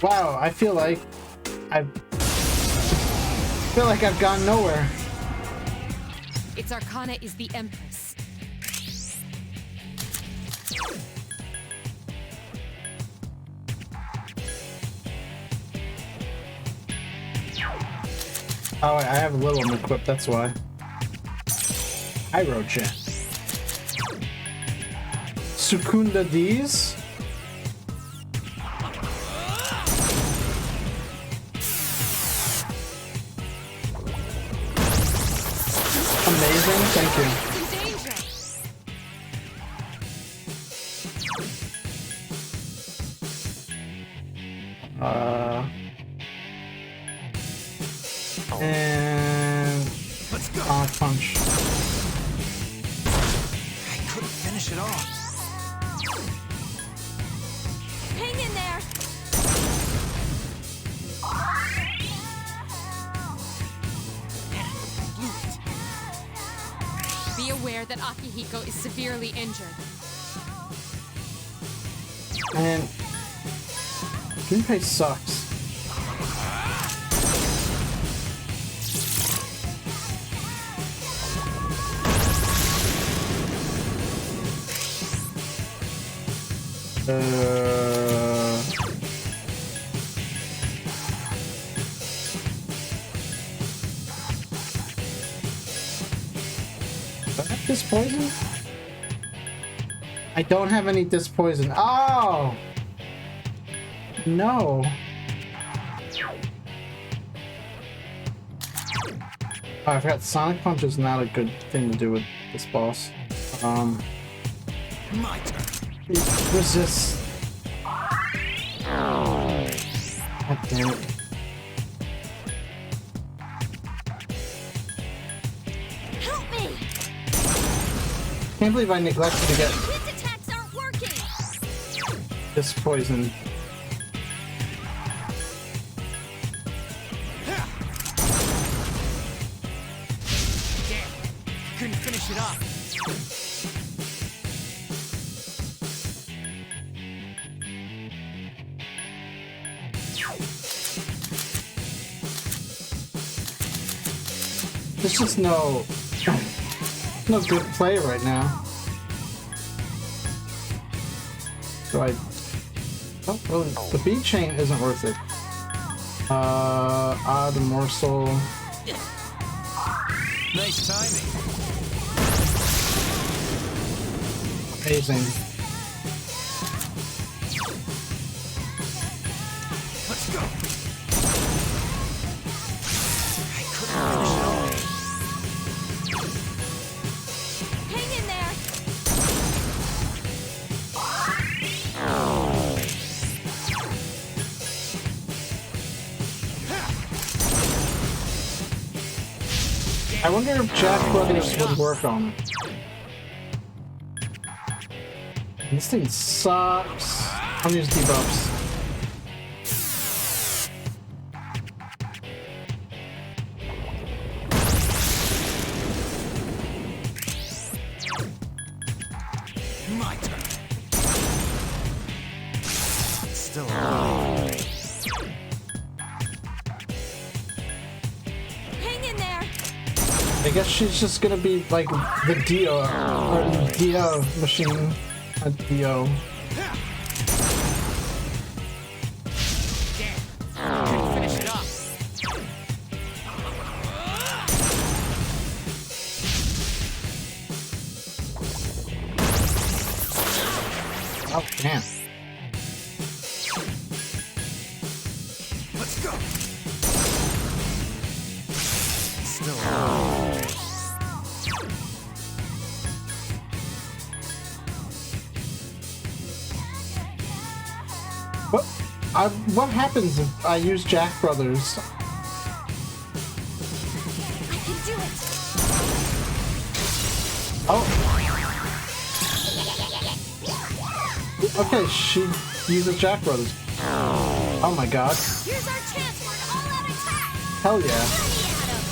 Wow, I feel like I've gone nowhere. Its arcana is the Empress. Oh, I have a little one equipped, that's why. Hydrogen. Sukunda D's. Amazing, thank you. And Let's go. punch. I couldn't finish it off. Hang in there! Be aware that Akihiko is severely injured. And Junpei sucks. Do I have this poison? I don't have any disc poison. Oh! No. Oh, I forgot Sonic Punch is not a good thing to do with this boss. My turn. Resist. God damn it. Help me! Can't believe I neglected to get His attacks aren't working! this poison. Damn, couldn't finish it off. There's just no good play right now. So oh, well, the beat chain isn't worth it. Odd morsel. Nice timing. Amazing. Let's go. I couldn't finish it off. Hang in there! I wonder if Jack Brothers would work on it. This thing sucks. I'm gonna use debuffs. My turn. Still alive. Hang in there! I guess she's just gonna be like the Dio or the Dio machine. A Dio. Damn, couldn't finish it off. Oh damn. Let's go. Still alive. What happens if I use Jack Brothers? I can do it! Oh. Okay, she uses Jack Brothers. Oh my god. Here's our chance for an all-out attack! Hell yeah. Ready, Adam!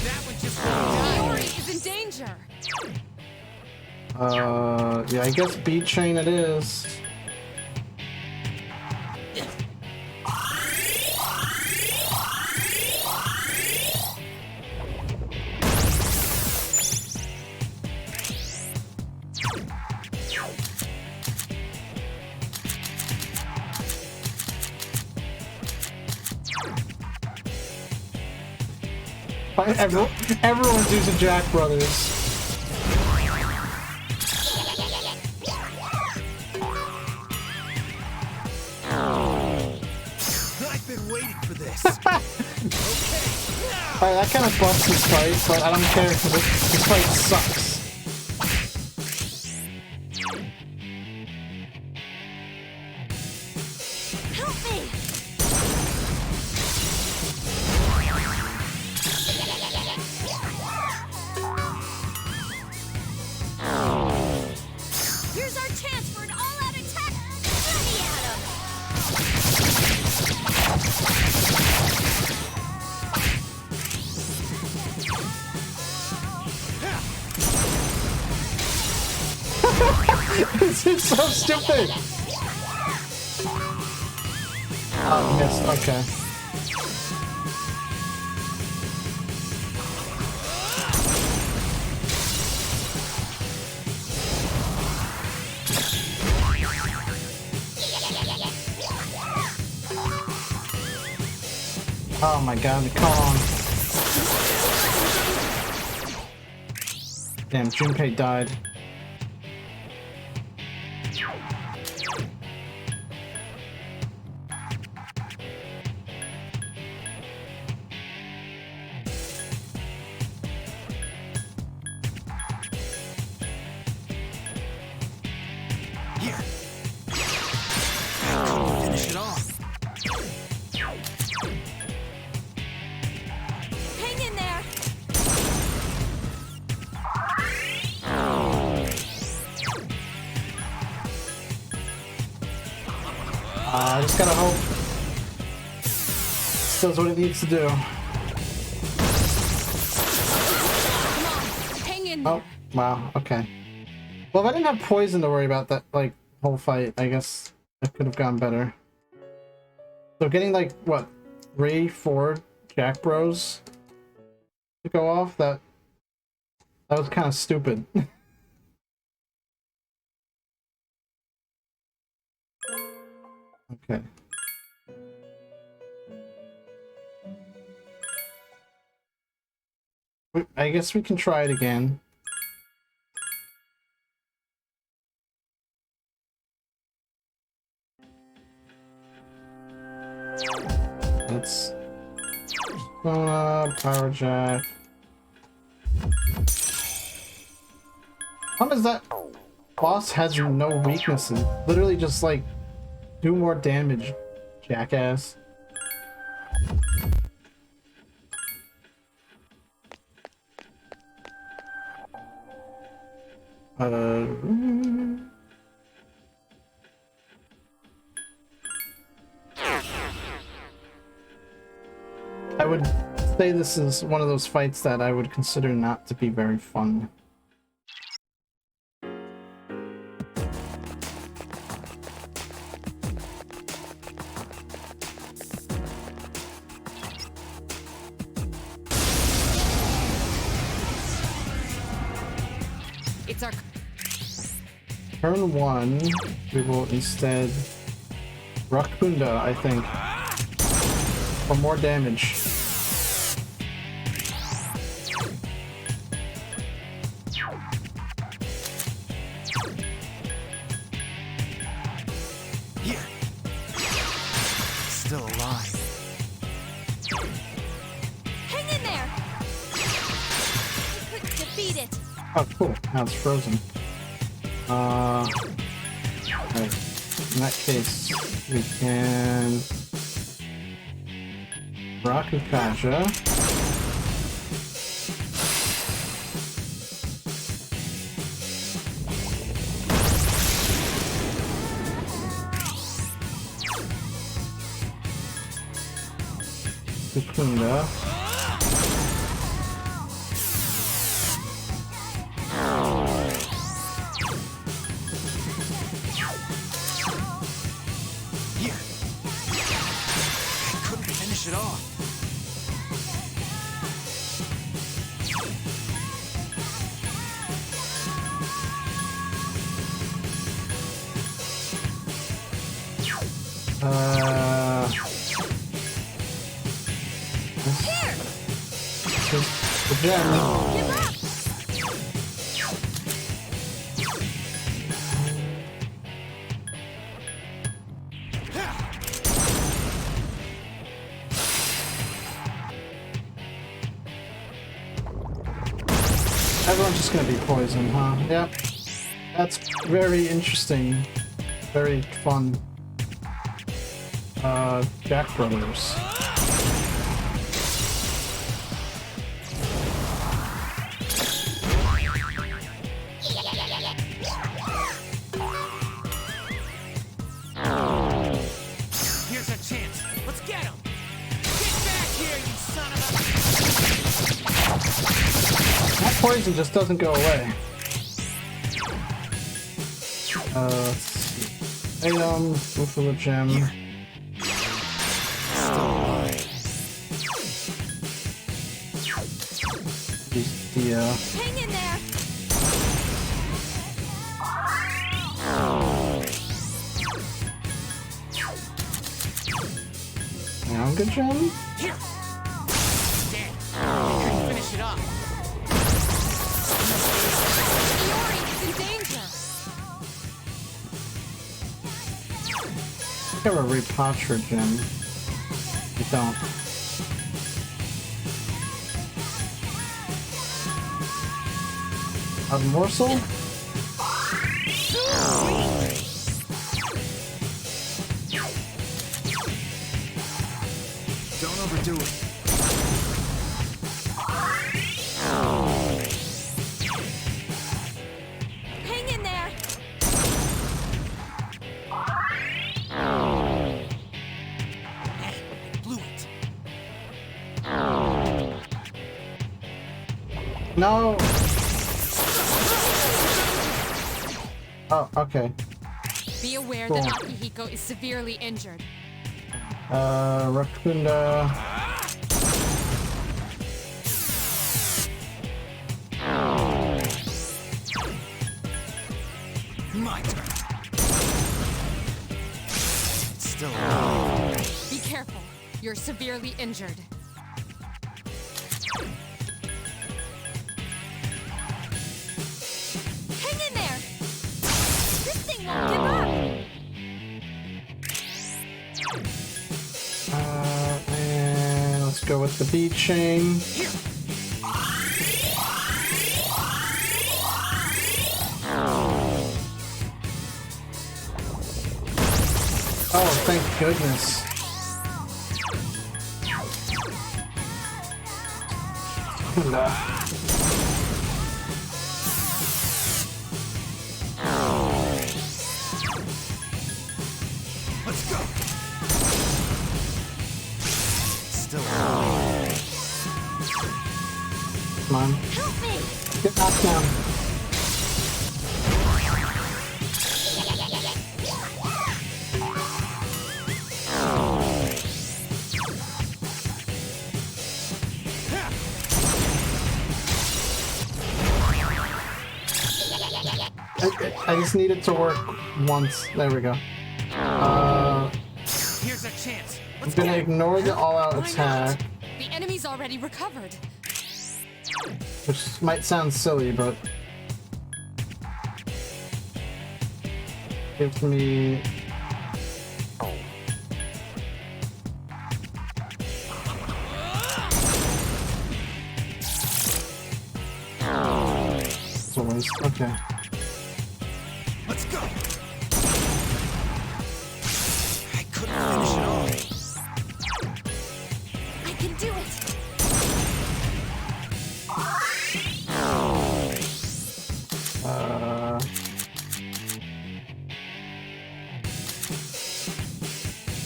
That one just died. Ori is in danger. Yeah, I guess beat chain it is. Everyone's using Jack Brothers. I've been waiting for this. Alright, that kind of busts this fight, but I don't care because this fight sucks. Help me! Here's our chance for an all-out attack! Ready, Adam! This is so stupid! Oh, missed. Okay. Oh my god, come on. Damn, Junpei died. I just gotta hope this does what it needs to do. Hang in there. Oh, wow, okay. Well, if I didn't have poison to worry about that, like, whole fight, I guess it could have gone better. So getting, like, what, 3, 4 Jack Bros to go off, that was kind of stupid. Okay. I guess we can try it again. Let's power jack. How does that boss has no weaknesses? Literally just like do more damage, jackass. I would say this is one of those fights that I would consider not to be very fun. It's our... Turn 1, we will instead Rakunda, I think, for more damage. Here. Still alive. Hang in there! I couldn't defeat it. Oh, cool. Now it's frozen. Right. In that case, we can... Rakukaja. Sukunda. Here. I couldn't finish it off. Here! The gem. Give up! Everyone's just gonna be poisoned, huh? Yep. That's very interesting. Very fun. Jack Brothers. Here's a chance. Let's get him. Get back here, you son of That poison just doesn't go away. Let's see. Item, Buffalo Gem. The, Hang in there! Manga Gem? Here. Damn. I couldn't finish it off. Iori is in danger. I have a Repatra Gem. I don't. A morsel? Don't overdo it. Hang in there! No! Oh, okay. Be aware Cool. that Akihiko is severely injured. Rakunda. My turn. Still. Be careful. You're severely injured. Hang in there! This thing won't give up! And let's go with the bead chain. Oh, thank goodness. Let's go. Still. Come on. Help me! Get knocked down. I just need it to work once. There we go. Here's a chance. I'm gonna ignore the all-out attack, The enemy's already recovered. which might sound silly, but gives me it's a waste. Okay. Let's go. I couldn't finish it off. I can do it!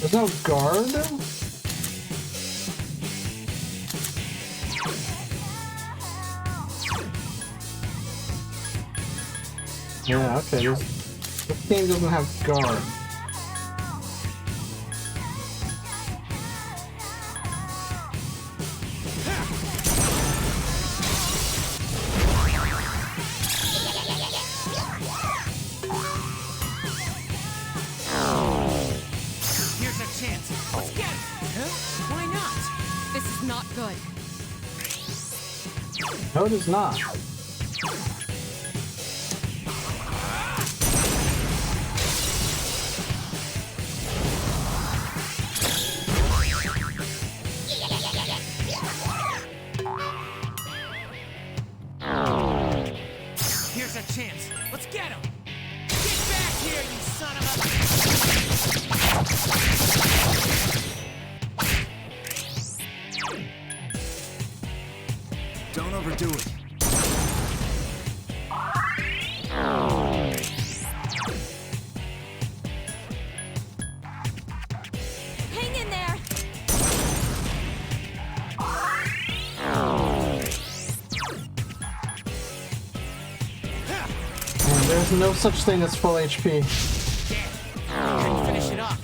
There's no guard? Yeah, okay. This game doesn't have guard. Here's a chance. Let's get it. Huh? Why not? This is not good. No, it is not. Here's a chance. Let's get him. Get back here, you son of a... Don't overdo it. Hang in there! And there's no such thing as full HP. Couldn't finish it off.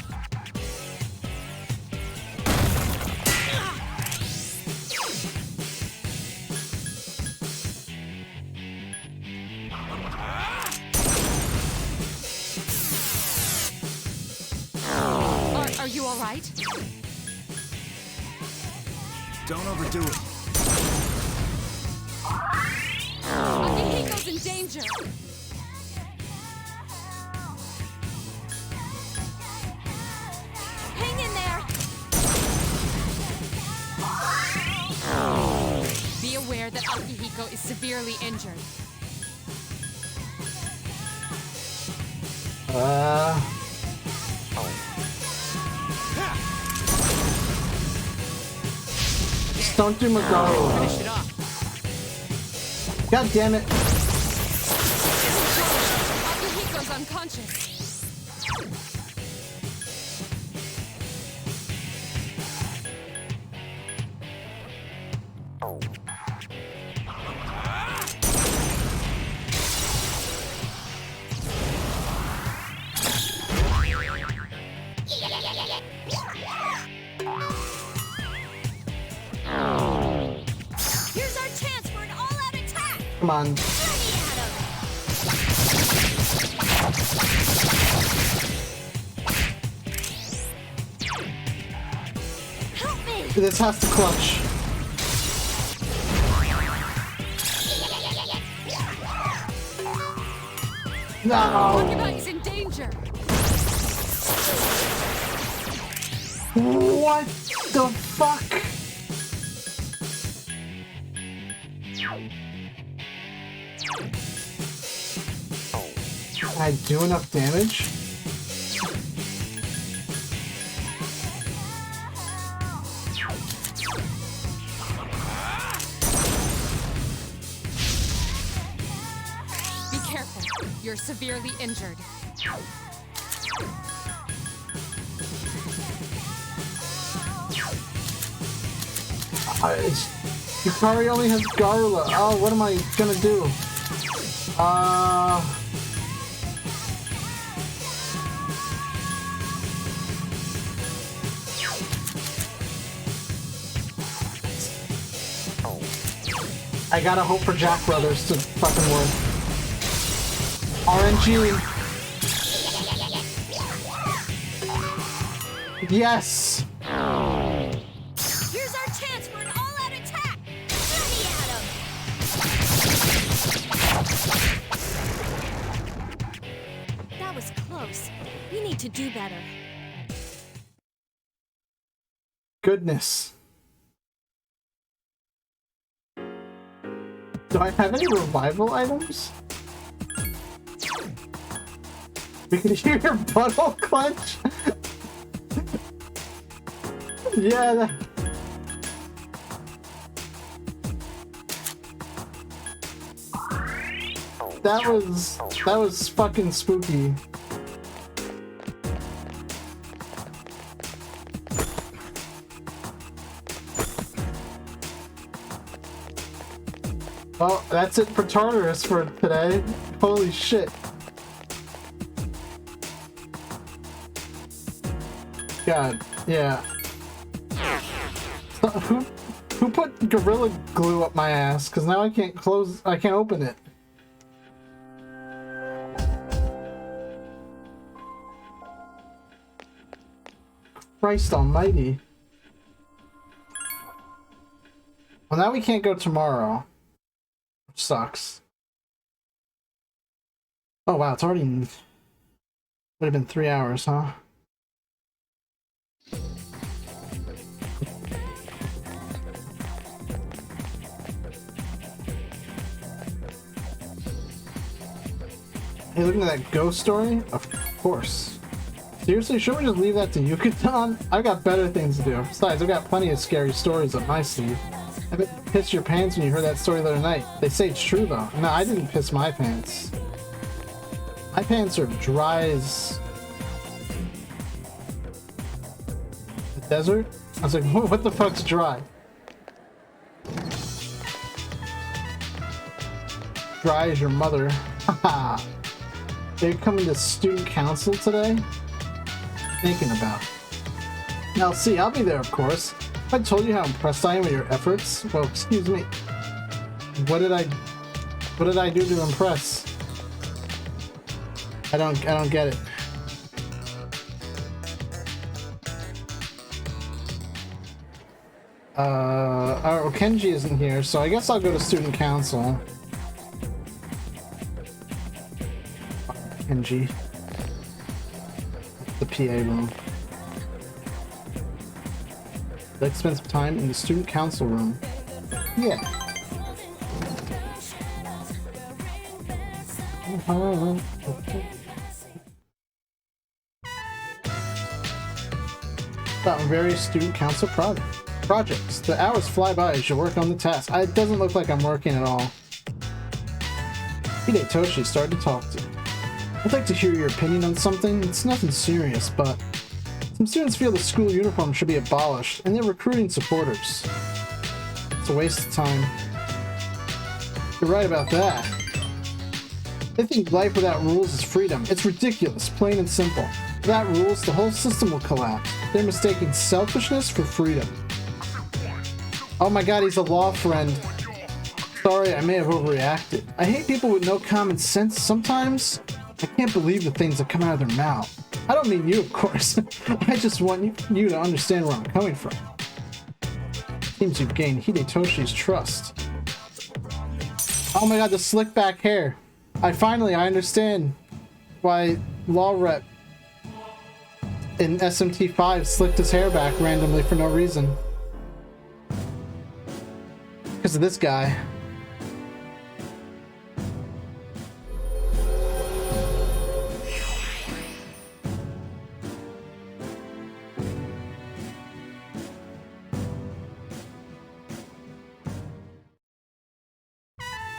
Are you all right? Don't overdo it. Akihiko's in danger. Hang in there! Be aware that Akihiko is severely injured. Just don't do Magaro. Finish it off. God damn it. Akihiko's unconscious. Come on. Help me! This has to clutch. No! Porcupine's in danger. What the fuck? Can I do enough damage? Be careful. You're severely injured. Yukari only has Garula. Oh, what am I gonna do? I gotta hope for Jack Brothers to fucking work. RNG. Yes! Here's our chance for an all-out attack! Ready, Adam! That was close. We need to do better. Goodness. Do I have any revival items? We can hear your butthole clench? Yeah, that was fucking spooky. Well, that's it for Tartarus for today. Holy shit. God, yeah. Who put Gorilla Glue up my ass? Because now I can't open it. Christ almighty. Well, now we can't go tomorrow. Which sucks. Oh wow, it's already... Would have been 3 hours, huh? Hey, looking at that ghost story? Of course. Seriously, should we just leave that to Yucatan? I've got better things to do. Besides, I've got plenty of scary stories up my sleeve. I bet you pissed your pants when you heard that story the other night. They say it's true, though. No, I didn't piss my pants. My pants are dry as... the desert? I was like, what the fuck's dry? Dry as your mother. Haha. They're coming to student council today? Thinking about. Now see, I'll be there, of course. I told you how impressed I am with your efforts. Well, excuse me. What did I do to impress? I don't get it. Oh, Kenji isn't here, so I guess I'll go to student council. Kenji. The PA room. Let's spend some time in the student council room. Yeah. About various student council projects. The hours fly by as you work on the task. It doesn't look like I'm working at all. Hidetoshi started to talk to. I'd like to hear your opinion on something. It's nothing serious, but some students feel the school uniform should be abolished, and they're recruiting supporters. It's a waste of time. You're right about that. They think life without rules is freedom. It's ridiculous, plain and simple. Without rules, the whole system will collapse. They're mistaking selfishness for freedom. Oh my god, he's a law friend. Sorry, I may have overreacted. I hate people with no common sense. Sometimes I can't believe the things that come out of their mouth. I don't mean you, of course. I just want you to understand where I'm coming from. Seems you've gained Hidetoshi's trust. Oh my god, the slick back hair. I understand why Law Rep in SMT5 slicked his hair back randomly for no reason. Because of this guy.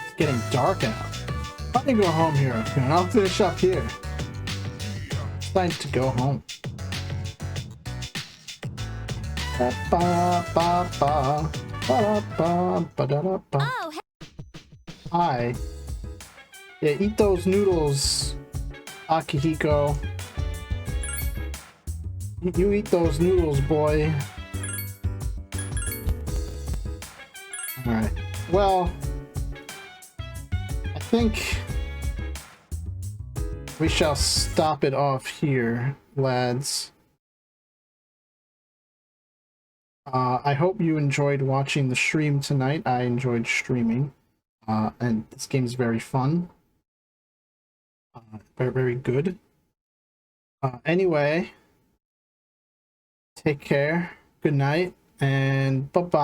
It's getting dark out. Let me go home here, and I'll finish up here. It's time to go home. Oh, Hi. Yeah, eat those noodles, Akihiko. You eat those noodles, boy. Alright. Well, I think we shall stop it off here, lads. I hope you enjoyed watching the stream tonight. I enjoyed streaming. And this game's very fun. Very, very good. Anyway, take care, good night, and bye-bye.